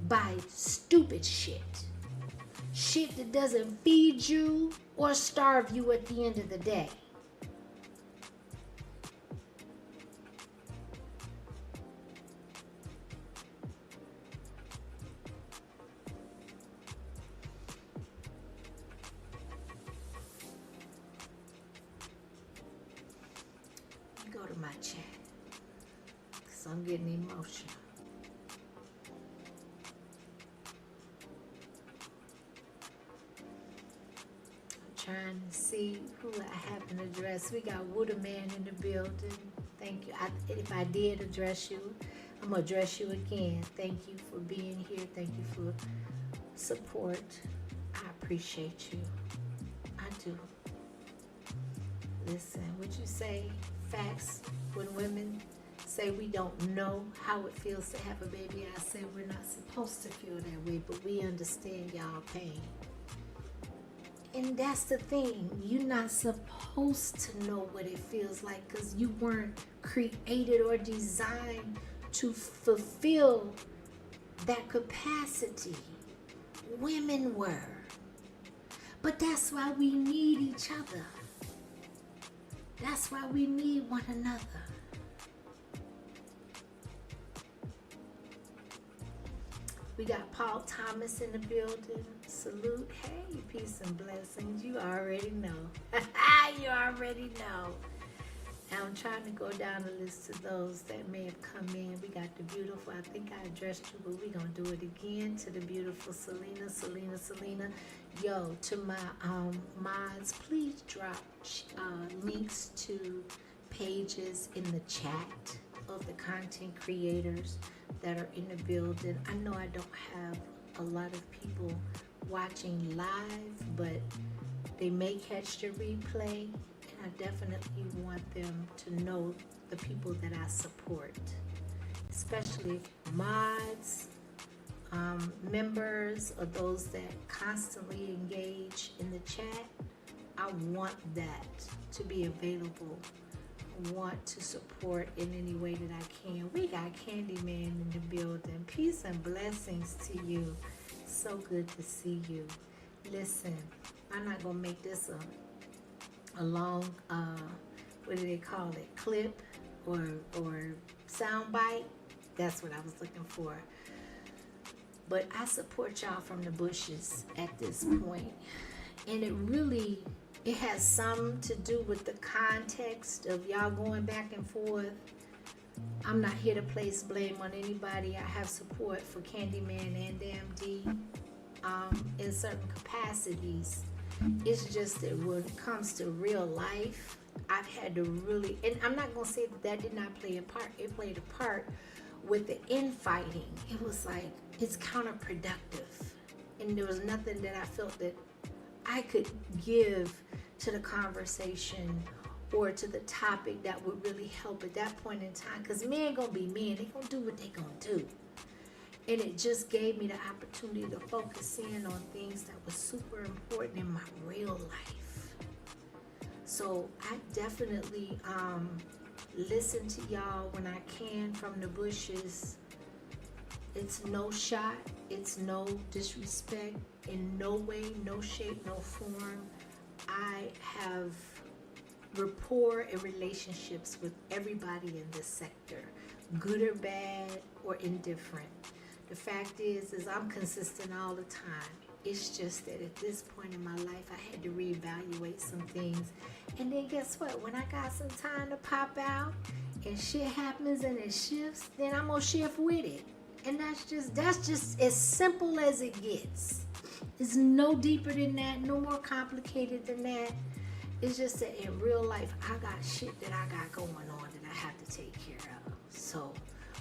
by stupid shit. Shit that doesn't feed you or starve you at the end of the day. Go to my chat, because I'm getting emotional. Trying to see who I happen to address. We got Wooderman in the building. Thank you. If I did address you, I'm going to address you again. Thank you for being here. Thank you for support. I appreciate you. I do. Listen, would you say facts when women say we don't know how it feels to have a baby? I say we're not supposed to feel that way, but we understand y'all pain. And that's the thing. You're not supposed to know what it feels like, because you weren't created or designed to fulfill that capacity. Women were. But that's why we need each other. That's why we need one another. We got Paul Thomas in the building. Salute. Hey, peace and blessings. You already know. You already know. I'm trying to go down the list of those that may have come in. We got the beautiful, I think I addressed you, but we're going to do it again, to the beautiful Selena. Yo, to my mods, please drop links to pages in the chat of the content creators that are in the building. I know I don't have a lot of people watching live, but they may catch the replay, and I definitely want them to know the people that I support, especially mods, members, or those that constantly engage in the chat. I want that to be available. I want to support in any way that I can. We got Candyman in the building. Peace and blessings to you. So good to see you. Listen, I'm not gonna make this a long what do they call it, clip or sound bite. That's what I was looking for. But I support y'all from the bushes at this point. And it has some to do with the context of y'all going back and forth. I'm not here to place blame on anybody. I have support for Candyman and DMD in certain capacities. It's just that when it comes to real life, I've had to really, and I'm not going to say that did not play a part. It played a part with the infighting. It was like, it's counterproductive. And there was nothing that I felt that I could give to the conversation or to the topic that would really help at that point in time. Because men gonna be men. They gonna do what they gonna do. And it just gave me the opportunity to focus in on things that was super important in my real life. So I definitely listen to y'all when I can from the bushes. It's no shot. It's no disrespect. In no way, no shape, no form. I have rapport and relationships with everybody in this sector, good or bad or indifferent. The fact is I'm consistent all the time. It's just that at this point in my life, I had to reevaluate some things. And then guess what? When I got some time to pop out and shit happens and it shifts, then I'm gonna shift with it. And that's just as simple as it gets. It's no deeper than that, no more complicated than that. It's just that in real life, I got shit that I got going on that I have to take care of. So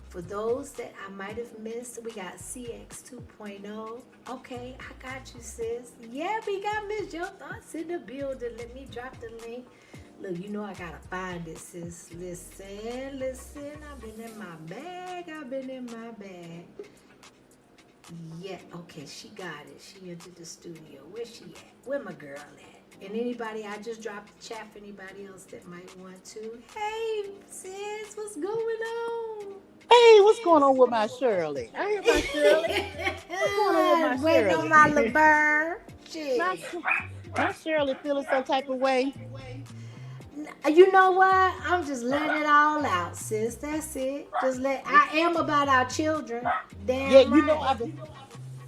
for those that I might have missed, we got CX 2.0. Okay, I got you, sis. Yeah, we got Miss Your Thoughts in the building. Let me drop the link. Look, you know I gotta find it, sis. Listen. I've been in my bag. Yeah, okay, she got it. She entered the studio. Where's she at? Where my girl at? And anybody, I just dropped the chat for anybody else that might want to. Hey, sis, what's going on? Hey, what's going on with my Shirley? I hear my Shirley. What's going on with my Waiting Shirley? on my LeBur. Shit. My Shirley feeling some type of way. You know what? I'm just letting it all out, sis. That's it. I am about our children. Damn Yeah, right. you know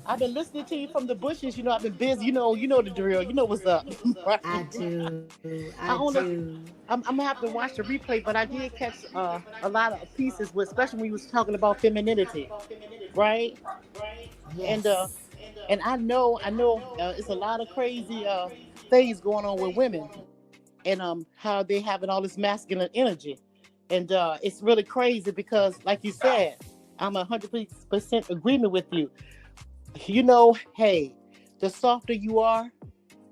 I've been listening to you from the bushes. You know I've been busy. You know the drill. You know what's up. Right? I do. I'm gonna have to watch the replay, but I did catch a lot of pieces, especially when you was talking about femininity, right? Yes. And I know it's a lot of crazy things going on with women, and how they having all this masculine energy, and it's really crazy because, like you said, I'm 100% agreement with you. You know, hey, the softer you are,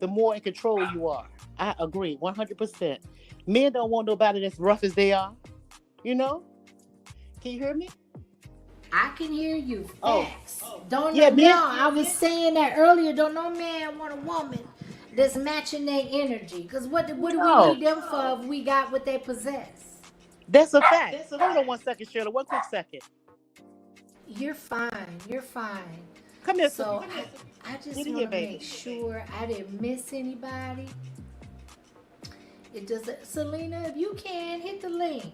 the more in control you are. I agree 100%. Men don't want nobody that's rough as they are. You know? Can you hear me? I can hear you. Facts. I was saying that earlier. Don't no man want a woman that's matching their energy. Because what do we need them for if we got what they possess? That's a fact. Hold on 1 second, Shirley. 1 quick second. You're fine. Come here, so I just want to make sure I didn't miss anybody. It doesn't. Selena, if you can, hit the link.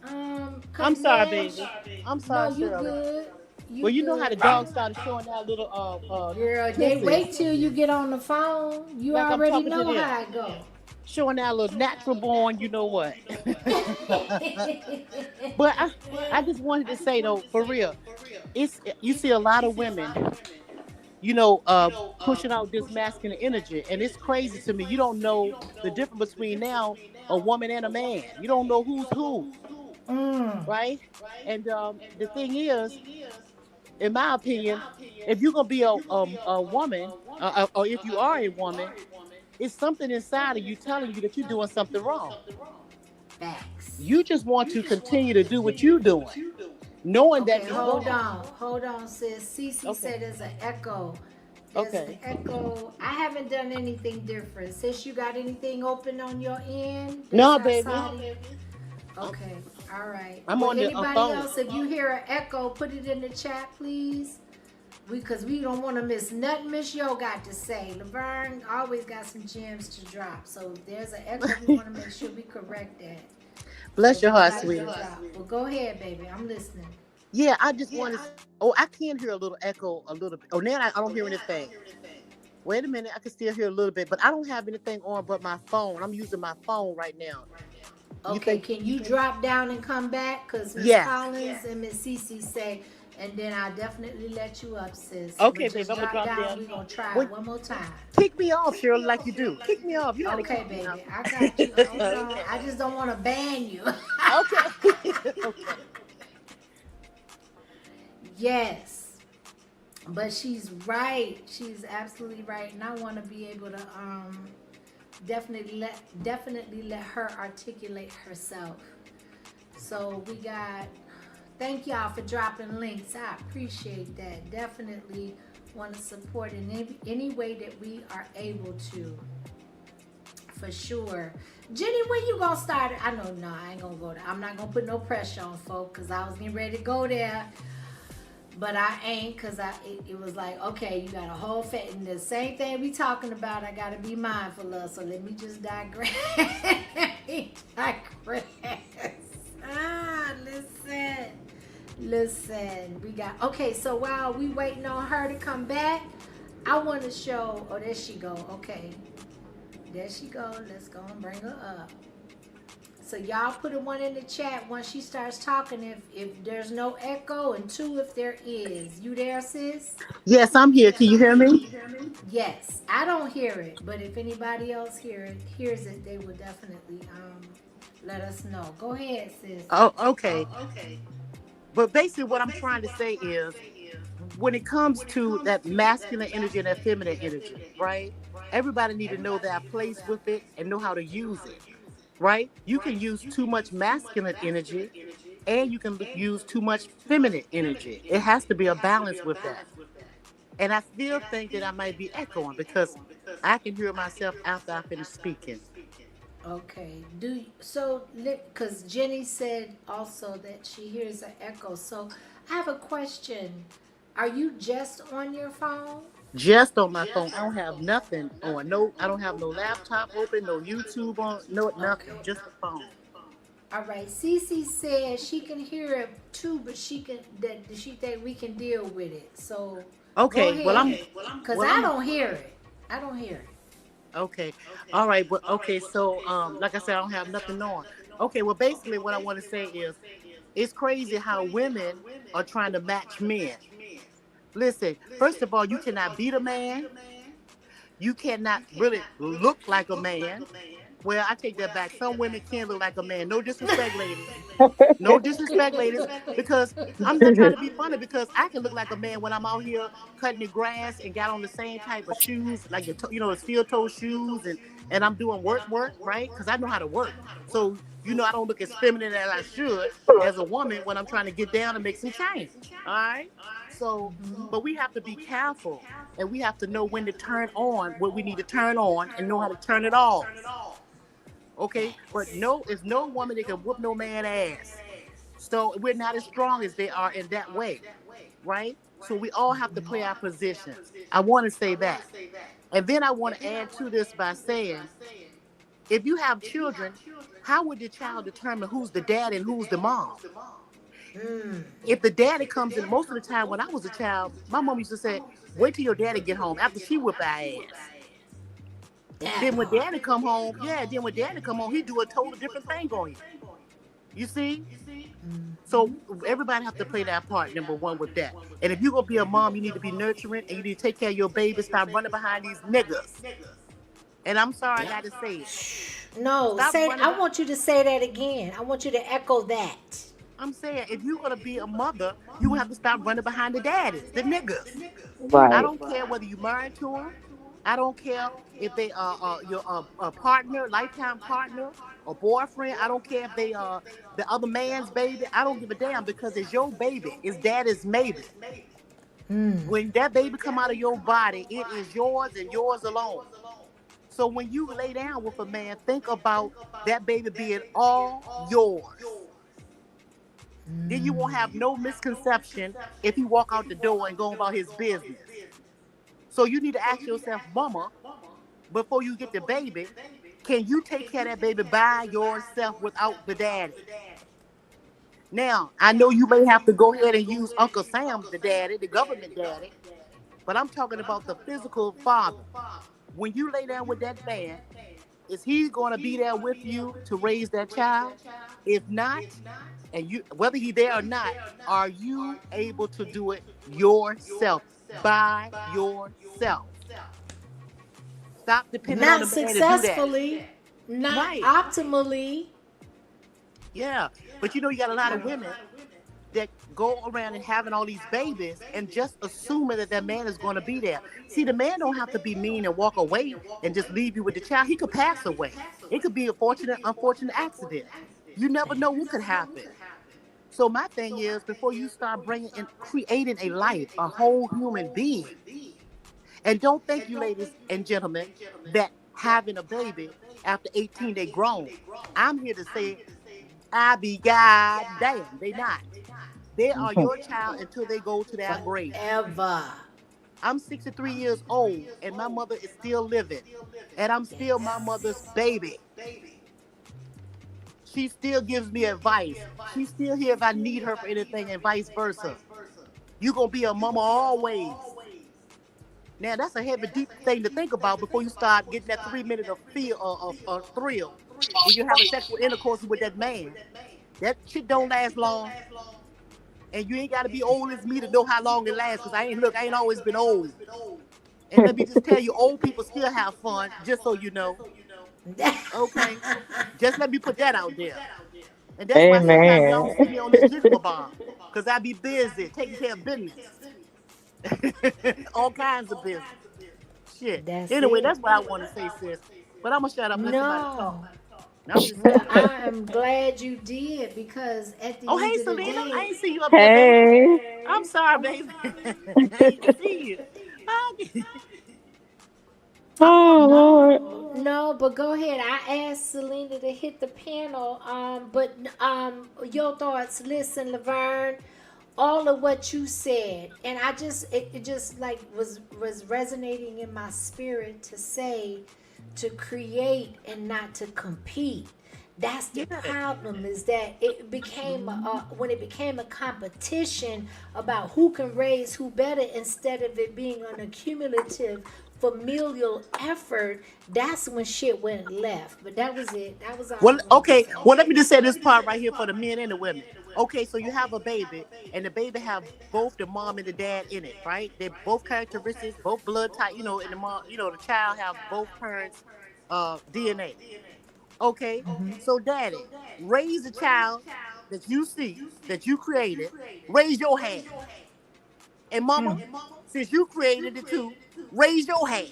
I'm sorry, baby. I'm sorry, no, you Shirley. good. Well, you know how the dog started showing that little girl, they wait till you get on the phone. You like already know how it go. Showing that little natural born, you know what. But I just wanted to say though, for real, you see a lot of women, pushing out this masculine energy, and it's crazy to me. You don't know the difference between now a woman and a man. You don't know who's who, right? And the thing is, in my opinion, if you're gonna be a woman, or if you are a woman, it's something inside of you telling you that you're doing something wrong. Facts. You just want to continue to do what you're doing, knowing that. Hold on, sis. Cece said there's an echo. There's an Okay. echo. I haven't done anything different. Sis, you got anything open on your end that's No, baby. outside of you? Okay, all right. I'm Well, on the anybody phone. else, if you hear an echo, put it in the chat, please. Because we don't want to miss nothing Miss Yo got to say. Laverne always got some gems to drop. So if there's an echo, we want to make sure we correct that. So Bless your heart, nobody sweetie. get dropped. Well, go ahead, baby. I'm listening. Yeah, I just want to. Oh, I can hear a little echo, a little bit. Oh, now I don't hear anything. Wait a minute, I can still hear a little bit, but I don't have anything on but my phone. I'm using my phone right now. You Okay, think? can you drop down and come back? Because Miss Yes. Collins and Miss Cece say, and then I'll definitely let you up, sis. Okay, But babe, just I'm gonna drop drop down. down. We're going to try Wait, it one more time. kick me off, Shirley, like you do. Kick me off. You know how to Okay, kick me off. baby. I got you. Hold on. I just don't want to ban you. Okay. Okay. Yes. But she's right. She's absolutely right. And I want to be able to definitely let her articulate herself. So we got, thank y'all for dropping links. I appreciate that. Definitely want to support in any way that we are able to. For sure. Jenny, when you gonna start? I know, no, I ain't gonna go there. I'm not gonna put no pressure on folk because I was getting ready to go there. But I ain't, because it was like, okay, you got a whole and the same thing we talking about, I got to be mindful of. So let me just digress. Listen. We got, okay, so while we waiting on her to come back, I want to show, oh, there she go. Okay. There she go. Let's go and bring her up. So y'all put a one in the chat once she starts talking if there's no echo, and two if there is. You there, sis? Yes, I'm here. Can you hear me? Yes. I don't hear it, but if anybody else hears it, they will definitely let us know. Go ahead, sis. Oh, okay. But basically, what I'm trying to say is, when it comes to that masculine energy and that feminine energy, right? Everybody need to know their place with it and know how to use it, right? You can use too much masculine energy and you can use too much feminine energy. It has to be a balance with that. And I still think that I might be echoing because I can hear myself after I finish speaking. Okay. Because Jenny said also that she hears an echo. So I have a question. Are you just on your phone? Just on my phone. I don't have nothing on. No, I don't have no laptop open, no YouTube on, no nothing. Okay. Just the phone. All right. Cece said she can hear it too, but she think we can deal with it. So go Okay, ahead. Cause well I I'm don't hear it. I don't hear it. okay. All right, but okay, so like I said, I don't have nothing on. Okay, well basically what I want to say is it's crazy how women are trying to match men. Listen, first of all, you cannot beat a man. You cannot really look like a man. Well, I take that back. Some women can look like a man. No disrespect, ladies. No disrespect, ladies, because I'm not trying to be funny because I can look like a man when I'm out here cutting the grass and got on the same type of shoes, like the steel toe shoes, and I'm doing work, right? Because I know how to work. So I don't look as feminine as I should as a woman when I'm trying to get down and make some change. All right. So, but we have to be careful and we have to know when to turn on what we need to turn on and know how to turn it off. Okay, but no, it's no woman that can whoop no man ass. So we're not as strong as they are in that way, right? So we all have to play our positions. I want to say that. And then I want to add to this by saying, if you have children, how would the child determine who's the dad and who's the mom? If the daddy comes in, most of the time when I was a child, my mom used to say, wait till your daddy get home after she whip our ass. Then when daddy come home, he do a total different thing on you. You see? So everybody have to play that part, number one, with that. And if you're going to be a mom, you need to be nurturing and you need to take care of your baby. Stop running behind these niggas. And I'm sorry I got to say it. No, I want you to say that again. I want you to echo that. I'm saying, if you're going to be a mother, you have to stop running behind the daddies, the niggas. I Right. don't care whether you're married to them. I don't care if they are your partner, lifetime partner, or boyfriend. I don't care if they are the other man's baby. I don't give a damn because it's your baby. It's daddy's maybe. When that baby come out of your body, it is yours and yours alone. So when you lay down with a man, think about that baby being all yours. Then you won't have no misconception if he walk out the door and go about his business. So you need to ask yourself, mama, before you get the baby, can you take care of that baby by yourself without the daddy? Now, I know you may have to go ahead and use Uncle Sam, the daddy, the government daddy, but I'm talking about the physical father. When you lay down with that man, is he going to be there with you to raise that child? If not, and you whether he there or not, are you able to do it yourself by yourself? Stop depending on Not the man to do that. successfully, not Right. optimally. Yeah. But you got a lot of women that go around and having all these babies and just assuming that that man is going to be there. See, the man don't have to be mean and walk away and just leave you with the child. He could pass away. It could be a fortunate, unfortunate accident. You never know what could happen. So my thing is, before you start bringing and creating a life, a whole human being, and don't think you ladies and gentlemen that having a baby after 18 they grown. I'm here to say, I be god damn, they not. They are your child until they go to their grave. Forever. I'm 63 years old and my mother is still living. And I'm still my mother's baby. She still gives me advice. She's still here if I need her for anything and vice versa. You gonna be a mama always. Now that's a heavy, deep thing to think about before you start getting that 3 minute of feel of thrill when you're having sexual intercourse with that man. That shit don't last long. And you ain't gotta be old as me to know how long it lasts, because I ain't always been old. And let me just tell you, old people still have fun, just so you know. Okay? Just let me put that out there. And that's why sometimes y'all don't see me on this jiggle bar. Because I be busy taking care of business. All kinds of business. Shit. That's Anyway, it. that's what I want to say, sis. But I'm going to shut up and let somebody talk. No. I'm just No, saying. I am glad you did, because at the Oh, end hey, of the Selena. I day, ain't see you up there, baby. I'm sorry, baby. I ain't see you. I'm on. no, but go ahead. I asked Selena to hit the panel. But your thoughts. Listen, Laverne, all of what you said, and it just like was resonating in my spirit to say, to create and not to compete. That's the Yeah. problem, is that it became when it became a competition about who can raise who better, instead of it being an accumulative familial effort. That's when shit went left. But that was it. That was all I Well, wanted to okay. say. Well, let me just say this part right here for the men and the women. Okay, so you have a baby, and the baby have both the mom and the dad in it, right? They're both characteristics, both blood type, and the mom, the child have both parents' DNA. Okay, so daddy, raise the child that you see, that you created. Raise your hand, and mama, since you created it too, raise your hand.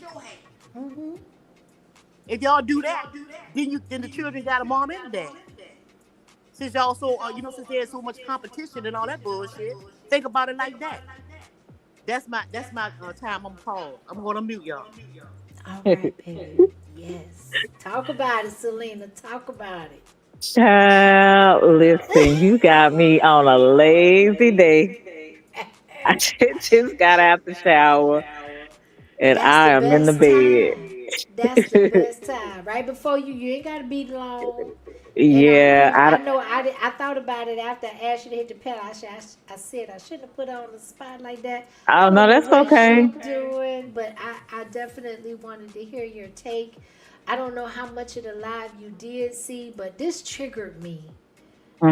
If y'all do that, then the children got a mom and a dad. Since y'all since there's so much competition and all that bullshit, think about it like that. That's my time. I'm pause. I'm gonna mute y'all. All right, baby. Yes. Talk about it, Selena. Talk about it. Child, listen, you got me on a lazy day. I just got out the shower and That's the I am in the best time. That's the bed. best time. Right before you ain't gotta be long. And Yeah, I know I thought about it after I asked you to hit the pedal. I said I shouldn't have put her on the spot like that. oh I no, don't know that's what she okay. doing, but I definitely wanted to hear your take. I don't know how much of the live you did see, but this triggered me.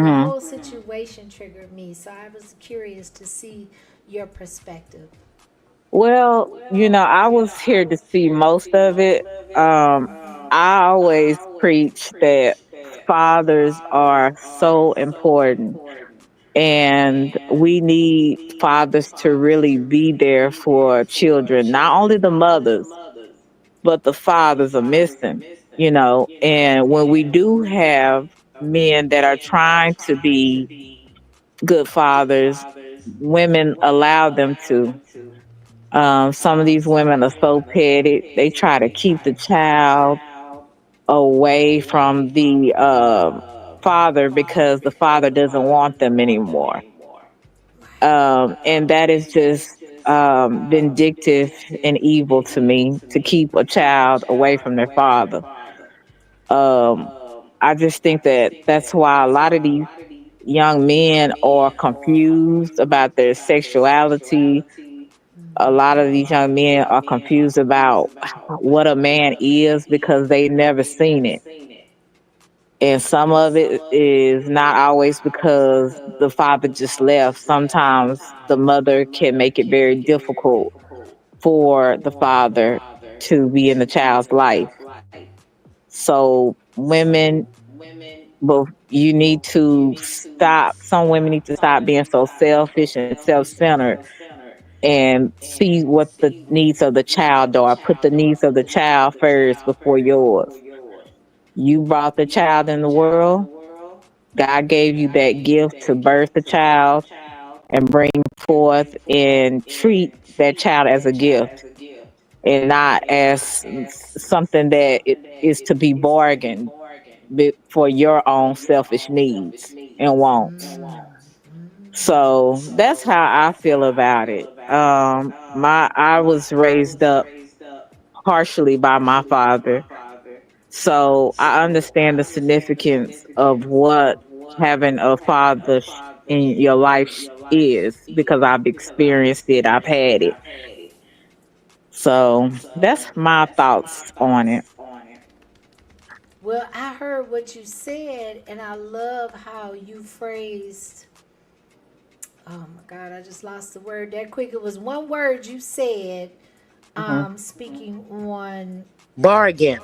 The hmm whole situation triggered me, so I was curious to see your perspective. Well, I was here to see most of it. Um, I always preach that fathers are so important, and we need fathers to really be there for children. Not only the mothers, but the fathers are missing. And when we do have men that are trying to be good fathers, women allow them to. Some of these women are so petty. They try to keep the child away from the father because the father doesn't want them anymore. And that is just vindictive and evil to me to keep a child away from their father. Um, I just think that that's why a lot of these young men are confused about their sexuality. A lot of these young men are confused about what a man is because they never seen it. And some of it is not always because the father just left. Sometimes the mother can make it very difficult for the father to be in the child's life. So women, well, you need to stop. Some women need to stop being so selfish and self-centered and see what the needs of the child are. Put the needs of the child first before yours. You brought the child in the world. God gave you that gift to birth the child and bring forth and treat that child as a gift and not as something that it is to be bargained for your own selfish needs and wants. So that's how I feel about it. My I was raised up partially by my father, so I understand the significance of what having a father in your life is because I've experienced it, I've had it. So that's my thoughts on it. Well, I heard what you said, and I love how you phrased. Oh my God, I just lost the word that quick. It was one word you said, Mhm. speaking on Bargain.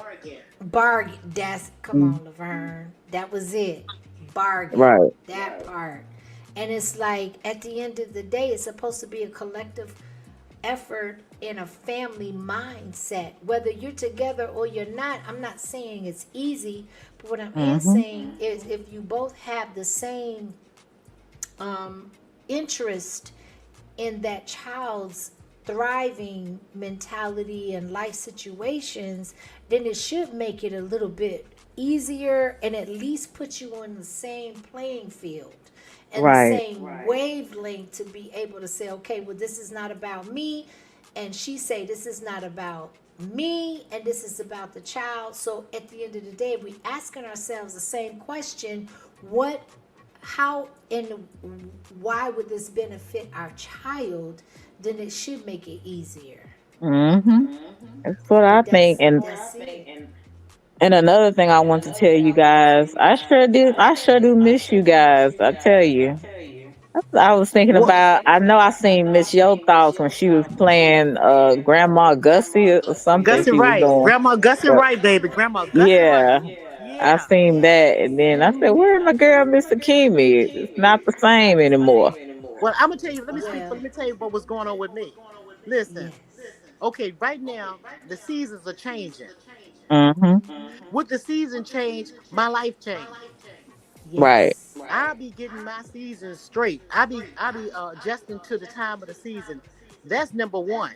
bargain. That's, come Mm. on, Laverne. That was it. Bargain. Right. That part. And it's like at the end of the day, it's supposed to be a collective effort in a family mindset. Whether you're together or you're not, I'm not saying it's easy, but what I am Mhm. saying is if you both have the same interest in that child's thriving mentality and life situations, then it should make it a little bit easier and at least put you on the same playing field and the Right. same wavelength to be able to say, okay, well, this is not about me. And she say, this is not about me and this is about the child. So at the end of the day, we asking ourselves the same question, what, how and why would this benefit our child, then it should make it easier. Mhm. That's what I But think. that's it. And another thing I want to tell you guys, I sure do miss you guys. I tell you. I was thinking What? about, I know I seen Miss Yo Thoughts when she was playing Grandma Gussie or something Gussie she was Right. doing. Grandma Gussie But Right, baby. Grandma Gussie Right. yeah, I Yeah. seen that and then I said, where's my girl Miss Akimi? It's not the same anymore. Well, I'm gonna tell you. Let me speak. Well, Let me tell you what was going on with me. Listen. yes. Okay, right now the seasons are changing. Mm-hmm. With the season change, my life changed. Right. Yes. I'll be getting my season straight. I be adjusting to the time of the season. That's number one.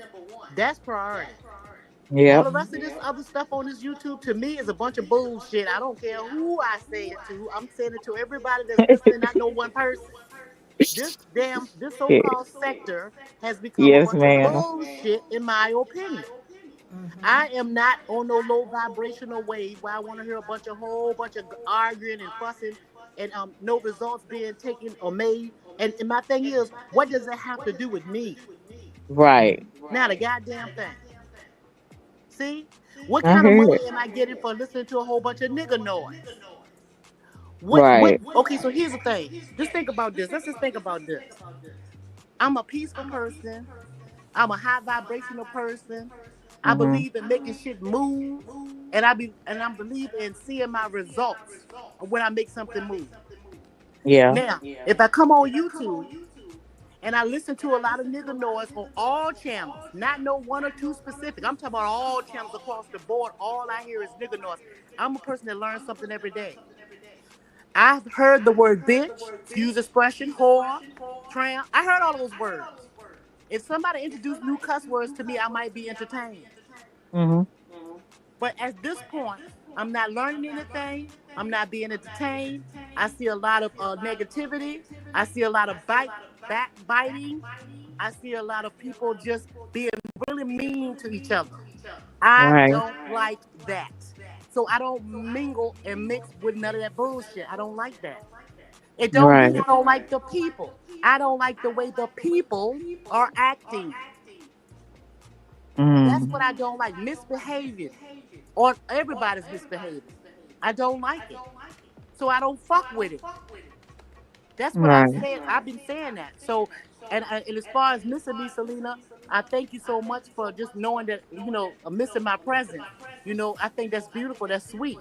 That's priority. All Yep. the rest of this other stuff on this YouTube to me is a bunch of bullshit. I don't care who I say it to. I'm saying it to everybody that's listening, not no one person. This Yeah. so-called sector has become a Yes, bunch of ma'am. bullshit in my opinion. I am not on no low vibrational wave where I want to hear a whole bunch of arguing and fussing and no results being taken or made. And my thing is, what does that have to do with me? Right. Not a goddamn thing. See, what I kind of hear money it. am I getting for listening to a whole bunch of nigga noise? What? Right. Okay, so here's the thing. Just think about this. Let's just think about this. I'm a peaceful person. I'm a high vibrational person. I Mm-hmm. believe in making shit move, and I believe in seeing my results when I make something move. Yeah. Now, if I come on YouTube and I listen to a lot of nigga noise on all channels, not no one or two specific. I'm talking about all channels across the board. All I hear is nigga noise. I'm a person that learns something every day. I've heard the word bitch, excuse expression, whore, tramp. I heard all those words. If somebody introduced new cuss words to me, I might be entertained. Hmm. But at this point, I'm not learning anything. I'm not being entertained. I see a lot of negativity. I see a lot of backbiting. I see a lot of people just being really mean to each other. I Right. don't like that. So I don't mingle and mix with none of that bullshit. I don't like that. It don't mean Right. I don't like the people. I don't like the way the people are acting. That's Mm. what I don't like. Misbehaving. Or everybody's misbehaving. I don't like it. So I don't fuck with it. That's what I've Right. said. I've been saying that. So, and as far as missing me, Selena, I thank you so much for just knowing that, missing my presence. I think that's beautiful. That's sweet.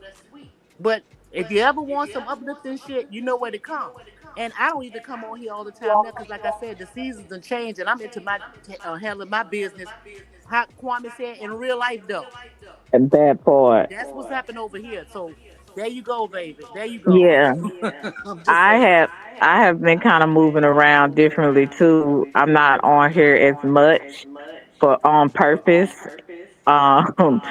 But if you ever want some uplifting shit, you know where to come. And I don't even come on here all the time now because, like I said, the seasons and change, and I'm into my handling my business. How Kwame said in real life, though. And that part. That's what's happened over here. So there you go, baby. There you go. Yeah. I'm just I saying. have I have been kind of moving around differently too. I'm not on here as much for on purpose. Um,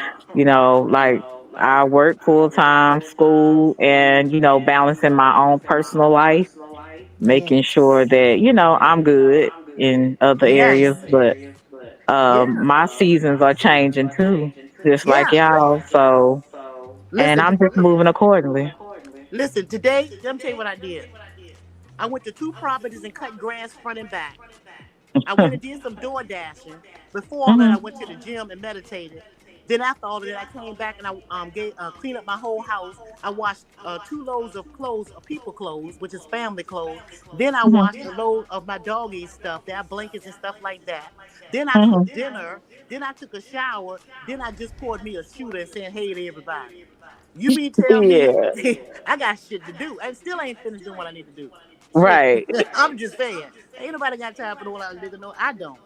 like I work full time, school, and balancing my own personal life, making sure Yes. that I'm good in other areas, Yes. but Yeah. my seasons are changing too, just like Yeah. y'all. So, and Listen, I'm just moving accordingly. listen, today, let me tell you what I did. I went to two properties and cut grass front and back. I went and did some door dashing. Before all that, Hmm. I went to the gym and meditated. Then after all of that, I came back and I cleaned up my whole house. I washed 2 loads of clothes, people clothes, which is family clothes. Then I Hmm. washed a load of my doggy stuff, their blankets and stuff like that. Then I Hmm. cooked dinner. Then I took a shower. Then I just poured me a shooter and said hey to everybody. You mean tell me Yeah. I got shit to do? I still ain't finished doing what I need to do. Shit. Right. I'm just saying. Ain't nobody got time for the whole lot of nigga. No, I don't.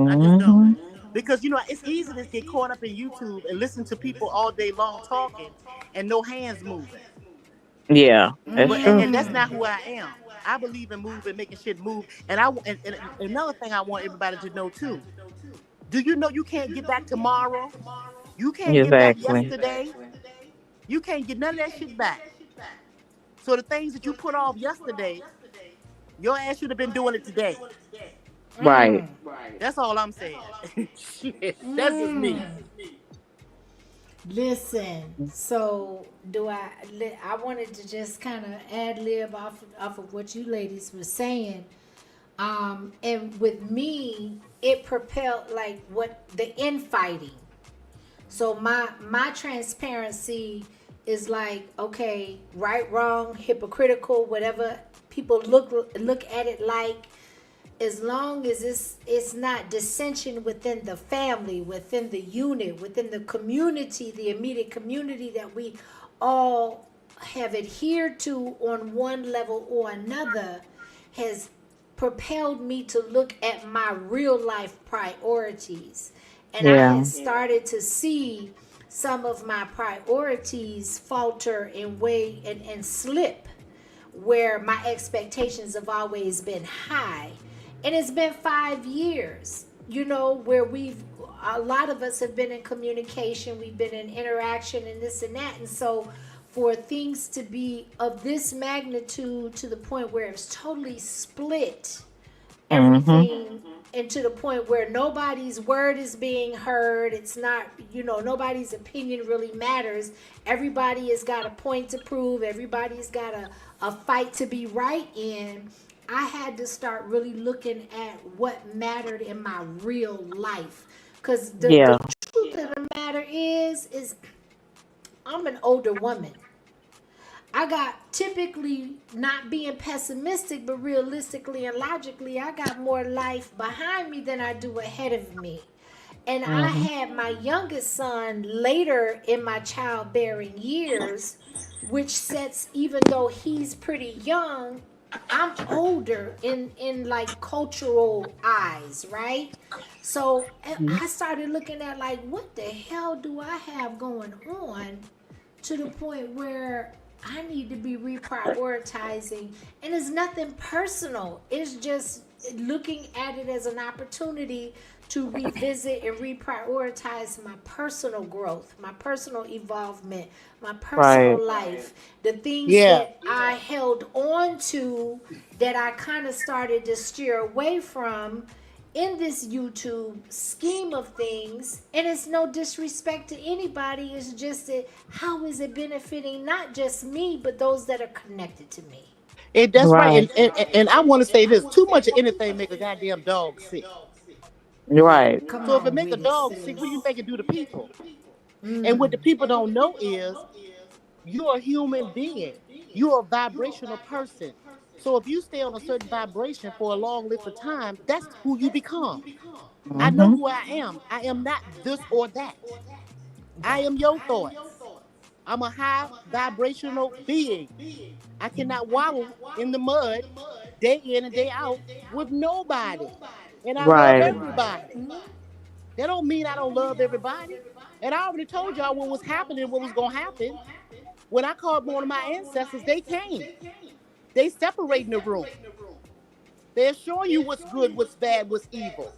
I just don't. Hmm. Because it's easy to get caught up in YouTube and listen to people all day long talking and no hands moving. Yeah, that's But and, true. and that's not who I am. I believe in moving, making shit move. And another thing I want everybody to know too. Do you know you can't get back tomorrow? You can't get back Exactly. yesterday. You can't get none of that shit back. So the things that you put off yesterday, your ass should have been doing it today. Right. That's all I'm saying. Shit, that's just me. Listen, so I wanted to just kind of ad lib off of what you ladies were saying. And with me, it propelled like what the infighting. So my transparency is like, okay, right, wrong, hypocritical, whatever people look at it like, as long as it's not dissension within the family, within the unit, within the community, the immediate community that we all have adhered to on one level or another, has propelled me to look at my real life priorities. And I Yeah. had started to see some of my priorities falter and weigh and slip, where my expectations have always been high. And it's been 5 years, where a lot of us have been in communication, we've been in interaction and this and that. And so for things to be of this magnitude to the point where it's totally split Hmm. everything, and to the point where nobody's word is being heard, it's not, nobody's opinion really matters, everybody has got a point to prove, everybody's got a fight to be right in. I had to start really looking at what mattered in my real life, because the Yeah. truth of the matter is I'm an older woman. I got, typically, not being pessimistic, but realistically and logically, I got more life behind me than I do ahead of me. And I Hmm. had my youngest son later in my childbearing years, which sets, even though he's pretty young, I'm older in like cultural eyes, right? So I started looking at like, what the hell do I have going on, to the point where I need to be reprioritizing. And it's nothing personal. It's just looking at it as an opportunity to revisit and reprioritize my personal growth, my personal evolvement, my personal Right. life, the things Yeah. that I held on to that I kind of started to steer away from in this YouTube scheme of things. And it's no disrespect to anybody. It's just that how is it benefiting not just me, but those that are connected to me? And that's right. Right. And I want to say this: too much of anything make a goddamn dog sick. Right. Come So if it on make a with it, dog sick, what do you sis. think it do to people? And what the people don't know is you're a human being. You're a vibrational person. So if you stay on a certain vibration for a long length of time, that's who you become. I know Mm-hmm. who I am. I am not this or that. I That am your part. thoughts. I'm a high vibrational being. I cannot waddle in the mud day in and day out with nobody. And I love Right. everybody. That don't mean I don't love everybody. And I already told y'all what was happening, what was gonna happen. When I called one of my ancestors, they came. They separate in the room. They're showing you what's good, what's bad, what's evil.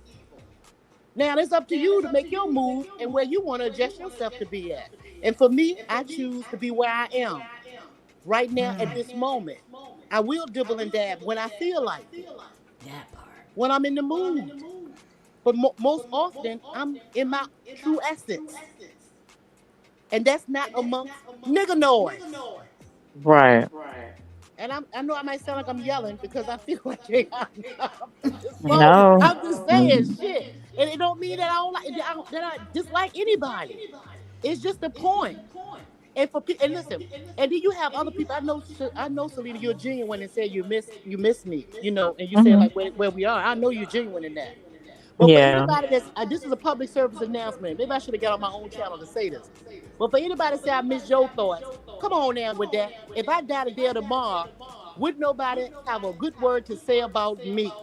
Now it's up to you to make your move and where you want to adjust yourself to be at. And for me, I choose to be where I am right now at this moment. I will dibble and dab when I feel like it, That part. when I'm in the mood. But most often, I'm in my true essence. And that's not amongst nigga noise. Right. I know I might sound like I'm yelling because I feel like I'm just so No. I'm just saying shit. And it don't mean that I don't like that I dislike anybody. It's just the point. And for and listen, and then you have other people. I know, Selena, you're genuine and say you miss me, and you say Mm-hmm. like where we are. I know you're genuine in that. But for Yeah. anybody that's this is a public service announcement. Maybe I should have got on my own channel to say this. But for anybody to say I miss your thoughts, come on now with that. If I die today or tomorrow, would nobody have a good word to say about me?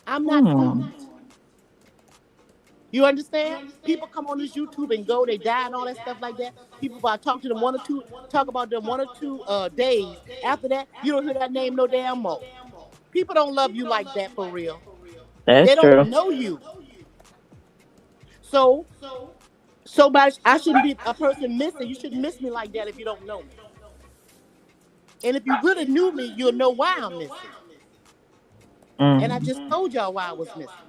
I'm not Hmm. fucked. You understand? People come on this YouTube and go, they die and all that stuff like that. People, if I talk to them talk about them 1 or 2 days. After that, you don't hear that name no damn more. People don't love you like that for real. That's They don't true. know you. So much I shouldn't be a person missing. You shouldn't miss me like that if you don't know me. And if you really knew me, you'll know why I'm missing. And I Mm. just told y'all why I was missing.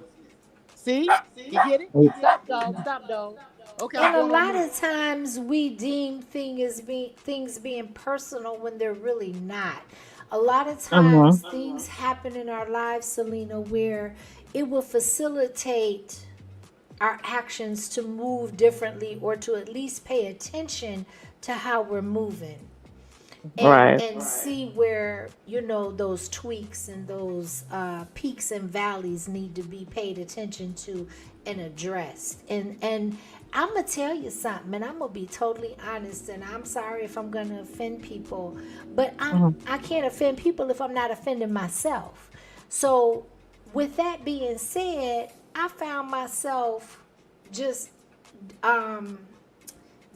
See? You get it? Stop, dog. Stop, dog. Okay, I'm And a going on lot mute. of times we deem things being personal when they're really not. A lot of Mm-hmm. times things happen in our lives, Selena, where it will facilitate our actions to move differently or to at least pay attention to how we're moving and Right. see where those tweaks and those peaks and valleys need to be paid attention to and addressed. And I'm gonna tell you something, and I'm gonna be totally honest, and I'm sorry if I'm gonna offend people, but Mm-hmm. I can't offend people if I'm not offending myself. So with that being said, I found myself just um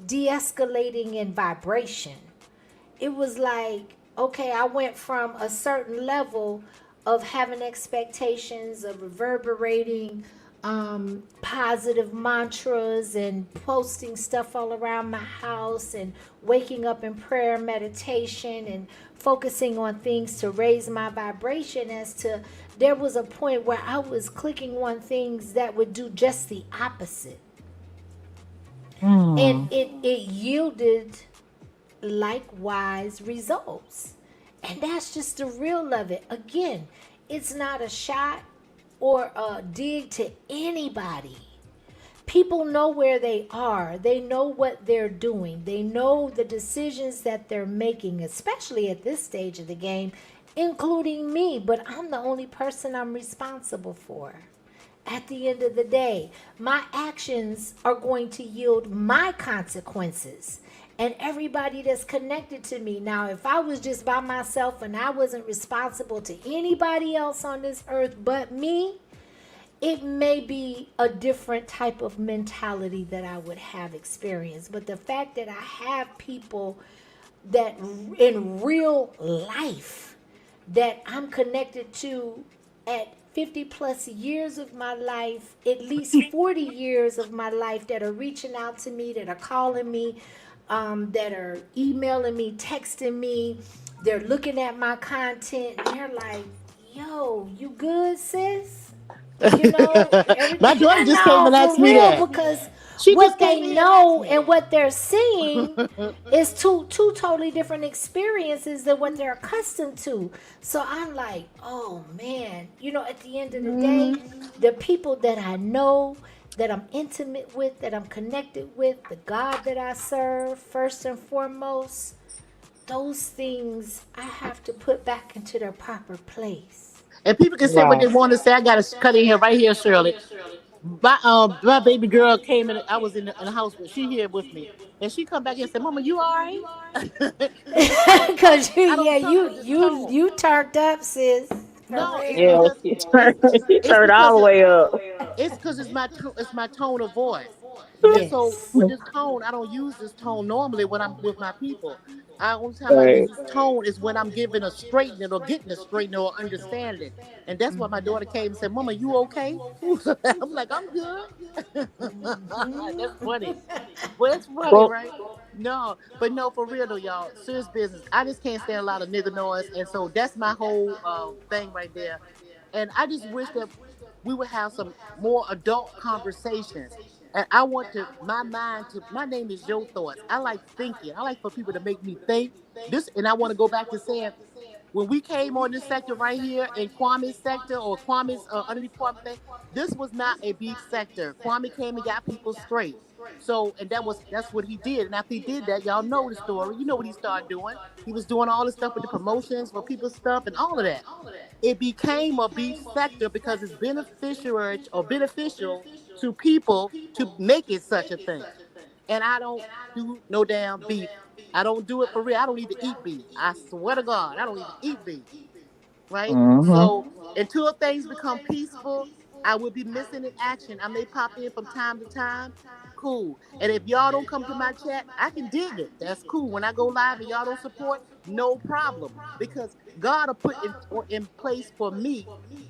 de-escalating in vibration. It was like, okay, I went from a certain level of having expectations, of reverberating positive mantras and posting stuff all around my house and waking up in prayer meditation and focusing on things to raise my vibration, as to there was a point where I was clicking on things that would do just the opposite. And Mm. it yielded likewise results. And that's just the real of it. Again, it's not a shot or a dig to anybody. People know where they are, they know what they're doing, they know the decisions that they're making, especially at this stage of the game, including me. But I'm the only person I'm responsible for. At the end of the day, my actions are going to yield my consequences and everybody that's connected to me. Now, if I was just by myself and I wasn't responsible to anybody else on this earth but me, it may be a different type of mentality that I would have experienced. But the fact that I have people that in real life that I'm connected to at 50 plus years of my life, at least 40 years of my life, that are reaching out to me, that are calling me, that are emailing me, texting me, they're looking at my content, and they're like, yo, you good, sis? You know, My everything. daughter I just came know, and for asked me real, that. because She just what came they in and asked know me. and what they're seeing is two totally different experiences than what they're accustomed to. So I'm like, oh man, at the end of the day, the people that I know, that I'm intimate with, that I'm connected with, the God that I serve, first and foremost, those things I have to put back into their proper place. And people can say what Right. they want to say. I got to cut in here right here, Shirley. My baby girl came in. I was in the house, but she here with me, and she come back and said, "Mama, you all right?" Because Cause you, I don't yeah, talk you with this you tone. you turned up, sis. For No, it's Yeah, real. because she it's turned, she it's turned all because the it, way up. it's because it's my tone of voice. And so Yes. with this tone, I don't use this tone normally when I'm with my people. I only time I use Right. this tone is when I'm giving a straightening or getting a straightening or understanding. And that's why my daughter came and said, "Mama, you okay?" I'm like, "I'm good." That's funny. But it's funny, Well, right? No, but no, for real though, y'all. Serious business. I just can't stand a lot of nigga noise, and so that's my whole thing right there. And I just wish that we would have some more adult conversations. And I want to my mind to my name is Joe Thoughts. I like thinking. I like for people to make me think. This and I want to go back to saying when we came on this sector right here in Kwame's sector or Kwame's underneath Kwame thing, this was not a beef sector. Kwame came and got people straight. So and that's what he did. And after he did that, y'all know the story. You know what he started doing. He was doing all this stuff with the promotions for people's stuff and all of that. It became a beef sector because it's beneficial to people to make it such a thing. And I don't do no damn beef. I don't do it for real. I don't even eat beef. I swear to God, I don't even eat beef. Right? mm-hmm. So until things become peaceful, I will be missing in action. I may pop in from time to time. Cool. And if y'all don't come to my chat, I can dig it. That's cool. When I go live and y'all don't support, no problem. Because God will put in place for me.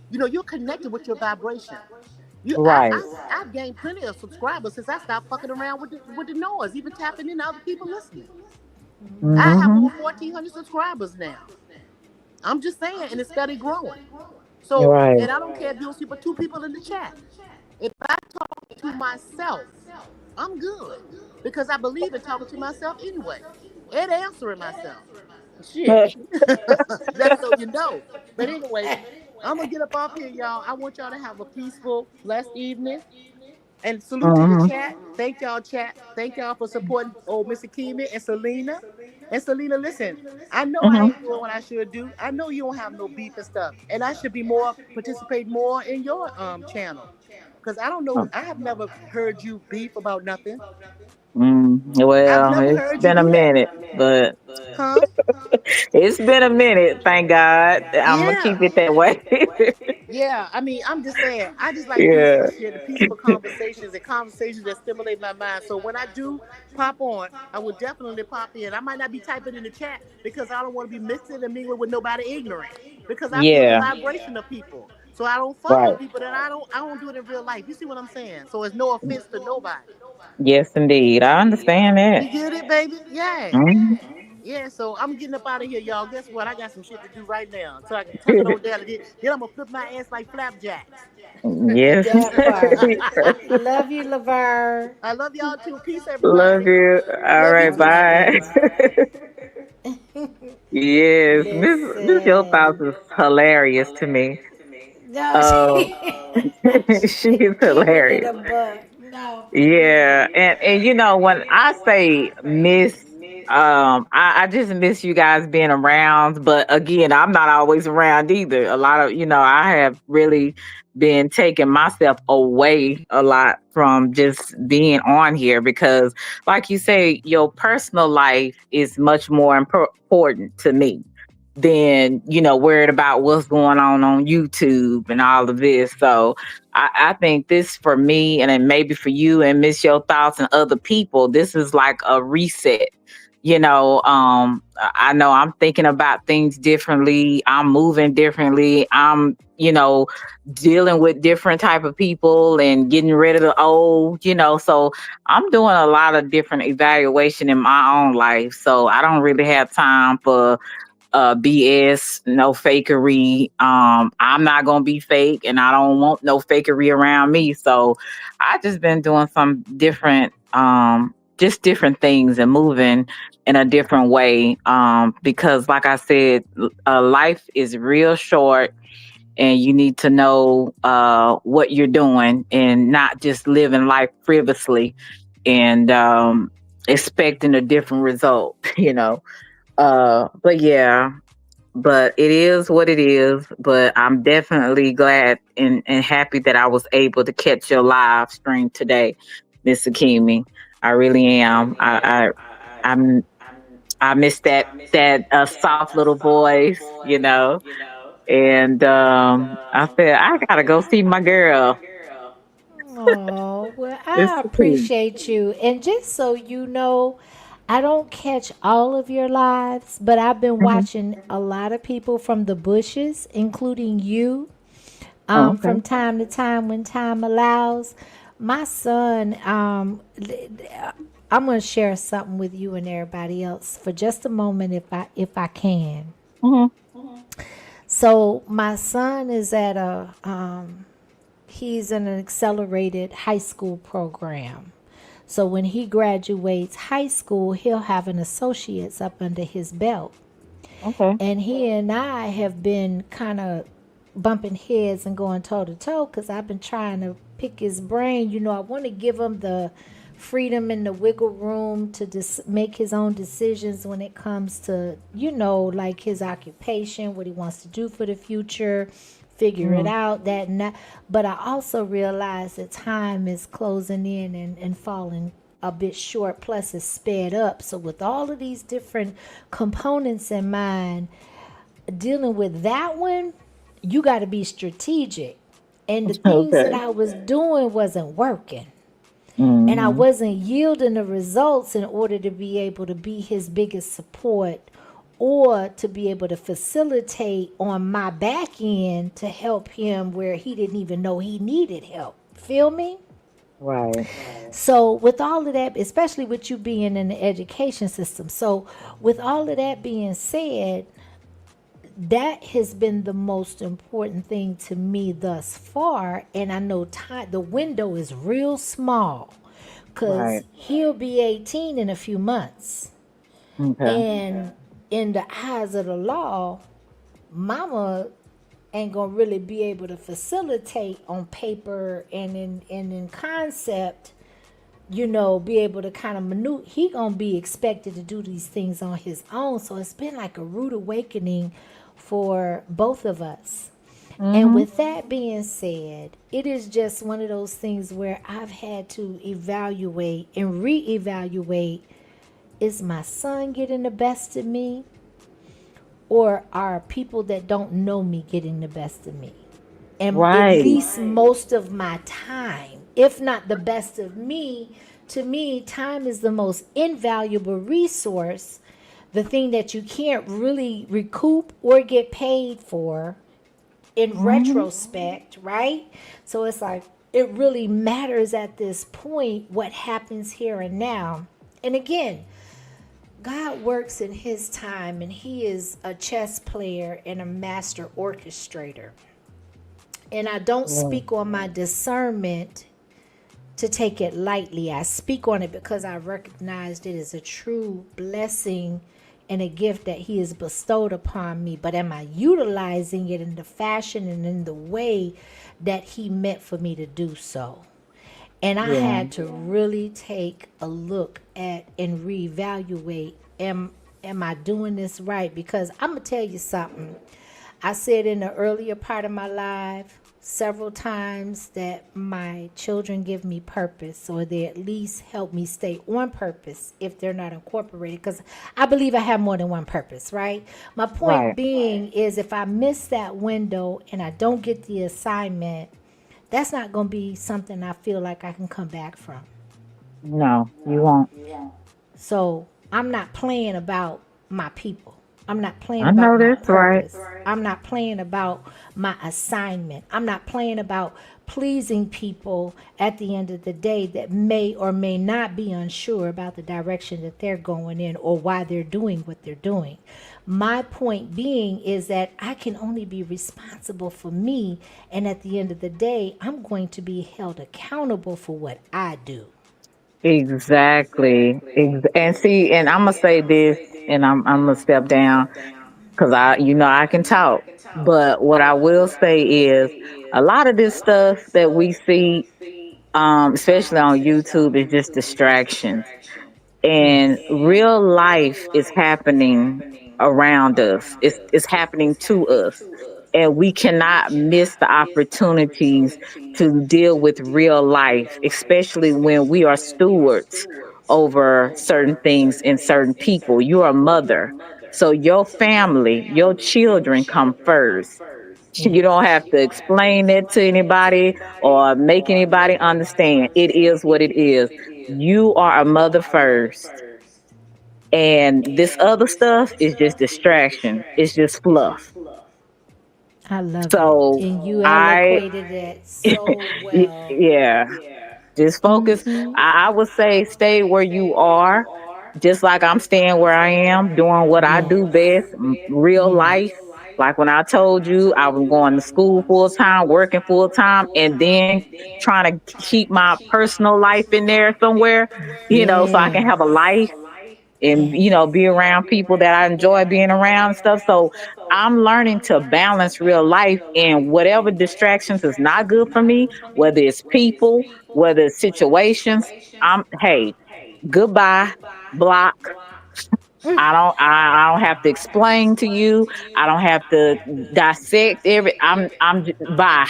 You're connected with your vibration. Right. I've gained plenty of subscribers since I stopped fucking around with the noise, even tapping into other people listening. I have Mm-hmm. over 1,400 subscribers now. I'm just saying, and it's steady growing. So, Right. and I don't care if you don't see but two people in the chat. If I talk to myself, I'm good because I believe in talking to myself anyway and answering myself. Shit, that's so you know. But anyway, I'm gonna get up off here, y'all. I want y'all to have a peaceful, blessed evening. And salute to the Mm-hmm. chat. Thank y'all, chat. Thank y'all for supporting old Mr. Keeman and Selena. And Selena, listen, I know I Mm-hmm. ain't doing what I should do. I know you don't have no beef and stuff. And I should be more participate more in your channel. Because I don't know, I have never heard you beef about nothing. I've Well, never it's heard you been a do that. minute, but Huh? it's been a minute. Thank God. I'm gonna Yeah. keep it that way. Yeah, I mean, I'm just saying, I just like peace Yeah. and shit and peaceful conversations and conversations that stimulate my mind. So when I do pop on, I will definitely pop in. I might not be typing in the chat because I don't want to be mixing and mingling with nobody ignorant because I feel the Yeah. vibration of people. So I don't fuck Right. with people that I don't do it in real life. You see what I'm saying? So it's no offense to nobody. Yes, indeed. I understand that. You get it, baby? Yeah. Mhm. Yeah, so I'm getting up out of here, y'all. Guess what? I got some shit to do right now. So I can tuck it on down and then I'm gonna flip my ass like flapjacks. Yes. That part. Love you, Lavar. I love y'all too. Peace, Love everybody. you. All Love you right. too, Bye. Shirley. Okay. Yes. Miss Your Thoughts Listen. is hilarious to me. No, Um, she's keeping it hilarious. a buck. No, for real. Yeah, and when I say miss, I just miss you guys being around. But again, I'm not always around either. A lot of I have really been taking myself away a lot from just being on here because, like you say, your personal life is much more important to me than worried about what's going on YouTube and all of this. So I think this for me, and then maybe for you and Miss Your Thoughts and other people, this is like a reset I know I'm thinking about things differently. I'm moving differently. I'm, dealing with different type of people and getting rid of the old, so I'm doing a lot of different evaluation in my own life. So I don't really have time for BS, no fakery. I'm not gonna be fake, and I don't want no fakery around me. So I just been doing some different, just different things and moving in a different way. Because like I said, life is real short, and you need to know what you're doing and not just living life frivolously and expecting a different result. But yeah, but it is what it is. But I'm definitely glad and happy that I was able to catch your live stream today, Miss Akimi. I really am. I'm I miss that soft little voice, and I said I gotta go see my girl. Oh, well, It's I Akimi. appreciate you. And just so you know, I don't catch all of your lives, but I've been Mhm. watching a lot of people from the bushes, including you, Oh, okay. from time to time when time allows. My son, I'm going to share something with you and everybody else for just a moment, if I can. Mhm. So my son is at he's in an accelerated high school program. So when he graduates high school, he'll have an associate's up under his belt. Okay. And he and I have been kind of bumping heads and going toe to toe because I've been trying to pick his brain. I want to give him the freedom and the wiggle room to make his own decisions when it comes to, like his occupation, what he wants to do for the future, figure it Mhm. out, that and that. But I also realize that time is closing in and falling a bit short, plus it's sped up. So with all of these different components in mind, dealing with that one, you got to be strategic. And the things that Okay. I was doing wasn't working. And I Mhm. wasn't yielding the results in order to be able to be his biggest support or to be able to facilitate on my back end to help him where he didn't even know he needed help. Feel me? Right. So, with all of that, especially with you being in the education system, so with all of that being said, that has been the most important thing to me thus far. And I know time, the window is real small because Right. he'll be 18 in a few months. Okay. And in the eyes of the law, mama ain't gonna really be able to facilitate on paper and in concept, be able to kind of maneuver. He gonna be expected to do these things on his own. So it's been like a rude awakening for both of us. And Mhm. with that being said, it is just one of those things where I've had to evaluate and reevaluate, is my son getting the best of me, or are people that don't know me getting the best of me? And at Right. least most of my time, if not the best of me, to me, time is the most invaluable resource, the thing that you can't really recoup or get paid for in Mhm. retrospect, right? So it's like it really matters at this point what happens here and now. And again, God works in his time, and he is a chess player and a master orchestrator. And I don't Yeah. speak on my discernment to take it lightly. I speak on it because I recognized it as a true blessing and a gift that he has bestowed upon me. But am I utilizing it in the fashion and in the way that he meant for me to do so? And I Yeah. had to really take a look at and reevaluate, am I doing this right? Because I'm gonna tell you something. I said in the earlier part of my life several times that my children give me purpose, or they at least help me stay on purpose if they're not incorporated. Because I believe I have more than one purpose, right? My point Right. being is, if I miss that window and I don't get the assignment, that's not going to be something I feel like I can come back from. No, you won't. So I'm not playing about my people. I'm not playing I about know my that's right. purpose. I'm not playing about my assignment. I'm not playing about pleasing people at the end of the day that may or may not be unsure about the direction that they're going in or why they're doing what they're doing. My point being is that I can only be responsible for me. And at the end of the day, I'm going to be held accountable for what I do. Exactly. And see, and I'm gonna say this, and I'm gonna step down because I can talk. But what I will say is, a lot of this stuff that we see, especially on YouTube, is just distractions. And real life is happening around us. It's happening to us. And we cannot miss the opportunities to deal with real life, especially when we are stewards over certain things and certain people. You're a mother. So your family, your children come first. You don't have to explain it to anybody or make anybody understand. It is what it is. You are a mother first. And this other stuff is just distraction. It's just fluff. I love it. So And you I, eloquated it so well. yeah, just focus. I would say stay where you are, just like I'm staying where I am, doing what I do best, real life. Like when I told you I was going to school full time, working full time, and then trying to keep my personal life in there somewhere, so I can have a life and be around people that I enjoy being around and stuff. So I'm learning to balance real life, and whatever distractions is not good for me, whether it's people, whether it's situations, I'm hey, goodbye, block. I don't have to explain to you. I don't have to dissect bye.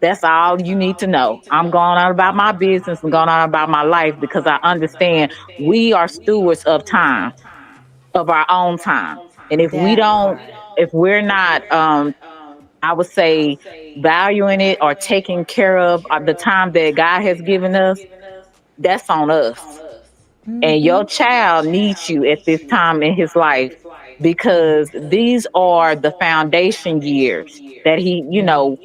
That's all you need to know. I'm going on about my business and going on about my life because I understand we are stewards of time, of our own time. And if we're not, I would say, valuing it or taking care of the time that God has given us, that's on us. And your child needs you at this time in his life because these are the foundation years that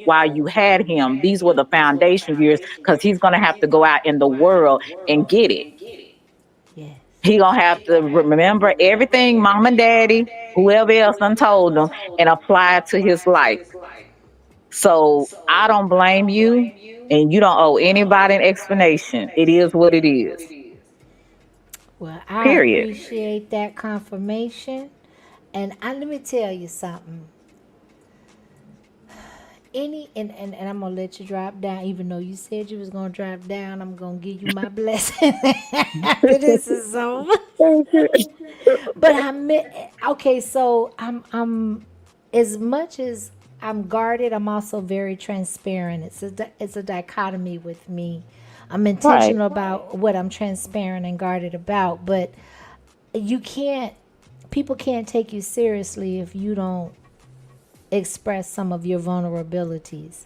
while you had him, these were the foundation years because he's going to have to go out in the world and get it. He gonna have to remember everything mom and daddy, whoever else done told him, and apply it to his life. So I don't blame you, and you don't owe anybody an explanation. It is what it is. Well, I Period. appreciate that confirmation. And let me tell you something. And I'm gonna let you drop down, even though you said you was gonna drop down. I'm gonna give you my blessing after this is over. But okay, so I'm as much as I'm guarded, I'm also very transparent. It's a dichotomy with me. I'm Right. intentional about what I'm transparent and guarded about, but you can't people can't take you seriously if you don't express some of your vulnerabilities.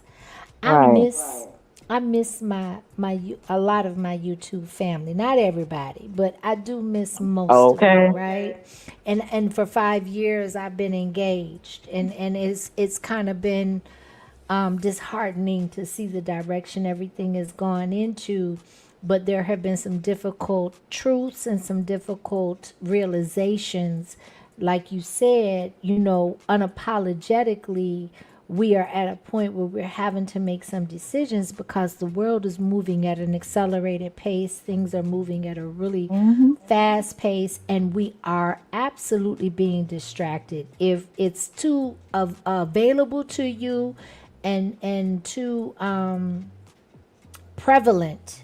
I Right. miss I miss a lot of my YouTube family. Not everybody, but I do miss most of them, Okay. right? And for 5 years I've been engaged, and it's kind of been disheartening to see the direction everything has gone into. But there have been some difficult truths and some difficult realizations. Like you said, unapologetically, we are at a point where we're having to make some decisions because the world is moving at an accelerated pace. Things are moving at a really fast pace, and we are absolutely being distracted. If it's too available to you and too prevalent,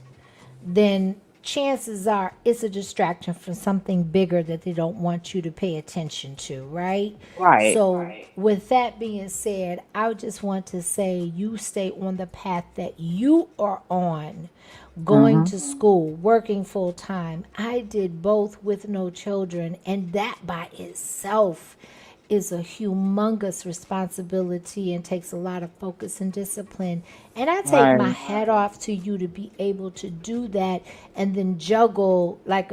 then chances are it's a distraction from something bigger that they don't want you to pay attention to, right? Right. So, with that being said, I just want to say you stay on the path that you are on, going Mm-hmm. to school, working full time. I did both with no children, and that by itself is a humongous responsibility and takes a lot of focus and discipline. And I take my Right. hat off to you to be able to do that and then juggle like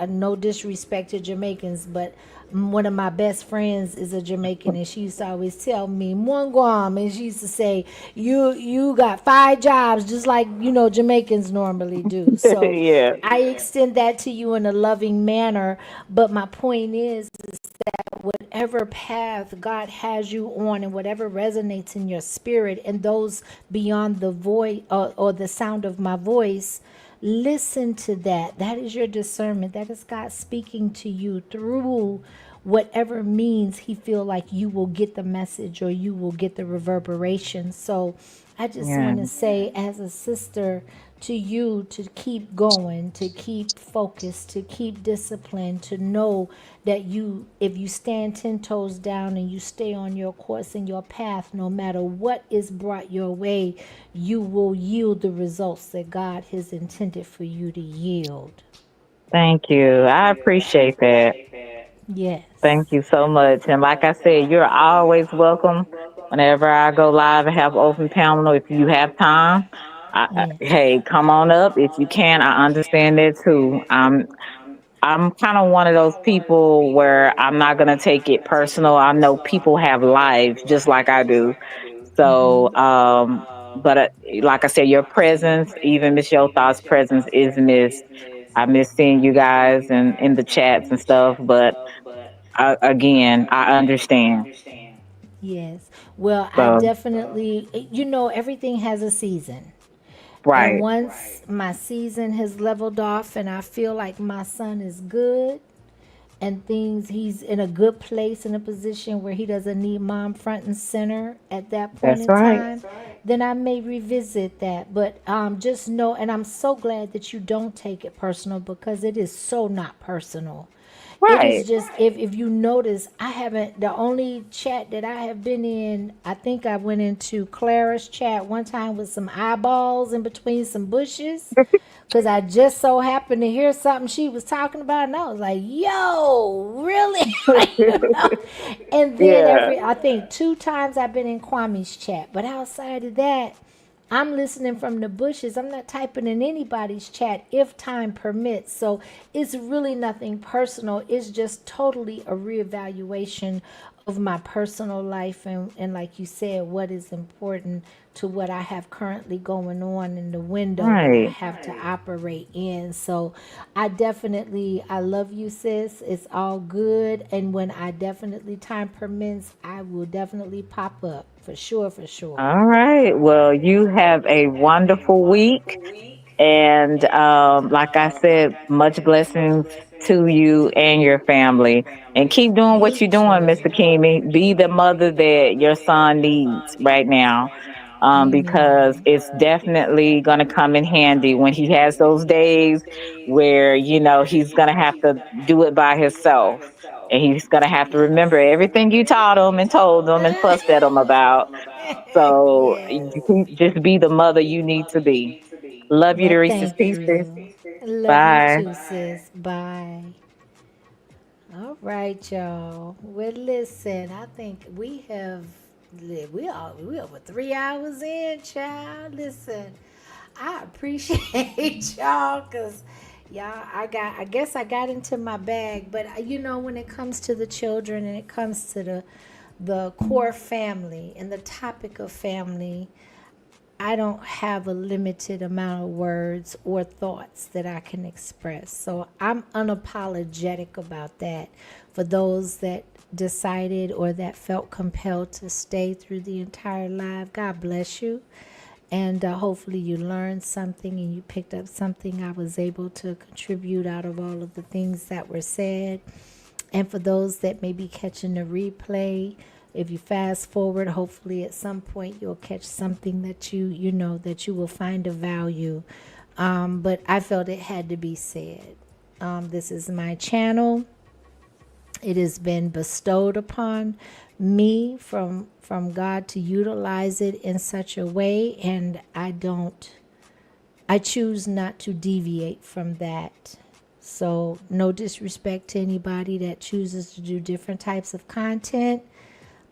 no disrespect to Jamaicans, but one of my best friends is a Jamaican, and she used to always tell me "Mwangwam," and she used to say, "You got 5 jobs, just like Jamaicans normally do." So Yeah. I extend that to you in a loving manner. But my point is whatever path God has you on and whatever resonates in your spirit and those beyond the voice or the sound of my voice, listen to that. That is your discernment. That is God speaking to you through whatever means he feel like you will get the message or you will get the reverberation. So I just Yeah. want to say as a sister to you to keep going, to keep focused, to keep disciplined, to know that if you stand 10 toes down and you stay on your course and your path, no matter what is brought your way, you will yield the results that God has intended for you to yield. Thank you. I appreciate that. Yes. Thank you so much. And like I said, you're always welcome whenever I go live and have open panel. If you have time, hey, come on up. If you can, I understand that too. I'm kind of one of those people where I'm not gonna take it personal. I know people have lives just like I do. So, but like I said, your presence, even Miss Yo Thought's presence, is missed. I miss seeing you guys and in the chats and stuff. But again, I understand. Yes. Well, I So, definitely, everything has a season. And right, once my season has leveled off and I feel like my son is good and he's in a good place, in a position where he doesn't need mom front and center at that point that's in right. time, then I may revisit that. But just know, and I'm so glad that you don't take it personal because it is so not personal. It is Right. just, if you notice, I haven't, the only chat that I have been in, I think I went into Clara's chat one time with some eyeballs in between some bushes because I just so happened to hear something she was talking about, and I was like, "Yo, really?" And then Yeah. I think 2 times I've been in Kwame's chat, but outside of that, I'm listening from the bushes. I'm not typing in anybody's chat if time permits. So it's really nothing personal. It's just totally a reevaluation of my personal life and like you said, what is important to what I have currently going on in the window that I Right. have to operate in. So I love you, sis. It's all good. And when I definitely time permits, I will definitely pop up for sure, for sure. All right. Well, you have a wonderful week. And like I said, much blessings to you and your family. And keep doing what you're doing, Mr. Kimi. Be the mother that your son needs right now. Because it's definitely going to come in handy when he has those days where, he's going to have to do it by himself. And he's going to have to remember everything you taught him and told him and fussed at him about. So you can just be the mother you need to be. Love you to Well, Reese's thank Pieces. you. Love you Bye. too, sis. Bye. All right, y'all. Well, listen, I think we over 3 hours in, child. Listen, I appreciate y'all because I guess I got into my bag, but when it comes to the children and it comes to the core family and the topic of family, I don't have a limited amount of words or thoughts that I can express. So I'm unapologetic about that. For those that decided or that felt compelled to stay through the entire live, God bless you. And hopefully you learned something and you picked up something I was able to contribute out of all of the things that were said. And for those that may be catching the replay, if you fast forward, hopefully at some point you'll catch something that that you will find of value. But I felt it had to be said. This is my channel. It has been bestowed upon me from God to utilize it in such a way, and I choose not to deviate from that. So no disrespect to anybody that chooses to do different types of content.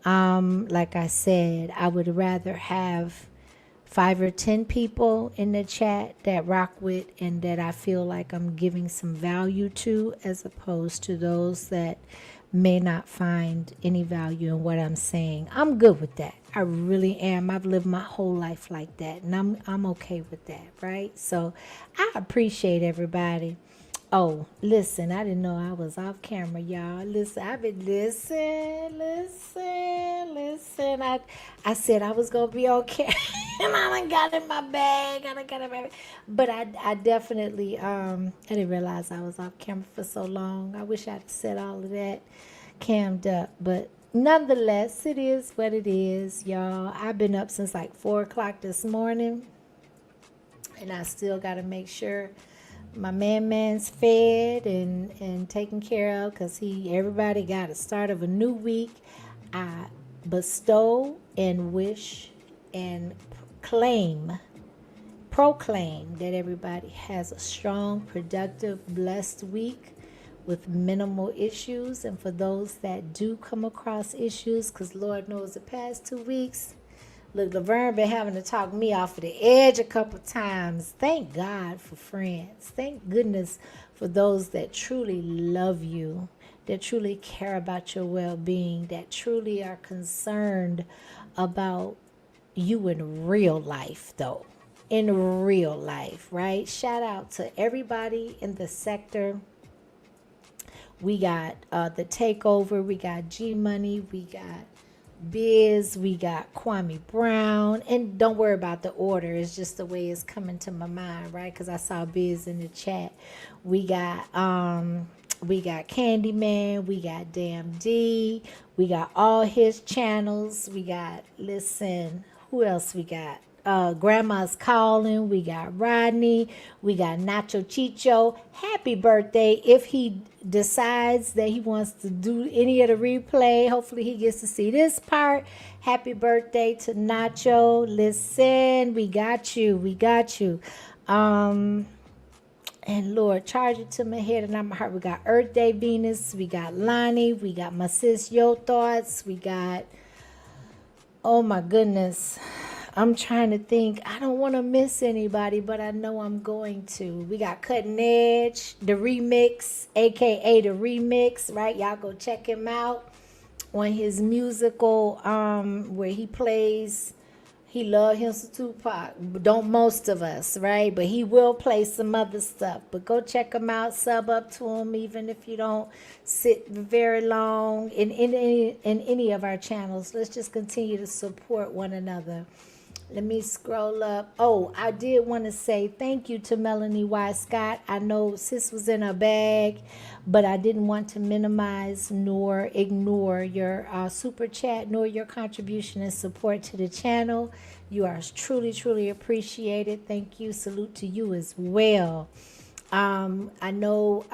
Like I said, I would rather have 5 or 10 people in the chat that rock with and that I feel like I'm giving some value to, as opposed to those that may not find any value in what I'm saying. I'm good with that. I really am. I've lived my whole life like that, and I'm okay with that, right? So I appreciate everybody. Oh, listen, I didn't know I was off camera, y'all. Listen, I've been listen. I said I was gonna be on camera, and I done got in my bag. But I definitely I didn't realize I was off camera for so long. I wish I'd said all of that cammed up, but nonetheless, it is what it is, y'all. I've been up since like 4 o'clock this morning, and I still got to make sure my man's fed and taken care of, because everybody got a start of a new week. I bestow and wish and proclaim that everybody has a strong, productive, blessed week with minimal issues. And for those that do come across issues, because Lord knows the past 2 weeks, look, Laverne been having to talk me off of the edge a couple times. Thank God for friends. Thank goodness for those that truly love you, that truly care about your well-being, that truly are concerned about you in real life, though. In real life, right? Shout out to everybody in the sector. We got the Takeover. We got G Money. We got Biz, we got Kwame Brown, and don't worry about the order. It's just the way it's coming to my mind, right? Because I saw Biz in the chat. We got Candyman, we got Damn D, we got all his channels. We got, listen, who else we got? Grandma's Calling, we got Rodney, we got Nacho Chicho. Happy birthday if he decides that he wants to do any of the replay. Hopefully he gets to see this part. Happy birthday to Nacho. Listen, we got you. And Lord, charge it to my head and not my heart. We got Earth Day Venus, we got Lonnie, we got my sis Yo Thoughts, we got, oh my goodness, I'm trying to think. I don't want to miss anybody, but I know I'm going to. We got Cutting Edge, the remix, aka the remix, right? Y'all go check him out on his musical where he plays. He love him some Tupac. Don't most of us, right? But he will play some other stuff. But go check him out, sub up to him, even if you don't sit very long in any of our channels. Let's just continue to support one another. Let me scroll up. Oh, I did want to say thank you to Melanie Y. Scott. I know sis was in her bag, but I didn't want to minimize nor ignore your super chat nor your contribution and support to the channel. You are truly, truly appreciated. Thank you. Salute to you as well. I know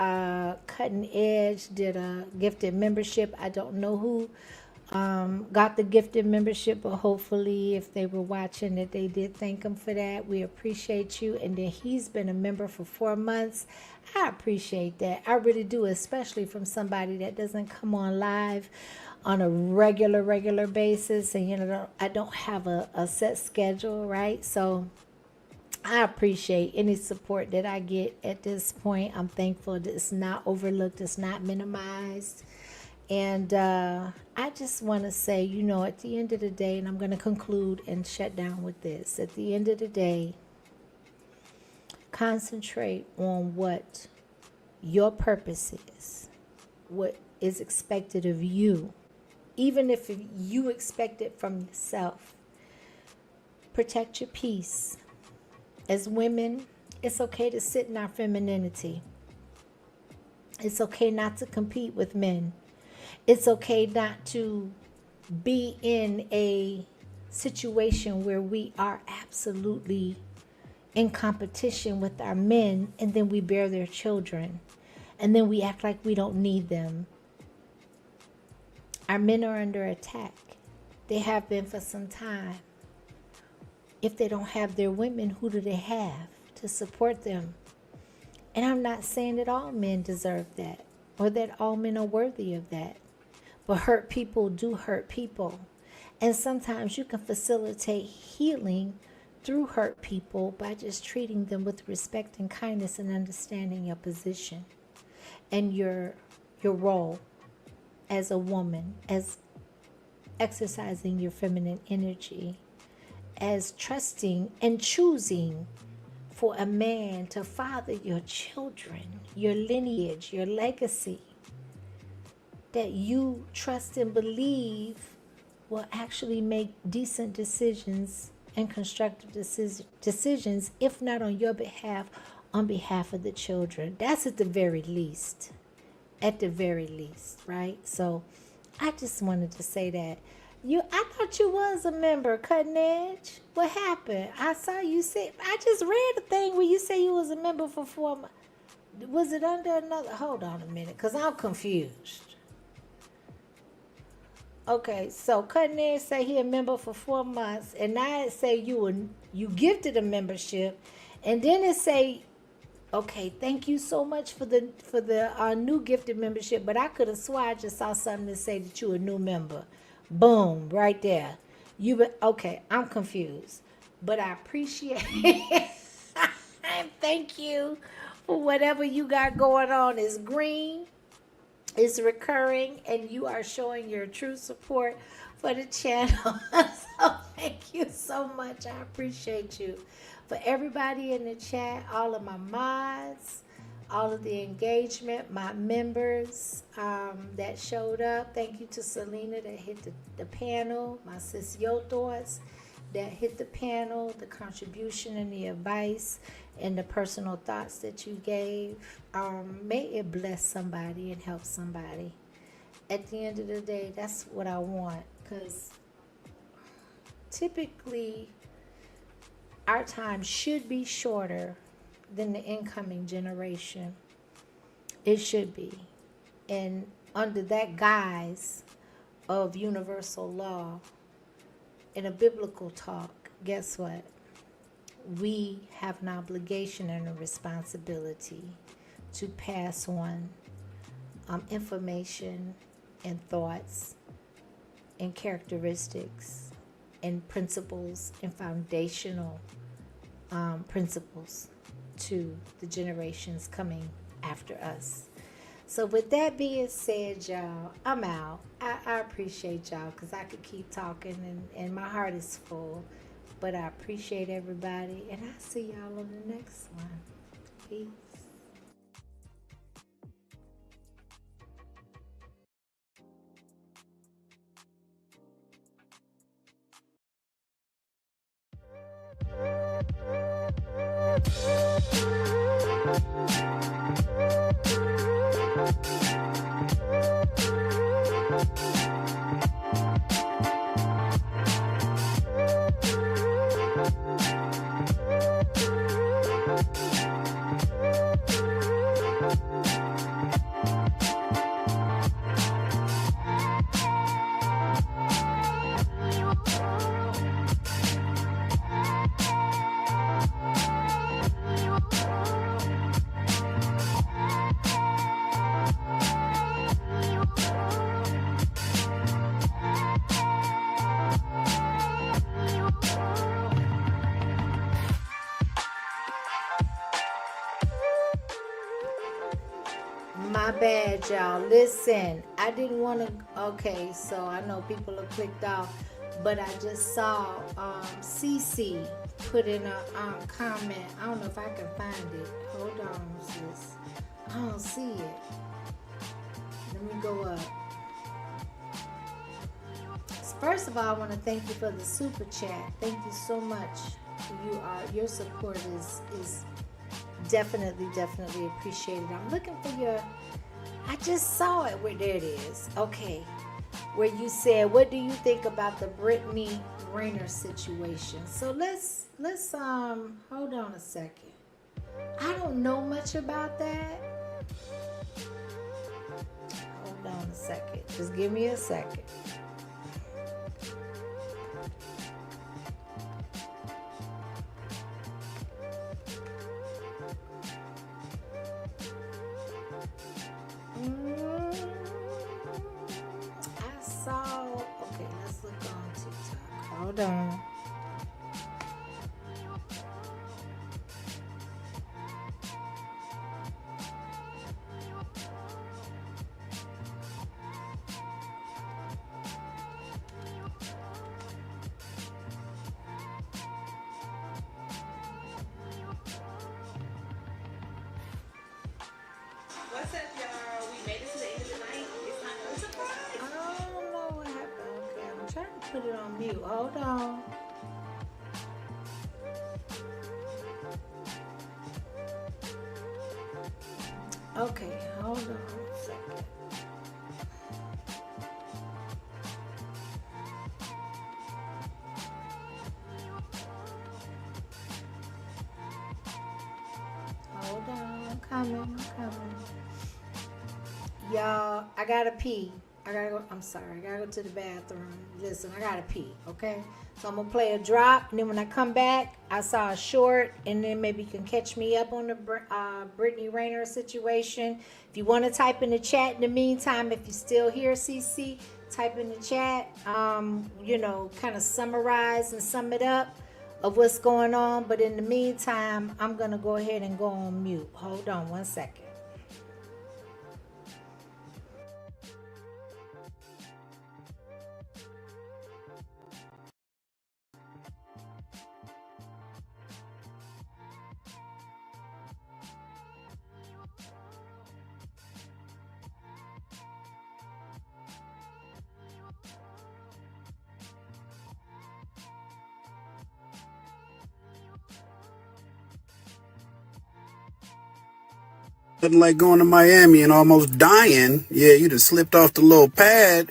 Cutting Edge did a gifted membership. I don't know who got the gifted membership, but hopefully if they were watching that they did thank him for that. We appreciate you. And then he's been a member for 4 months. I appreciate that. I really do, especially from somebody that doesn't come on live on a regular basis. And, you know, I don't have a set schedule, right? So I appreciate any support that I get at this point. I'm thankful that it's not overlooked, it's not minimized. And I just want to say, you know, at the end of the day, and I'm going to conclude and shut down with this. At the end of the day, concentrate on what your purpose is, what is expected of you, even if you expect it from yourself. Protect your peace. As women, it's okay to sit in our femininity. It's okay not to compete with men. It's okay not to be in a situation where we are absolutely in competition with our men, and then we bear their children, and then we act like we don't need them. Our men are under attack. They have been for some time. If they don't have their women, who do they have to support them? And I'm not saying that all men deserve that or that all men are worthy of that. But hurt people do hurt people. And sometimes you can facilitate healing through hurt people by just treating them with respect and kindness and understanding your position and your role as a woman, as exercising your feminine energy, as trusting and choosing for a man to father your children, your lineage, your legacy, that you trust and believe will actually make decent decisions and constructive decisions, if not on your behalf, on behalf of the children. That's at the very least. At the very least, right? So I just wanted to say that. I thought you was a member, Cutting Edge. What happened? I saw you say, I just read a thing where you say you was a member for 4 months. Was it under another? Hold on a minute, because I'm confused. Okay, so Cutting Edge say he a member for 4 months, and now it say you gifted a membership, and then it say, okay, thank you so much for the new gifted membership, but I could have swore I just saw something to say that you a new member. Boom, right there. Okay, I'm confused, but I appreciate it. Thank you for whatever you got going on. Is green. Is recurring, and you are showing your true support for the channel. So thank you so much. I appreciate you. For everybody in the chat, all of my mods, all of the engagement, my members that showed up. Thank you to Selena that hit the panel, my sis Yo Thoughts that hit the panel, the contribution and the advice and the personal thoughts that you gave. May it bless somebody and help somebody. At the end of the day, that's what I want, because typically our time should be shorter than the incoming generation. It should be. And under that guise of universal law, in a biblical talk, guess what? We have an obligation and a responsibility to pass on information and thoughts and characteristics and principles and foundational principles to the generations coming after us. So with that being said, y'all, I'm out. I appreciate y'all, because I could keep talking and my heart is full. But I appreciate everybody, and I'll see y'all on the next one. Peace. My bad, y'all. Listen, I didn't want to. Okay, so I know people are clicked off, but I just saw CC put in a comment. I don't know if I can find it. Hold on, sis. I don't see it. Let me go up. First of all, I want to thank you for the super chat. Thank you so much. Your support is definitely appreciated. I'm looking for your. I just saw it. Where there it is. Okay, where you said, what do you think about the Brittany Griner situation? So let's hold on a second. I don't know much about that. Hold on a second. Just give me a second. Hold on. What's up, y'all? We made it to the end of the night. It's time for a surprise. I don't know what happened. Okay, I'm trying to put it on mute. Hold on. Okay, hold on a second. Hold on, I'm coming. Y'all, I gotta pee. I gotta go. I'm sorry. I gotta go to the bathroom. Listen, I gotta pee. Okay. So I'm gonna play a drop, and then when I come back, I saw a short, and then maybe you can catch me up on the Brittany Rayner situation. If you want to type in the chat in the meantime, if you're still here, CC, type in the chat. Kind of summarize and sum it up of what's going on. But in the meantime, I'm gonna go ahead and go on mute. Hold on one second. Nothing like going to Miami and almost dying. Yeah, you just slipped off the little pad.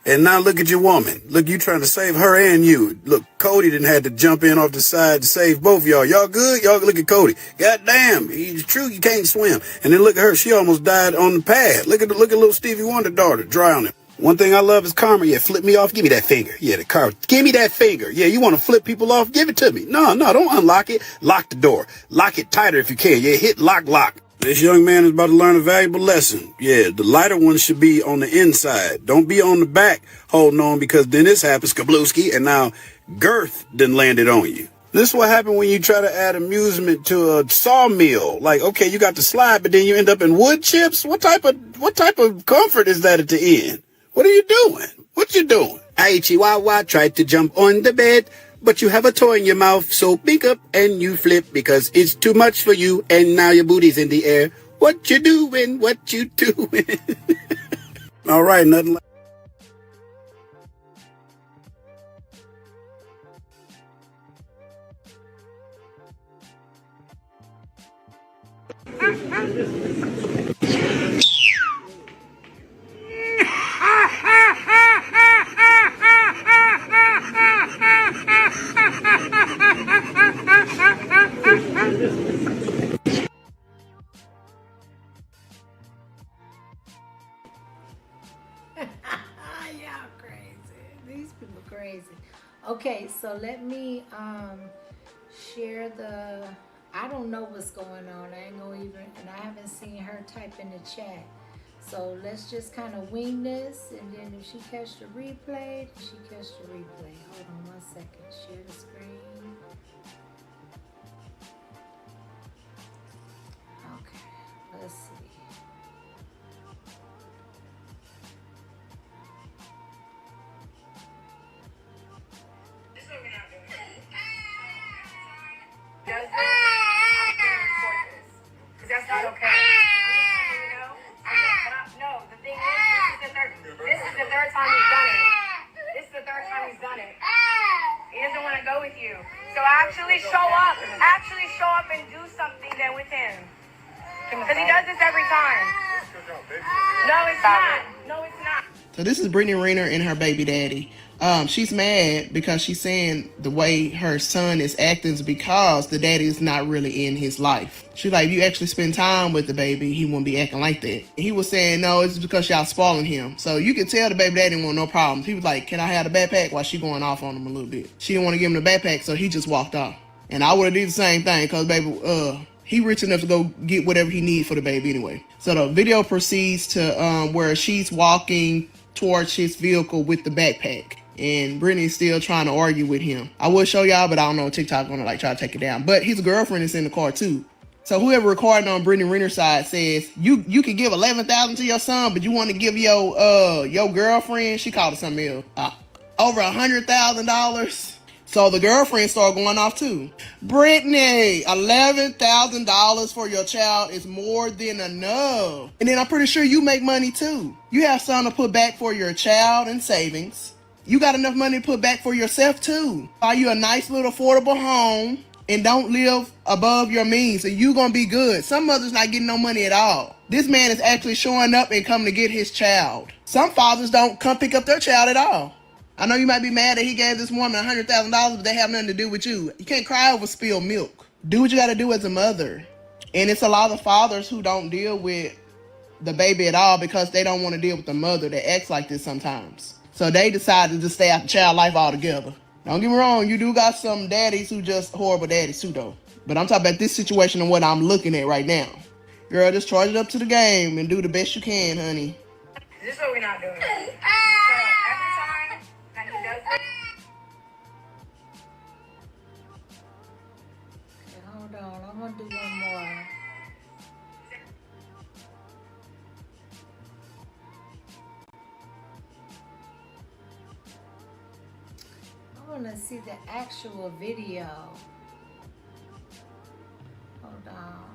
And now look at your woman. Look, you trying to save her and you. Look, Cody didn't have to jump in off the side to save both of y'all. Y'all good? Y'all look at Cody. God damn, it's true you can't swim. And then look at her. She almost died on the pad. Look at little Stevie Wonder daughter drowning. One thing I love is karma. Yeah, flip me off. Give me that finger. Yeah, the car. Give me that finger. Yeah, you want to flip people off? Give it to me. No, don't unlock it. Lock the door. Lock it tighter if you can. Yeah, hit lock. This young man is about to learn a valuable lesson. Yeah, the lighter one should be on the inside. Don't be on the back holding on, because then this happens, kablooski, and now girth then landed on you. This is what happened when you try to add amusement to a sawmill. Like, okay, you got the slide, but then you end up in wood chips? What type of comfort is that at the end? What are you doing? What you doing? I Chihuahua tried to jump on the bed, but you have a toy in your mouth, so pick up and you flip because it's too much for you, and now your booty's in the air. What you doing? What you doing? All right, nothing like... Y'all crazy. These people crazy. Okay, so let me share the. I don't know what's going on. I ain't gonna even, and I haven't seen her type in the chat. So let's just kind of wing this, and then if she catch the replay, then she catch the replay. Hold on one second. Share the screen. Okay, let's see. Does this, I'm gonna report this. Because that's not okay. No, the thing is, this is the third time he's done it. This is the third time he's done it. He doesn't want to go with you. So actually show up and do something then with him. Because he does this every time. No, it's not. No, it's not. So this is Brittany Rayner and her baby daddy. She's mad because she's saying the way her son is acting is because the daddy is not really in his life. She's like, if you actually spend time with the baby, he won't be acting like that. He was saying, no, it's because y'all spoiling him. So you can tell the baby daddy didn't want no problems. He was like, can I have the backpack? While she going off on him a little bit. She didn't want to give him the backpack, so he just walked off. And I would have did the same thing because baby, he rich enough to go get whatever he needs for the baby anyway. So the video proceeds to where she's walking towards his vehicle with the backpack. and Brittany's still trying to argue with him. I will show y'all, but I don't know if TikTok gonna like try to take it down. But his girlfriend is in the car too. So whoever recorded on Brittany Renner's side says you can give $11,000 to your son, but you want to give your girlfriend, she called it something else, over $100,000. So the girlfriend started going off too. Brittany, $11,000 for your child is more than enough. And then I'm pretty sure you make money too. You have something to put back for your child in savings. You got enough money to put back for yourself too. Buy you a nice little affordable home and don't live above your means, and you gonna be good. Some mothers not getting no money at all. This man is actually showing up and coming to get his child. Some fathers don't come pick up their child at all. I know you might be mad that he gave this woman $100,000, but they have nothing to do with you. You can't cry over spilled milk. Do what you gotta do as a mother. And it's a lot of fathers who don't deal with the baby at all because they don't want to deal with the mother that acts like this sometimes. So they decide to just stay out the child life altogether. Don't get me wrong, you do got some daddies who just horrible daddies too though. But I'm talking about this situation and what I'm looking at right now. Girl, just charge it up to the game and do the best you can, honey. This is what we're not doing. So every time that he does this. Okay, hold on. I'm gonna do one more. I want to see the actual video. Hold on.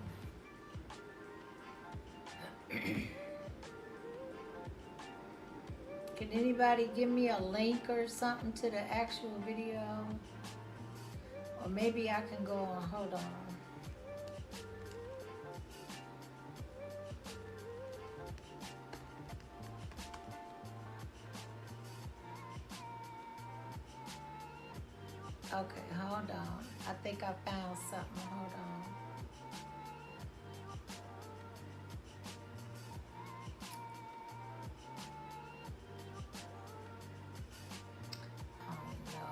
Can anybody give me a link or something to the actual video? Or maybe I can go on, hold on. Okay, hold on. I think I found something. Hold on. Oh no.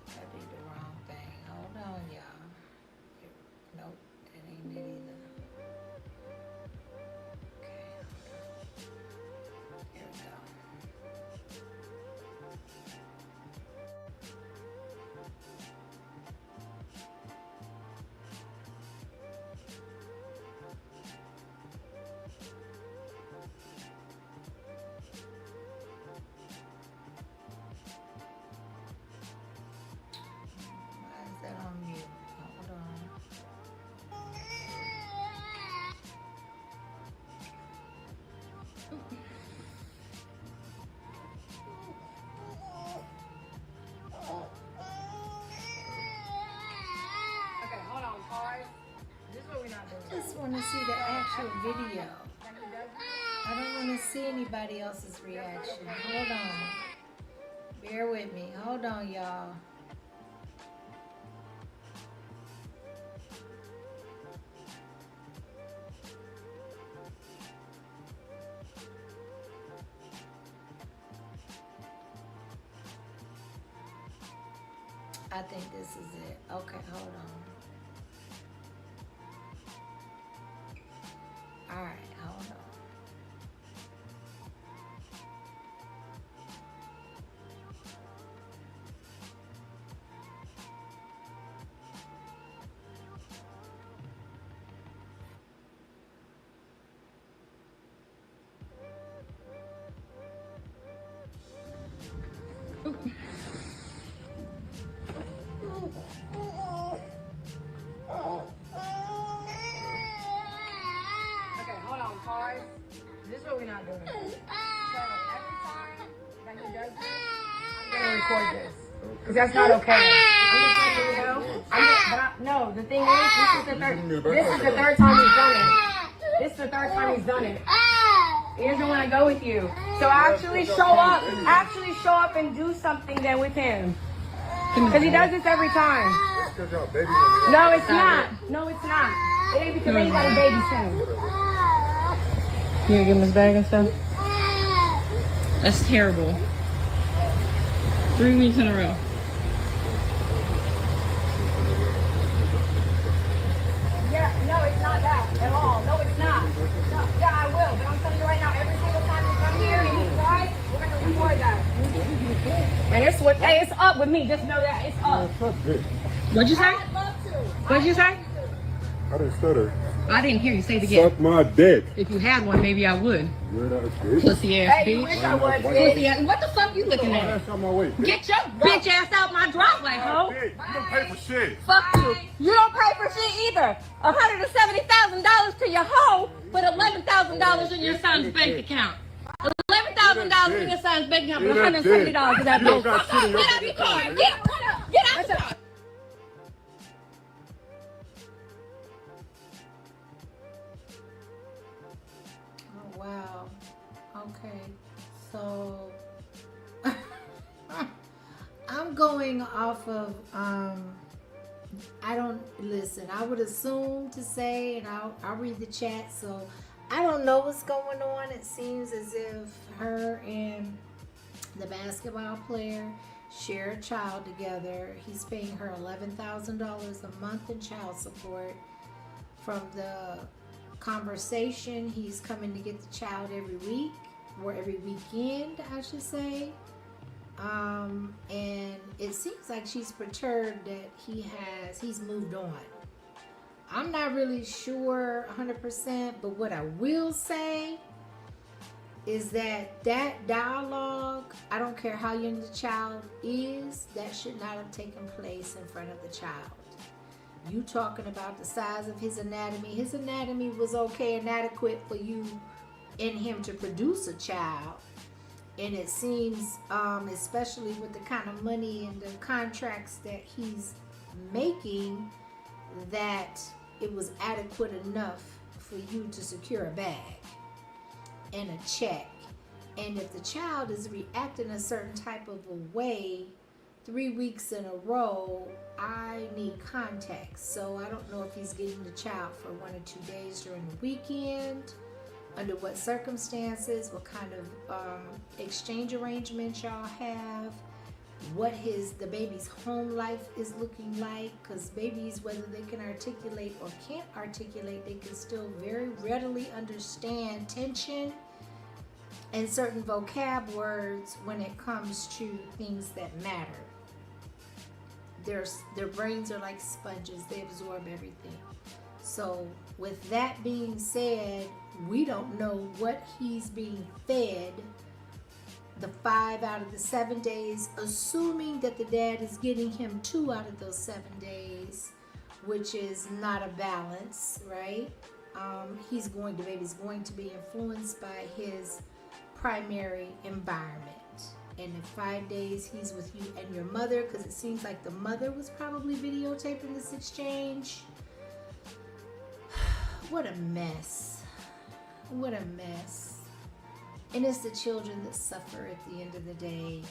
That be the wrong thing. Hold on, y'all. Nope, that ain't it either. Okay, hold on. Here we go. Why is that on mute? Hold on. Okay, hold on, pause. This is what we're not doing. Just want to see the actual video. I don't want to see anybody else's reaction. Hold on. Bear with me. Hold on, y'all. I think this is it. Okay, hold on. All right, hold on. Okay, hold on, pause. This is what we're not doing. So every time that he does this, I'm gonna record this. Because that's not okay. I'm just letting you know. No, the thing is, this is the third time he's done it. This is the third time he's done it. He doesn't want to go with you. So actually show up and do something then with him. Because he does this every time. No, it's not. No, it's not. It ain't because they got a baby soon. You gonna give him his bag and stuff? That's terrible. 3 weeks in a row. Yeah, no, it's not that at all. No, it's not. No, yeah, I will. But I'm telling you right now, every single time you come here and he cries, we're going to record that. what, hey, it's up with me. Just know that it's up. What'd you say? What'd you say? I didn't stutter. I didn't hear you say it again. Suck my dick. If you had one, maybe I would. Weird ass bitch. Pussy ass bitch. Wish I would, pussy ass. What the fuck you looking at? That's on my way. Get your bitch ass out my driveway, ho. You don't pay for shit. Fuck you. You don't pay for shit either. $170,000 to your hoe, but $11,000 in your son's bank account. $11,000 in your son's bank account, but $170 to that bitch. Get out of your car. Get out the car. Wow. Okay. So I'm going off of I don't listen. I would assume to say, and I'll read the chat. So I don't know what's going on. It seems as if her and the basketball player share a child together. He's paying her $11,000 a month in child support. From the conversation, he's coming to get the child every week, or every weekend, I should say. And it seems like she's perturbed that he's moved on. I'm not really sure 100%, but what I will say is that dialogue, I don't care how young the child is, that should not have taken place in front of the child. You talking about the size of his anatomy. His anatomy was okay and adequate for you and him to produce a child. And it seems, especially with the kind of money and the contracts that he's making, that it was adequate enough for you to secure a bag and a check. And if the child is reacting a certain type of a way 3 weeks in a row, I need context. So I don't know if he's getting the child for 1 or 2 days during the weekend, under what circumstances, what kind of exchange arrangements y'all have, what the baby's home life is looking like, because babies, whether they can articulate or can't articulate, they can still very readily understand tension and certain vocab words when it comes to things that matter. Their brains are like sponges. They absorb everything. So with that being said, we don't know what he's being fed the 5 out of the 7 days, assuming that the dad is getting him 2 out of those 7 days, which is not a balance, right? The baby's going to be influenced by his primary environment. And in 5 days, he's with you and your mother, because it seems like the mother was probably videotaping this exchange. What a mess. What a mess. And it's the children that suffer at the end of the day.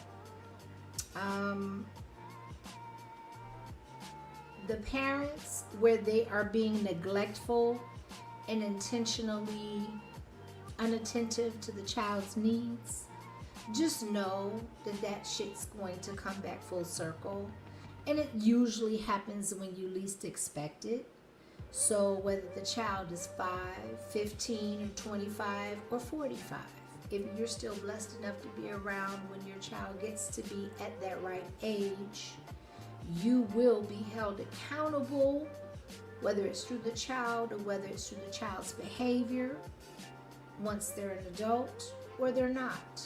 The parents, where they are being neglectful and intentionally unattentive to the child's needs, just know that shit's going to come back full circle. And it usually happens when you least expect it. So whether the child is 5, 15, or 25, or 45, if you're still blessed enough to be around when your child gets to be at that right age, you will be held accountable, whether it's through the child or whether it's through the child's behavior once they're an adult or they're not.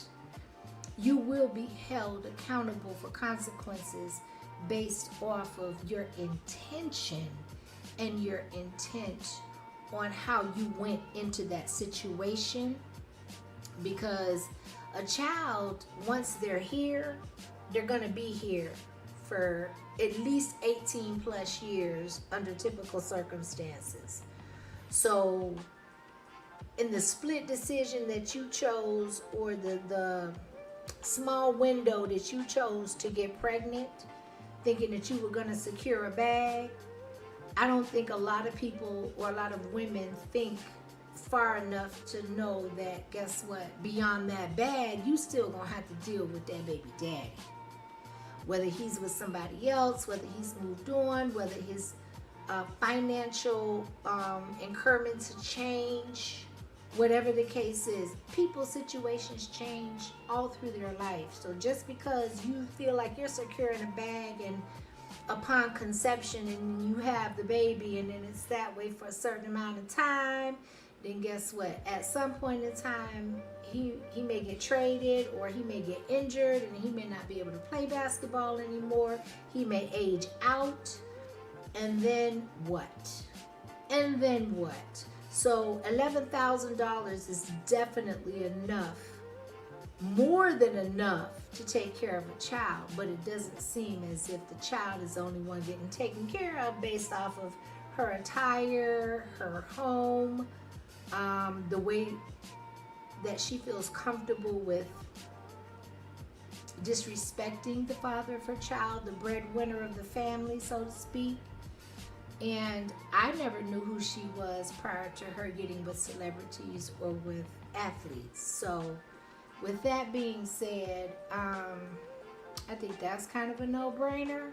You will be held accountable for consequences based off of your intention and your intent on how you went into that situation. Because a child, once they're here, they're going to be here for at least 18 plus years under typical circumstances. So in the split decision that you chose, or the small window that you chose to get pregnant, thinking that you were going to secure a bag, I don't think a lot of people or a lot of women think far enough to know that, guess what, beyond that bag, you still gonna have to deal with that baby daddy. Whether he's with somebody else, whether he's moved on, whether his financial incurements change, whatever the case is, people's situations change all through their life. So just because you feel like you're secure in a bag and upon conception and you have the baby and then it's that way for a certain amount of time, then guess what? At some point in time, he may get traded or he may get injured and he may not be able to play basketball anymore. He may age out. And then what? And then what? So $11,000 is definitely enough, more than enough to take care of a child, but it doesn't seem as if the child is the only one getting taken care of based off of her attire, her home, the way that she feels comfortable with disrespecting the father of her child, the breadwinner of the family, so to speak. And I never knew who she was prior to her getting with celebrities or with athletes. So with that being said, I think that's kind of a no-brainer.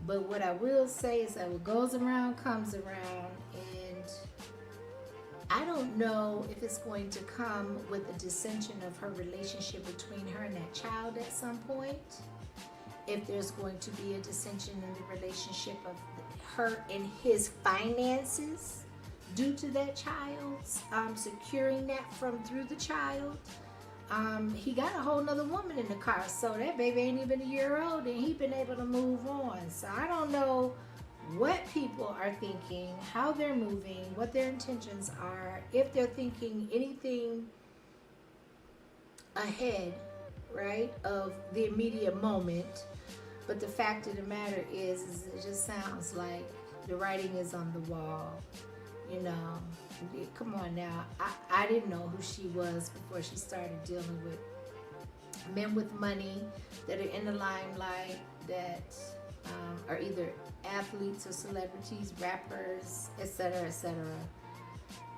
But what I will say is that what goes around comes around, and I don't know if it's going to come with a dissension of her relationship between her and that child at some point. If there's going to be a dissension in the relationship of her and his finances due to that child's securing that from through the child. He got a whole nother woman in the car, so that baby ain't even a year old and he been able to move on. So I don't know what people are thinking, how they're moving, what their intentions are, if they're thinking anything ahead, right, of the immediate moment. But the fact of the matter is it just sounds like the writing is on the wall. You know, come on now. I didn't know who she was before she started dealing with men with money that are in the limelight, that are either athletes or celebrities, rappers, etc., etc.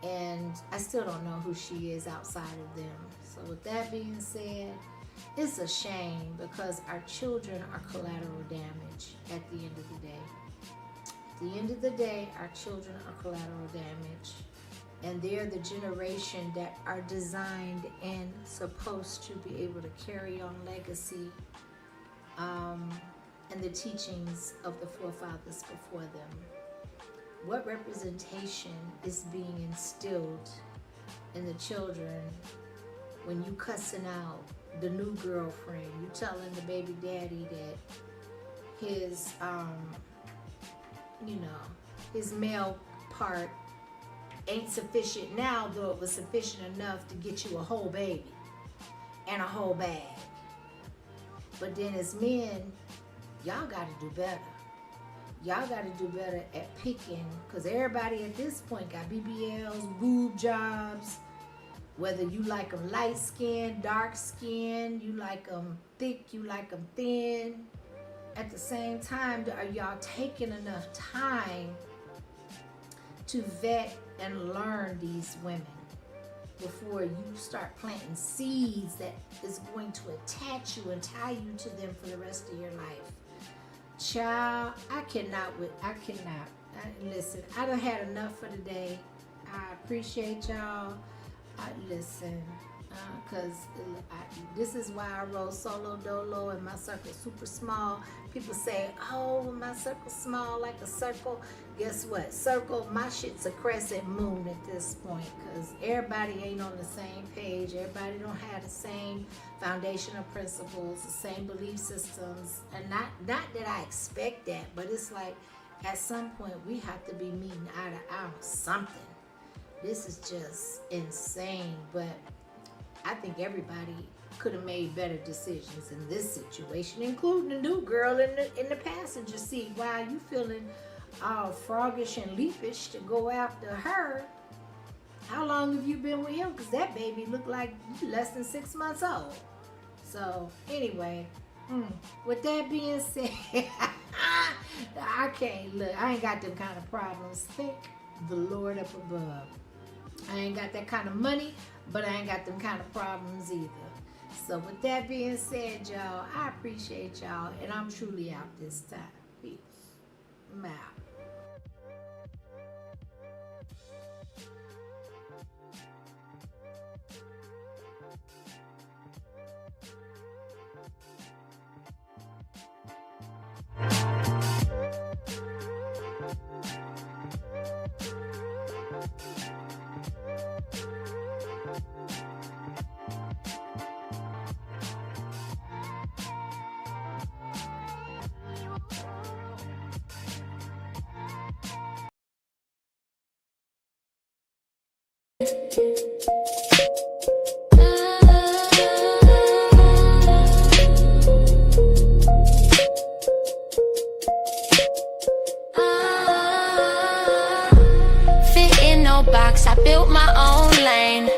And I still don't know who she is outside of them. So with that being said, it's a shame because our children are collateral damage at the end of the day. At the end of the day, our children are collateral damage. And they're the generation that are designed and supposed to be able to carry on legacy and the teachings of the forefathers before them. What representation is being instilled in the children when you cussing out the new girlfriend, you telling the baby daddy that his, his male part ain't sufficient now, though it was sufficient enough to get you a whole baby and a whole bag. But then as men, y'all got to do better. Y'all got to do better at picking, because everybody at this point got BBLs, boob jobs. Whether you like them light skinned, dark skinned, you like them thick, you like them thin. At the same time, are y'all taking enough time to vet and learn these women before you start planting seeds that is going to attach you and tie you to them for the rest of your life? Child, I cannot. Listen, I done had enough for today. I appreciate y'all. Listen, because this is why I roll solo dolo and my circle super small. People say, oh, my circle's small like a circle. Guess what? Circle, my shit's a crescent moon at this point, because everybody ain't on the same page. Everybody don't have the same foundational principles, the same belief systems. And not that I expect that, but it's like at some point we have to be meeting eye to eye on something. This is just insane, but I think everybody could have made better decisions in this situation, including the new girl in the passenger seat. Why are you feeling all froggish and leapish to go after her? How long have you been with him? Because that baby looked like less than 6 months old. So anyway, with that being said, I can't look. I ain't got them kind of problems. Thank the Lord up above. I ain't got that kind of money, but I ain't got them kind of problems either. So with that being said, y'all, I appreciate y'all, and I'm truly out this time. Peace. I'm out. Fit in no box, I built my own lane.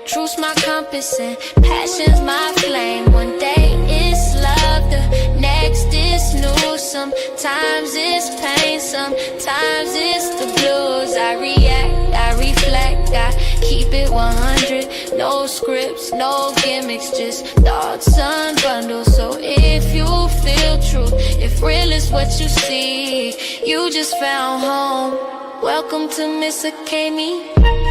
Truth's my compass and passion's my flame. One day it's love, the next is new. Sometimes it's pain, sometimes it's the blues. I react, I reflect, I keep it 100. No scripts, no gimmicks, just thoughts unbundled. So if you feel truth, if real is what you see, you just found home. Welcome to Miss Akemi.